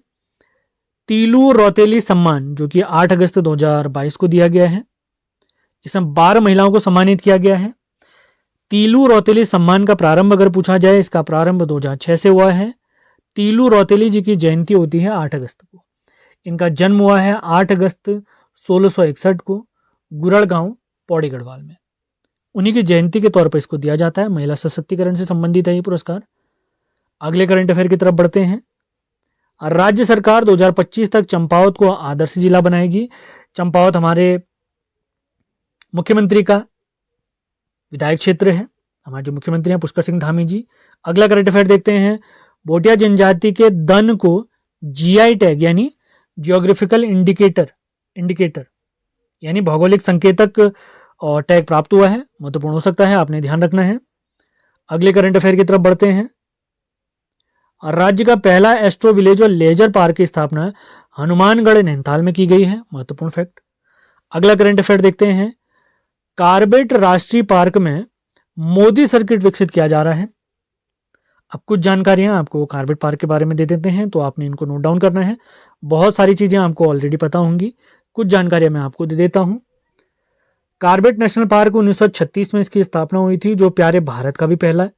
तीलू रौतेली सम्मान, जो कि 8 अगस्त 2022 को दिया गया है। इसमें 12 महिलाओं को सम्मानित किया गया है। तीलू रौतेली सम्मान का प्रारंभ अगर पूछा जाए, इसका प्रारंभ 2006 से हुआ है। तीलू रौतेली जी की जयंती होती है 8 अगस्त को। इनका जन्म हुआ है 8 अगस्त 1661 को गुरड़ गांव पौड़ी गढ़वाल में। उन्हीं की जयंती के तौर पर इसको दिया जाता है। महिला सशक्तिकरण से संबंधित है ये पुरस्कार। अगले करंट अफेयर की तरफ बढ़ते हैं। राज्य सरकार 2025 तक चंपावत को आदर्श जिला बनाएगी। चंपावत हमारे मुख्यमंत्री का विधायक क्षेत्र है। हमारे जो मुख्यमंत्री हैं पुष्कर सिंह धामी जी। अगला करंट अफेयर देखते हैं। भोटिया जनजाति के दन को जीआई टैग यानी जियोग्राफिकल इंडिकेटर यानी भौगोलिक संकेतक और टैग प्राप्त हुआ है। महत्वपूर्ण हो सकता है, आपने ध्यान रखना है। अगले करंट अफेयर की तरफ बढ़ते हैं। राज्य का पहला एस्ट्रो विलेज और लेजर पार्क की स्थापना हनुमानगढ़ नैनीताल में की गई है। महत्वपूर्ण फैक्ट। अगला करंट अफेयर देखते हैं। कार्बेट राष्ट्रीय पार्क में मोदी सर्किट विकसित किया जा रहा है। अब कुछ जानकारियां आपको कार्बेट पार्क के बारे में दे देते हैं, तो आपने इनको नोट डाउन करना है। बहुत सारी चीजें आपको ऑलरेडी पता होंगी, कुछ जानकारियां मैं आपको दे देता हूं। कार्बेट नेशनल पार्क 1936 में इसकी स्थापना हुई थी, जो प्यारे भारत का भी पहला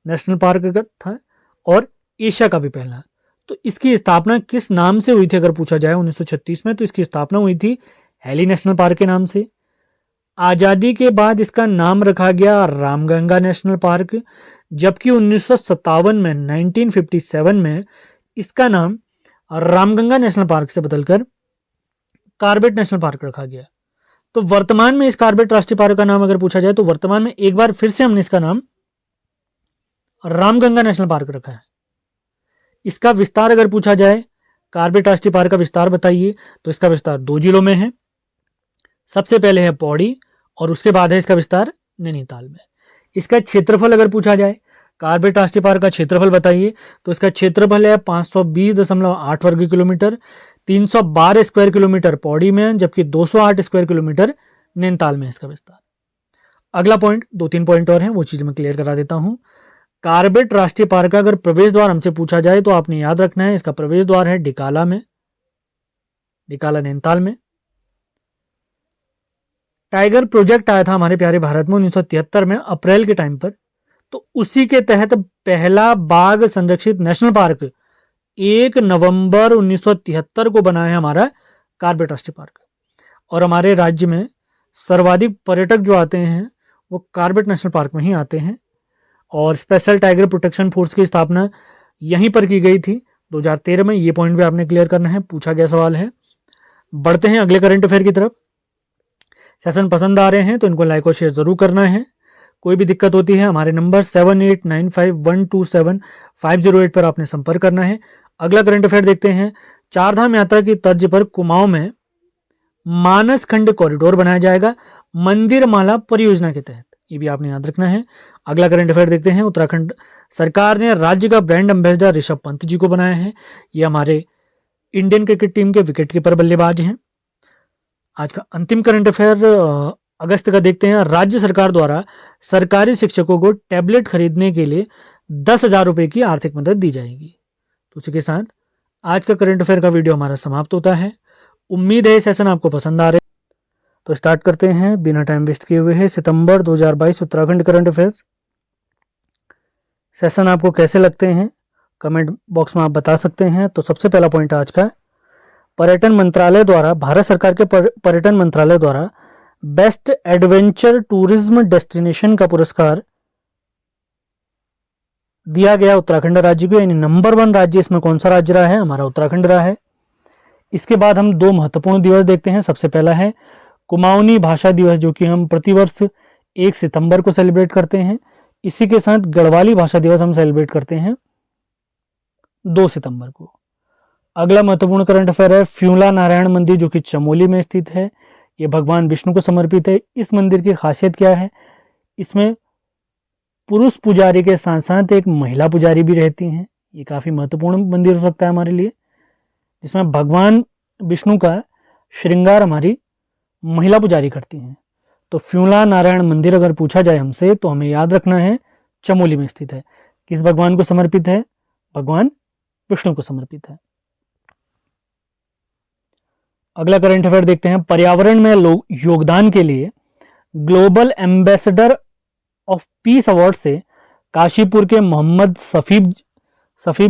नेशनल पार्क था और एशिया का भी पहला। तो इसकी स्थापना किस नाम से हुई थी अगर पूछा जाए 1936 में, तो इसकी स्थापना हुई थी हेली नेशनल पार्क के नाम से। आज़ादी के बाद इसका नाम रखा गया रामगंगा नेशनल पार्क, जबकि 1957 में 1957 में इसका नाम रामगंगा नेशनल पार्क से बदलकर कार्बेट नेशनल पार्क रखा गया। तो वर्तमान में इस कार्बेट राष्ट्रीय पार्क का नाम अगर पूछा जाए तो वर्तमान में एक बार फिर से हमने इसका नाम रामगंगा नेशनल पार्क रखा है। इसका विस्तार अगर पूछा जाए, कार्बेट राष्ट्रीय पार्क का विस्तार बताइए, तो इसका विस्तार 2 जिलों में है। सबसे पहले है पौड़ी और उसके बाद है इसका विस्तार नैनीताल में। इसका क्षेत्रफल अगर पूछा जाए, कार्बेट राष्ट्रीय पार्क का क्षेत्रफल बताइए, तो इसका क्षेत्रफल है 520.8 वर्ग किलोमीटर। 312 स्क्वायर किलोमीटर पौड़ी में, जबकि 208 स्क्वायर किलोमीटर नैनीताल में इसका विस्तार। अगला पॉइंट, 2-3 पॉइंट और हैं, वो चीज मैं क्लियर करा देता हूं। कार्बेट राष्ट्रीय पार्क का अगर प्रवेश द्वार हमसे पूछा जाए तो आपने याद रखना है, इसका प्रवेश द्वार है डिकाला में, डिकाला नैनीताल में। टाइगर प्रोजेक्ट आया था हमारे प्यारे भारत में 1973 में अप्रैल के टाइम पर, तो उसी के तहत पहला बाघ संरक्षित नेशनल पार्क 1 नवंबर 1973 को बना है हमारा कार्बेट राष्ट्रीय पार्क। और हमारे राज्य में सर्वाधिक पर्यटक जो आते हैं वो कार्बेट नेशनल पार्क में ही आते हैं। और स्पेशल टाइगर प्रोटेक्शन फोर्स की स्थापना यहीं पर की गई थी 2013 में। ये पॉइंट भी आपने क्लियर करना है, पूछा गया सवाल है। बढ़ते हैं अगले करंट अफेयर की तरफ। सेशन पसंद आ रहे हैं तो इनको लाइक और शेयर जरूर करना है। कोई भी दिक्कत होती है हमारे नंबर 7895127508 पर आपने संपर्क करना है। अगला करंट अफेयर देखते हैं। चारधाम यात्रा की तर्ज पर कुमाऊं में मानस खंड कॉरिडोर बनाया जाएगा मंदिर माला परियोजना के तहत, ये भी आपने याद रखना है। अगला करंट अफेयर देखते हैं। उत्तराखंड सरकार ने राज्य का ब्रांड एम्बेसडर ऋषभ पंत जी को बनाया है। ये हमारे इंडियन क्रिकेट टीम के विकेट कीपर बल्लेबाज हैं। आज का अंतिम करंट अफेयर अगस्त का देखते हैं। राज्य सरकार द्वारा सरकारी शिक्षकों को टैबलेट खरीदने के लिए 10,000 रुपए की आर्थिक मदद दी जाएगी। तो उसी के साथ आज का करंट अफेयर का वीडियो हमारा समाप्त होता है। उम्मीद है ये सेशन आपको पसंद आ रहे। तो स्टार्ट करते हैं बिना टाइम वेस्ट किए हुए है। सितंबर 2022 उत्तराखंड करंट अफेयर्स सेशन आपको कैसे लगते हैं कमेंट बॉक्स में आप बता सकते हैं। तो सबसे पहला पॉइंट आज का, पर्यटन मंत्रालय द्वारा, भारत सरकार के पर्यटन मंत्रालय द्वारा बेस्ट एडवेंचर टूरिज्म डेस्टिनेशन का पुरस्कार दिया गया उत्तराखंड राज्य को, यानी नंबर 1 राज्य इसमें कौन सा राज्य रहा है? हमारा उत्तराखंड रहा है। इसके बाद हम 2 महत्वपूर्ण दिवस देखते हैं। सबसे पहला है कुमाऊनी भाषा दिवस, जो कि हम प्रतिवर्ष 1 सितंबर को सेलिब्रेट करते हैं। इसी के साथ गढ़वाली भाषा दिवस हम सेलिब्रेट करते हैं 2 सितंबर को। अगला महत्वपूर्ण करंट अफेयर है फ्यूला नारायण मंदिर, जो कि चमोली में स्थित है। ये भगवान विष्णु को समर्पित है। इस मंदिर की खासियत क्या है? इसमें पुरुष पुजारी के साथ साथ एक महिला पुजारी भी रहती हैं। ये काफी महत्वपूर्ण मंदिर हो सकता है हमारे लिए, जिसमें भगवान विष्णु का श्रृंगार हमारी महिला पुजारी करती हैं। तो फ्यूला नारायण मंदिर अगर पूछा जाए हमसे तो हमें याद रखना है चमोली में स्थित है। किस भगवान को समर्पित है? भगवान विष्णु को समर्पित है। अगला करंट अफेयर देखते हैं। पर्यावरण में योगदान के लिए global ambassador of peace award से काशीपुर के मोहम्मद सफीब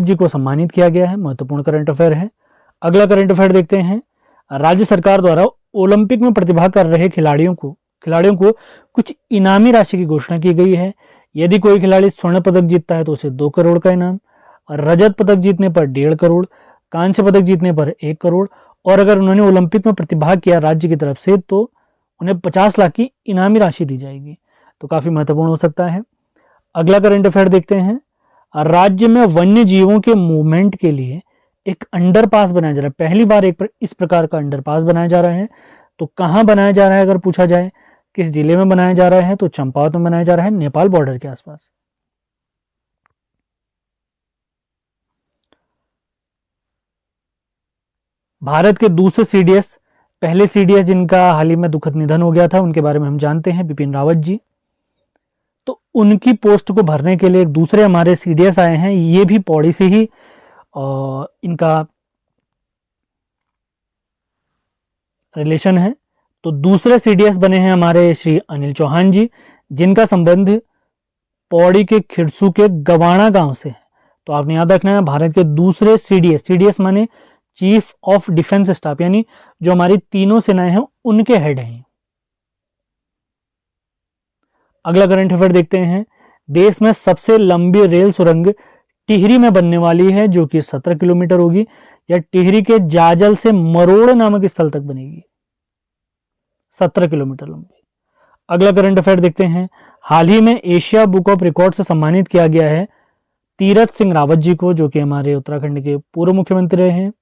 जी को सम्मानित किया गया है। महत्वपूर्ण करंट अफेयर है। अगला करंट अफेयर देखते हैं। राज्य सरकार द्वारा ओलंपिक में प्रतिभाग कर रहे खिलाड़ियों को कुछ इनामी राशि की घोषणा की गई है। यदि कोई खिलाड़ी स्वर्ण पदक जीतता है तो उसे 2 करोड़ का इनाम, रजत पदक जीतने पर 1.5 करोड़, कांस्य पदक जीतने पर 1 करोड़, और अगर उन्होंने ओलंपिक में प्रतिभाग किया राज्य की तरफ से तो उन्हें 50 लाख की इनामी राशि दी जाएगी। तो काफी महत्वपूर्ण हो सकता है। अगला करंट अफेयर देखते हैं। राज्य में वन्य जीवों के मूवमेंट के लिए एक अंडरपास बनाया जा रहा है। पहली बार इस प्रकार का अंडरपास बनाया जा रहा है। तो कहां बनाया जा रहा है अगर पूछा जाए, किस जिले में बनाया जा रहा है? तो चंपावत में बनाया जा रहा है, नेपाल बॉर्डर के आसपास। भारत के दूसरे सीडीएस, पहले सीडीएस जिनका हाल ही में दुखद निधन हो गया था, उनके बारे में हम जानते हैं, बिपिन रावत जी। तो उनकी पोस्ट को भरने के लिए एक दूसरे हमारे सीडीएस आए हैं। ये भी पौड़ी से ही इनका रिलेशन है। तो दूसरे सीडीएस बने हैं हमारे श्री अनिल चौहान जी, जिनका संबंध पौड़ी के खिरसू के गवाणा गांव से है। तो आपने याद रखना है भारत के दूसरे सीडीएस माने चीफ ऑफ डिफेंस स्टाफ, यानी जो हमारी तीनों सेनाएं हैं उनके हेड हैं। अगला करंट अफेयर देखते हैं। देश में सबसे लंबी रेल सुरंग टिहरी में बनने वाली है, जो कि 17 किलोमीटर होगी। यह टिहरी के जाजल से मरोड़ नामक स्थल तक बनेगी, 17 किलोमीटर लंबी। अगला करंट अफेयर देखते हैं। हाल ही में एशिया बुक ऑफ रिकॉर्ड से सम्मानित किया गया है तीरथ सिंह रावत जी को, जो कि हमारे उत्तराखंड के पूर्व मुख्यमंत्री रहे हैं।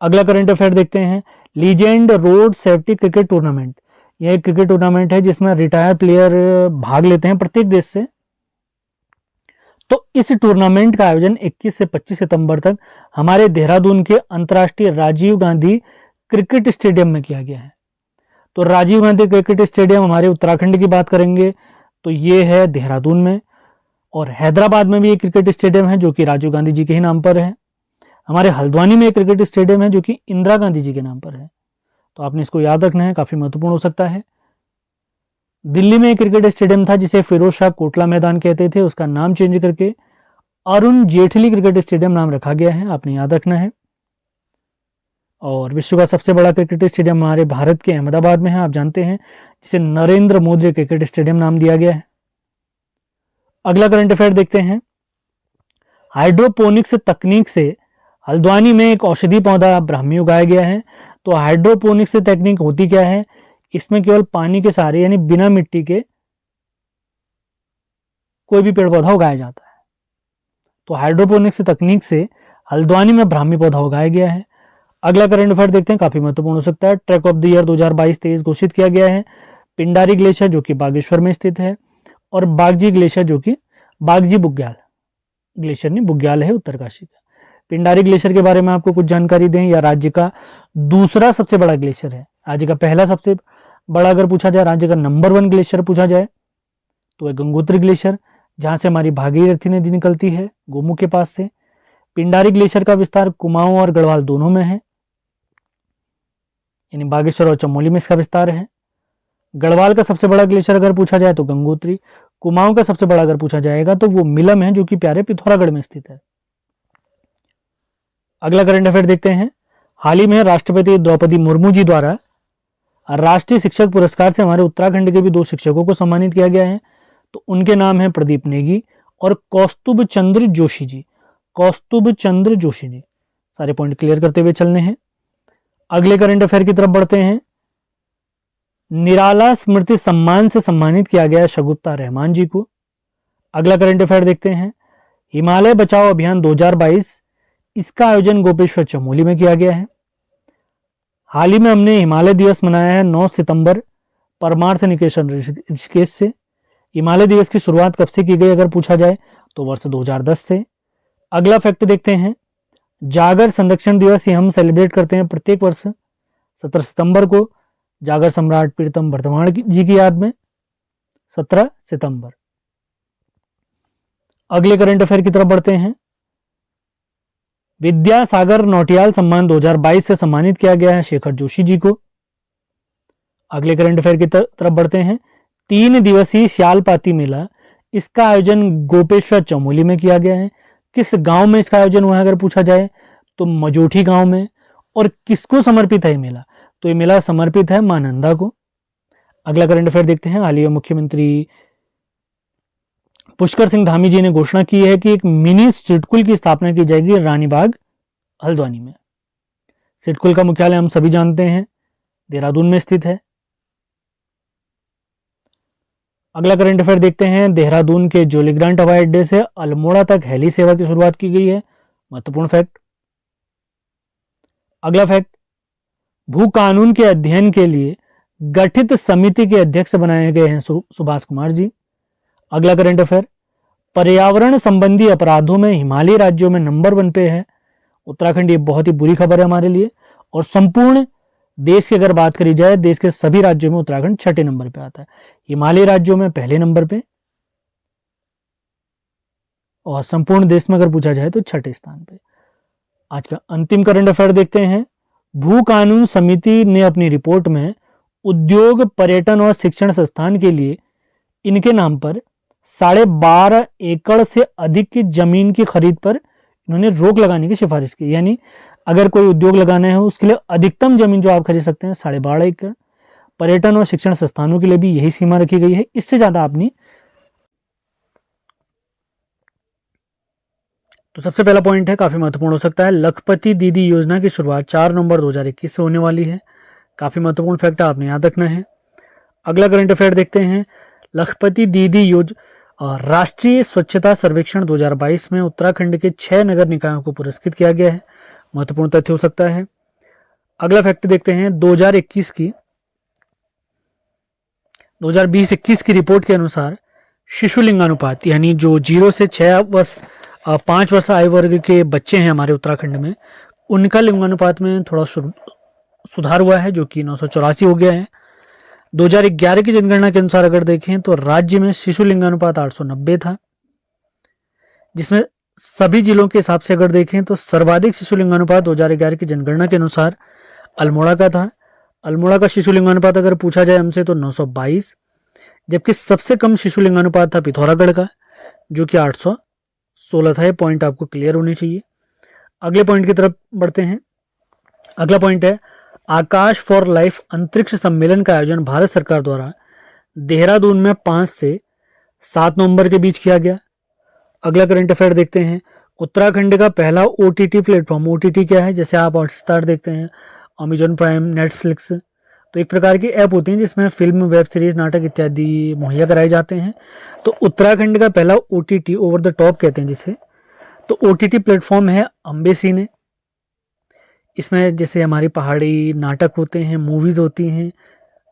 अगला करंट अफेयर देखते हैं। Legend road safety cricket tournament, यह एक क्रिकेट टूर्नामेंट है जिसमें रिटायर्ड प्लेयर भाग लेते हैं प्रत्येक देश से। तो इस टूर्नामेंट का आयोजन 21 से 25 सितंबर तक हमारे देहरादून के अंतर्राष्ट्रीय राजीव गांधी क्रिकेट स्टेडियम में किया गया है। तो राजीव गांधी क्रिकेट स्टेडियम हमारे उत्तराखंड की बात करेंगे तो ये है देहरादून में, और हैदराबाद में भी एक क्रिकेट स्टेडियम है जो कि राजीव गांधी जी के ही नाम पर है। हमारे हल्द्वानी में एक क्रिकेट स्टेडियम है जो कि इंदिरा गांधी जी के नाम पर है। तो आपने इसको याद रखना है, काफी महत्वपूर्ण हो सकता है। दिल्ली में एक क्रिकेट स्टेडियम था जिसे फिरोज शाह कोटला मैदान कहते थे, उसका नाम चेंज करके अरुण जेटली क्रिकेट स्टेडियम नाम रखा गया है, आपने याद रखना है। और विश्व का सबसे बड़ा क्रिकेट स्टेडियम हमारे भारत के अहमदाबाद में है, आप जानते हैं, जिसे नरेंद्र मोदी क्रिकेट स्टेडियम नाम दिया गया है। अगला करंट अफेयर देखते हैं। हाइड्रोपोनिक्स तकनीक से हल्द्वानी में एक औषधि पौधा ब्राह्मी उगाया गया है। तो हाइड्रोपोनिक्स तकनीक होती क्या है? इसमें केवल पानी के सहारे यानी बिना मिट्टी के कोई भी पेड़ पौधा उगाया जाता है। तो हाइड्रोपोनिक्स तकनीक से हल्द्वानी में ब्राह्मी पौधा उगाया गया है। अगला करंट अफेयर देखते हैं, काफी महत्वपूर्ण हो सकता है। ट्रैक ऑफ द ईयर 2022-23 घोषित किया गया है। पिंडारी ग्लेशियर जो कि बागेश्वर में स्थित है, और बागजी ग्लेशियर जो कि बागजी बुग्याल ग्लेशियर नहीं, बुग्याल है उत्तरकाशी का। पिंडारी ग्लेशियर के बारे में आपको कुछ जानकारी दें, या राज्य का दूसरा सबसे बड़ा ग्लेशियर है। राज्य का पहला सबसे बड़ा अगर पूछा जाए, राज्य का नंबर 1 ग्लेशियर पूछा जाए तो है गंगोत्री ग्लेशियर, जहां से हमारी भागीरथी नदी निकलती है गोमुख के पास से। पिंडारी ग्लेशियर का विस्तार कुमाऊं और गढ़वाल दोनों में है, यानी बागेश्वर और चमोली में इसका विस्तार है। गढ़वाल का सबसे बड़ा ग्लेशियर अगर पूछा जाए तो गंगोत्री। कुमाऊं का सबसे बड़ा अगर पूछा जाएगा तो वो मिलम है, जो कि प्यारे पिथौरागढ़ में स्थित है। अगला करंट अफेयर देखते हैं। हाल ही में राष्ट्रपति द्रौपदी मुर्मू जी द्वारा राष्ट्रीय शिक्षक पुरस्कार से हमारे उत्तराखंड के भी 2 शिक्षकों को सम्मानित किया गया है। तो उनके नाम हैं प्रदीप नेगी और कौस्तुभ चंद्र जोशी जी। कौस्तुभ चंद्र जोशी जी। सारे पॉइंट क्लियर करते हुए चलने हैं। अगले करंट अफेयर की तरफ बढ़ते हैं। निराला स्मृति सम्मान से सम्मानित किया गया शगुफ्ता रहमान जी को। अगला करंट अफेयर देखते हैं। हिमालय बचाओ अभियान 2022, इसका आयोजन गोपेश्वर चमोली में किया गया है। हाल ही में हमने हिमालय दिवस मनाया है 9 सितंबर परमार्थ निकेतन ऋषिकेश से। हिमालय दिवस की शुरुआत कब से की गई अगर पूछा जाए तो वर्ष 2010 से। अगला फैक्ट देखते हैं। जागर संरक्षण दिवस ये हम सेलिब्रेट करते हैं प्रत्येक वर्ष 17 सितंबर को, जागर सम्राट प्रीतम वर्धमान जी की याद में, 17 सितंबर। अगले करंट अफेयर की तरफ बढ़ते हैं। विद्यासागर नौटियाल सम्मान 2022 से सम्मानित किया गया है शेखर जोशी जी को। अगले करंट अफेयर की तरफ बढ़ते हैं। 3 दिवसीय श्यालपाती मेला, इसका आयोजन गोपेश्वर चमोली में किया गया है। किस गांव में इसका आयोजन हुआ है अगर पूछा जाए तो मजोठी गांव में। और किसको समर्पित है ये मेला? तो ये मेला समर्पित है मां नंदा को। अगला करंट अफेयर देखते हैं। हाल ही में मुख्यमंत्री पुष्कर सिंह धामी जी ने घोषणा की है कि एक मिनी सिडकुल की स्थापना की जाएगी रानीबाग हल्द्वानी में। सिडकुल का मुख्यालय हम सभी जानते हैं देहरादून में स्थित है। अगला करंट अफेयर देखते हैं। देहरादून के जोलीग्रांट हवाई अड्डे से अल्मोड़ा तक हेली सेवा की शुरुआत की गई है। महत्वपूर्ण फैक्ट। अगला फैक्ट, भू कानून के अध्ययन के लिए गठित समिति के अध्यक्ष बनाए गए हैं सुभाष कुमार जी। अगला करंट अफेयर, पर्यावरण संबंधी अपराधों में हिमालयी राज्यों में नंबर 1 पे है उत्तराखंड। ये बहुत ही बुरी खबर है हमारे लिए। और संपूर्ण देश की अगर बात करी जाए, देश के सभी राज्यों में उत्तराखंड 6ठे नंबर पे आता है, हिमालयी राज्यों में पहले नंबर पे, और संपूर्ण देश में अगर पूछा जाए तो 6ठे स्थान पे। आज का अंतिम करंट अफेयर देखते हैं। भू कानून समिति ने अपनी रिपोर्ट में उद्योग, पर्यटन और शिक्षण संस्थान के लिए इनके नाम पर 12.5 एकड़ से अधिक की जमीन की खरीद पर इन्होंने रोक लगाने की सिफारिश की। यानी अगर कोई उद्योग लगाना है उसके लिए अधिकतम जमीन जो आप खरीद सकते हैं 12.5 एकड़। पर्यटन और शिक्षण संस्थानों के लिए भी यही सीमा रखी गई है, इससे ज्यादा आप नहीं। तो सबसे पहला पॉइंट है, काफी महत्वपूर्ण हो सकता है, लखपति दीदी योजना की शुरुआत 4 नवंबर 2021 से होने वाली है। काफी महत्वपूर्ण फैक्ट आपने याद रखना है। अगला करंट अफेयर देखते हैं। लखपति दीदी योजना राष्ट्रीय स्वच्छता सर्वेक्षण 2022 में उत्तराखंड के 6 नगर निकायों को पुरस्कृत किया गया है। महत्वपूर्ण तथ्य हो सकता है। अगला फैक्ट देखते हैं। 2020-21 की रिपोर्ट के अनुसार शिशु लिंगानुपात, यानी जो 0 से 5 वर्ष आयु वर्ग के बच्चे हैं हमारे उत्तराखंड में, उनका लिंगानुपात में थोड़ा सुधार हुआ है, जो कि 984 हो गया है। 2011 की जनगणना के अनुसार अगर देखें तो राज्य में शिशु लिंगानुपात 890 था, जिसमें सभी जिलों के हिसाब से अगर देखें तो सर्वाधिक शिशु लिंगानुपात 2011 की जनगणना के अनुसार अल्मोड़ा का था। अल्मोड़ा का शिशु लिंगानुपात अगर पूछा जाए हमसे तो 922, जबकि सबसे कम शिशु लिंगानुपात था पिथौरागढ़ का, जो कि 816 था। ये पॉइंट आपको क्लियर होने चाहिए। अगले पॉइंट की तरफ बढ़ते हैं। अगला पॉइंट है, आकाश फॉर लाइफ अंतरिक्ष सम्मेलन का आयोजन भारत सरकार द्वारा देहरादून में 5 से 7 नवंबर के बीच किया गया। अगला करंट अफेयर देखते हैं। उत्तराखंड का पहला OTT प्लेटफॉर्म, OTT क्या है? जैसे आप हॉटस्टार देखते हैं, अमेजॉन प्राइम, नेटफ्लिक्स, तो एक प्रकार की ऐप होती है जिसमें फिल्म, वेब सीरीज, नाटक इत्यादि मुहैया कराए जाते हैं। तो उत्तराखंड का पहला OTT, ओवर द टॉप कहते हैं जिसे, तो OTT प्लेटफॉर्म है अम्बेसिने। इसमें जैसे हमारी पहाड़ी नाटक होते हैं, मूवीज होती हैं,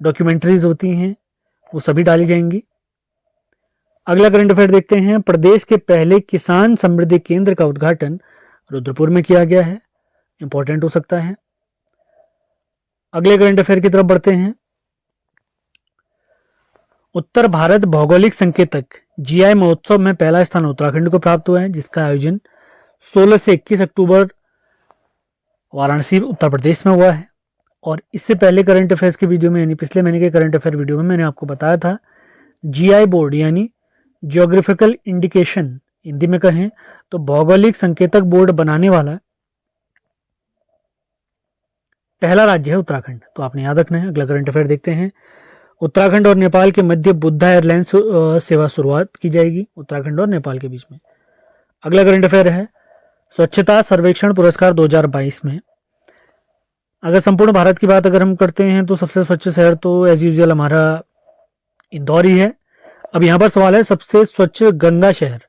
डॉक्यूमेंट्रीज होती हैं, वो सभी डाली जाएंगी। अगला करंट अफेयर देखते हैं। प्रदेश के पहले किसान समृद्धि केंद्र का उद्घाटन रुद्रपुर में किया गया है। इंपॉर्टेंट हो सकता है। अगले करंट अफेयर की तरफ बढ़ते हैं। उत्तर भारत भौगोलिक संकेतक GI महोत्सव में पहला स्थान उत्तराखंड को प्राप्त हुआ है, जिसका आयोजन 16 से 21 अक्टूबर वाराणसी, उत्तर प्रदेश में हुआ है। और इससे पहले करंट अफेयर्स की वीडियो में, यानी पिछले महीने के करंट अफेयर वीडियो में मैंने आपको बताया था, GI बोर्ड यानी जियोग्राफिकल इंडिकेशन हिंदी में कहें तो भौगोलिक संकेतक बोर्ड बनाने वाला पहला राज्य है उत्तराखंड। तो आपने याद रखना है। अगला करंट अफेयर देखते हैं। उत्तराखंड और नेपाल के मध्य बुद्धा एयरलाइंस सेवा शुरुआत की जाएगी, उत्तराखंड और नेपाल के बीच में। अगला करंट अफेयर है स्वच्छता सर्वेक्षण पुरस्कार 2022 में। अगर संपूर्ण भारत की बात अगर हम करते हैं तो सबसे स्वच्छ शहर तो एज यूजुअल हमारा इंदौर ही है। अब यहाँ पर सवाल है सबसे स्वच्छ गंगा शहर।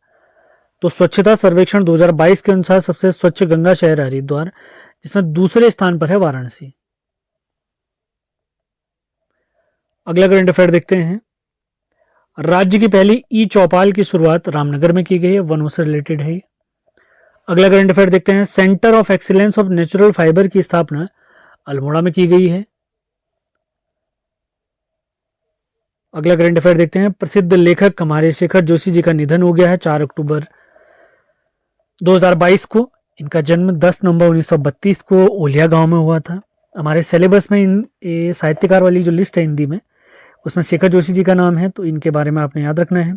तो स्वच्छता सर्वेक्षण 2022 के अनुसार सबसे स्वच्छ गंगा शहर है हरिद्वार, जिसमें दूसरे स्थान पर है वाराणसी। अगला करंट अफेयर देखते हैं। राज्य की पहली चौपाल की शुरुआत रामनगर में की गई है, वनों से रिलेटेड है। अगला करंट अफेयर देखते हैं। Centre of excellence of natural fibre की स्थापना अल्मोड़ा में की गई है। अगला करंट अफेयर देखते हैं। प्रसिद्ध लेखक हमारे शेखर जोशी जी का निधन हो गया है 4 अक्टूबर 2022 को। इनका जन्म 10 नवंबर 1932 को ओलिया गांव में हुआ था। हमारे सिलेबस में इन साहित्यकार वाली जो लिस्ट है हिंदी में, उसमें शेखर जोशी जी का नाम है, तो इनके बारे में आपने याद रखना है।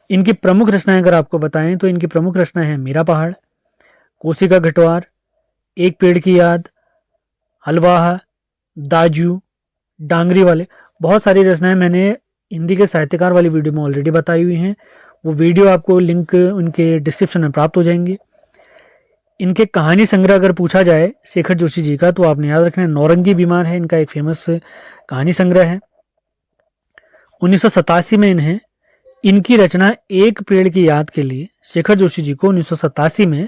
इनकी प्रमुख रचनाएं अगर आपको बताएं तो इनकी प्रमुख रचना है मेरा पहाड़, कोसी का घटवार, एक पेड़ की याद, हलवाहा, दाजू, डांगरी वाले। बहुत सारी रचनाएं मैंने हिंदी के साहित्यकार वाली वीडियो में ऑलरेडी बताई हुई हैं। वो वीडियो आपको लिंक उनके डिस्क्रिप्शन में प्राप्त हो जाएंगे। इनके कहानी संग्रह अगर पूछा जाए शेखर जोशी जी का, तो आपने याद रखना है नौरंगी बीमार है इनका एक फेमस कहानी संग्रह है। 1987 में इन्हें इनकी रचना एक पेड़ की याद के लिए, शेखर जोशी जी को 1987 में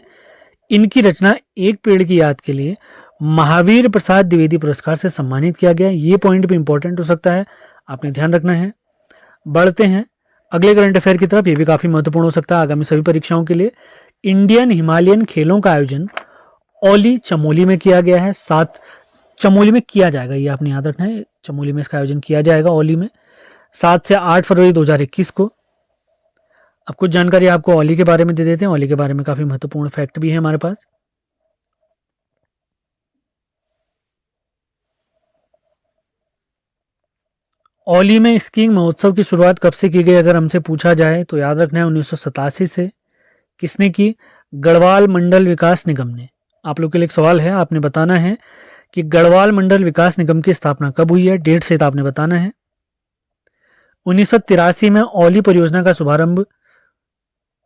इनकी रचना एक पेड़ की याद के लिए महावीर प्रसाद द्विवेदी पुरस्कार से सम्मानित किया गया। ये पॉइंट भी इंपॉर्टेंट हो सकता है, आपने ध्यान रखना है। बढ़ते हैं अगले करंट अफेयर की तरफ। ये भी काफी महत्वपूर्ण हो सकता है आगामी सभी परीक्षाओं के लिए। इंडियन हिमालयन खेलों का आयोजन औली चमोली में किया गया है। 7 चमोली में किया जाएगा, ये आपने याद रखना है। चमोली में इसका आयोजन किया जाएगा औली में 7 से 8 फरवरी 2021 को। अब कुछ जानकारी आपको औली के बारे में दे देते हैं। औली के बारे में काफी महत्वपूर्ण फैक्ट भी है हमारे पास। औली में स्कीइंग महोत्सव की शुरुआत कब से की गई अगर हमसे पूछा जाए तो याद रखना है 1987 से। किसने की? गढ़वाल मंडल विकास निगम ने। आप लोग के लिए एक सवाल है, आपने बताना है कि गढ़वाल मंडल विकास निगम की स्थापना कब हुई है, डेट सहित आपने बताना है। 1983 में औली परियोजना का शुभारंभ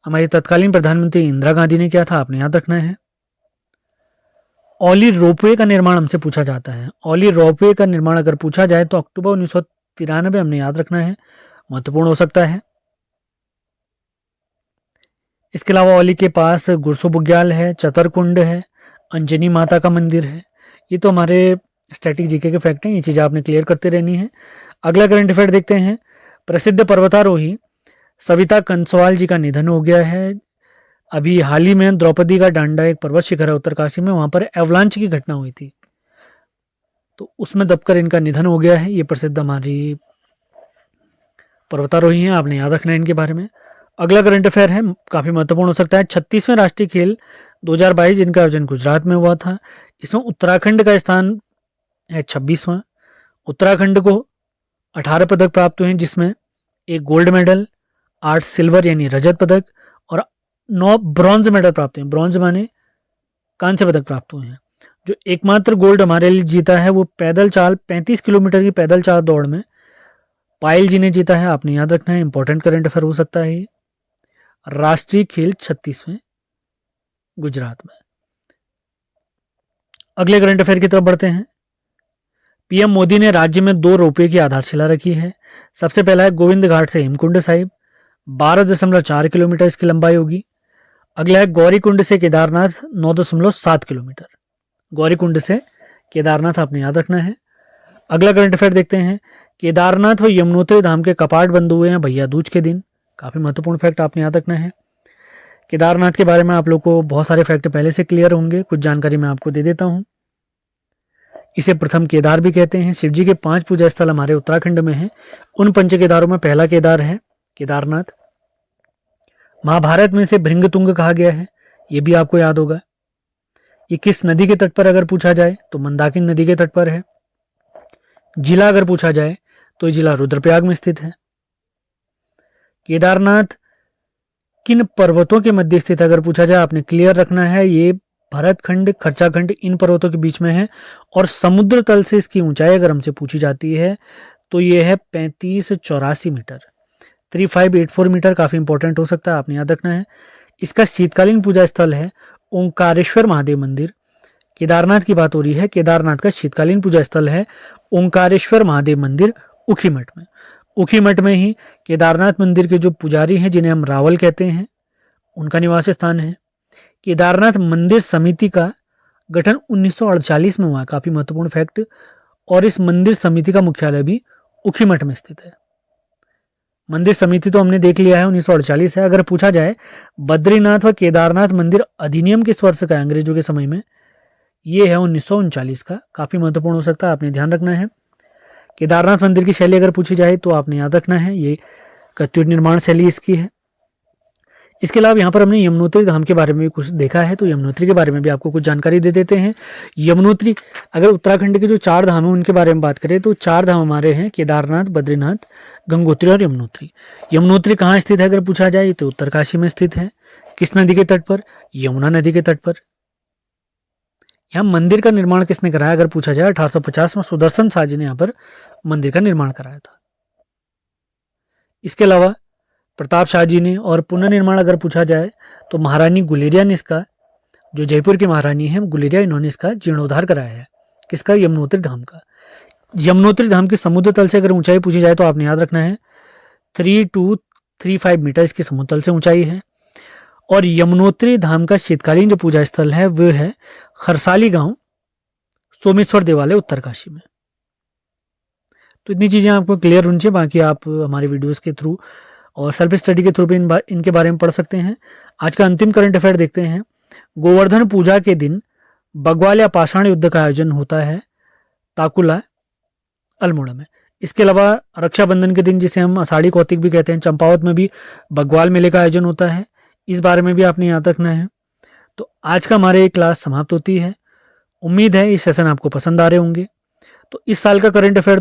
हमारी तत्कालीन प्रधानमंत्री इंदिरा गांधी ने किया था, आपने याद रखना है। औली रोपवे का निर्माण हमसे पूछा जाता है। औली रोपवे का निर्माण अगर पूछा जाए तो अक्टूबर 1993 हमने याद रखना है, महत्वपूर्ण हो सकता है। इसके अलावा औली के पास गुरसो बुग्याल है, चतरकुंड है, अंजनी माता का मंदिर है। ये तो हमारे स्टैटिक जीके के फैक्ट हैं, ये चीज़ें आपने क्लियर करते रहनी है। अगला करंट अफेयर देखते हैं। प्रसिद्ध पर्वतारोही सविता कंसवाल जी का निधन हो गया है। अभी हाल ही में द्रौपदी का डांडा एक पर्वत शिखर है उत्तरकाशी में, वहां पर एवलांच की घटना हुई थी, तो उसमें दबकर इनका निधन हो गया है। ये प्रसिद्ध हमारी पर्वतारोही हैं, आपने याद रखना है इनके बारे में। अगला करंट अफेयर है, काफी महत्वपूर्ण हो सकता है। 36वें राष्ट्रीय खेल 2022 जिनका आयोजन गुजरात में हुआ था, इसमें उत्तराखंड का स्थान है 26वां। उत्तराखंड को 18 पदक प्राप्त हुए हैं, जिसमें एक गोल्ड मेडल, 8 सिल्वर यानी रजत पदक और 9 ब्रॉन्ज मेडल प्राप्त हुए हैं। ब्रॉन्ज माने कांस्य पदक प्राप्त हुए हैं। जो एकमात्र गोल्ड हमारे लिए जीता है वो पैदल चाल 35 किलोमीटर की पैदल चाल दौड़ में पायल जी ने जीता है, आपने याद रखना है। इंपॉर्टेंट करंट अफेयर हो सकता है। राष्ट्रीय खेल 36वें गुजरात में। अगले करंट अफेयर की तरफ बढ़ते हैं। पीएम मोदी ने राज्य में 2 रोपवे की आधारशिला रखी है। सबसे पहला है गोविंद घाट से हेमकुंड साहिब, 12.4 किलोमीटर इसकी लंबाई होगी। अगला है गौरीकुंड से केदारनाथ, 9.7 किलोमीटर। गौरीकुंड से केदारनाथ आपने याद रखना है। अगला करंट अफेयर देखते हैं। केदारनाथ व यमुनोत्री धाम के कपाट बंद हुए हैं भैया दूज के दिन। काफी महत्वपूर्ण फैक्ट आपने याद रखना है। केदारनाथ के बारे में आप लोग को बहुत सारे फैक्ट पहले से क्लियर होंगे, कुछ जानकारी मैं आपको दे देता हूं। इसे प्रथम केदार भी कहते हैं। शिव जी के 5 पूजा स्थल हमारे उत्तराखंड में हैं। उन पंच केदारों में पहला केदार है केदारनाथ। महाभारत में इसे भृंगतुंग कहा गया है, यह भी आपको याद होगा। ये किस नदी के तट पर अगर पूछा जाए तो मंदाकिनी नदी के तट पर है। जिला अगर पूछा जाए तो ये जिला रुद्रप्रयाग में स्थित है। केदारनाथ किन पर्वतों के मध्य स्थित है अगर पूछा जाए, आपने क्लियर रखना है। ये भरतखंड, खर्चाखंड इन पर्वतों के बीच में है और समुद्र तल से इसकी ऊंचाई अगर हमसे पूछी जाती है तो ये है 3584 मीटर, 3584 मीटर। काफी इंपॉर्टेंट हो सकता है, आपने याद रखना है। इसका शीतकालीन पूजा स्थल है ओंकारेश्वर महादेव मंदिर। केदारनाथ की बात हो रही है, केदारनाथ का शीतकालीन पूजा स्थल है ओंकारेश्वर महादेव मंदिर ऊखीमठ में। ऊखीमठ में ही केदारनाथ मंदिर के जो पुजारी हैं जिन्हें हम रावल कहते हैं, उनका निवास स्थान है। केदारनाथ मंदिर समिति का गठन 1948 में हुआ, काफी महत्वपूर्ण फैक्ट। और इस मंदिर समिति का मुख्यालय भी ऊखीमठ में स्थित है। मंदिर समिति तो हमने देख लिया है 1948 है। अगर पूछा जाए बद्रीनाथ व केदारनाथ मंदिर अधिनियम किस वर्ष का है अंग्रेजों के समय में, ये है 1939 का। काफी महत्वपूर्ण हो सकता है, आपने ध्यान रखना है। केदारनाथ मंदिर की शैली अगर पूछी जाए तो आपने याद रखना है, ये कत्यूर निर्माण शैली इसकी है। इसके अलावा यहाँ पर हमने यमुनोत्री धाम के बारे में भी कुछ देखा है, तो यमुनोत्री के बारे में भी आपको कुछ जानकारी दे देते हैं। यमुनोत्री, अगर उत्तराखंड के जो 4 धाम है उनके बारे में बात करें तो 4 धाम हमारे हैं केदारनाथ, बद्रीनाथ, गंगोत्री और यमुनोत्री। यमुनोत्री कहाँ स्थित है अगर पूछा जाए तो उत्तरकाशी में स्थित है। किस नदी के तट पर? यमुना नदी के तट पर। यहाँ मंदिर का निर्माण किसने कराया अगर पूछा जाए, 1850 में सुदर्शन शाह जी ने यहाँ पर मंदिर का निर्माण कराया था। इसके अलावा प्रताप शाह जी ने, और पुनर्निर्माण अगर पूछा जाए तो महारानी गुलेरिया ने इसका, जो जयपुर की महारानी है गुलेरिया, इन्होंने इसका जीर्णोद्धार कराया है। किसका? यमुनोत्री धाम का। यमुनोत्री धाम की समुद्र तल से अगर ऊंचाई पूछी जाए तो आपने याद रखना है 3235 मीटर इसकी समुद्र तल से ऊंचाई है। और यमुनोत्री धाम का शीतकालीन जो पूजा स्थल है वो है खरसाली गांव, सोमेश्वर देवालय, उत्तरकाशी में। तो इतनी चीजें आपको क्लियर होनी चाहिए। बाकी आप हमारे वीडियोस के थ्रू और सेल्फ स्टडी के थ्रू भी इनके बारे में पढ़ सकते हैं। आज का अंतिम करंट अफेयर देखते हैं। गोवर्धन पूजा के दिन बग्वाल या पाषाण युद्ध का आयोजन होता है ताकुला, अल्मोड़ा में। इसके अलावा रक्षाबंधन के दिन, जिसे हम आषाढ़ी कौतिक भी कहते हैं, चंपावत में भी बग्वाल मेले का आयोजन होता है। इस बारे में भी आपने याद रखना है। तो आज का हमारे क्लास समाप्त होती है। उम्मीद है इस सेशन आपको पसंद आ रहे होंगे। तो इस साल का करंट अफेयर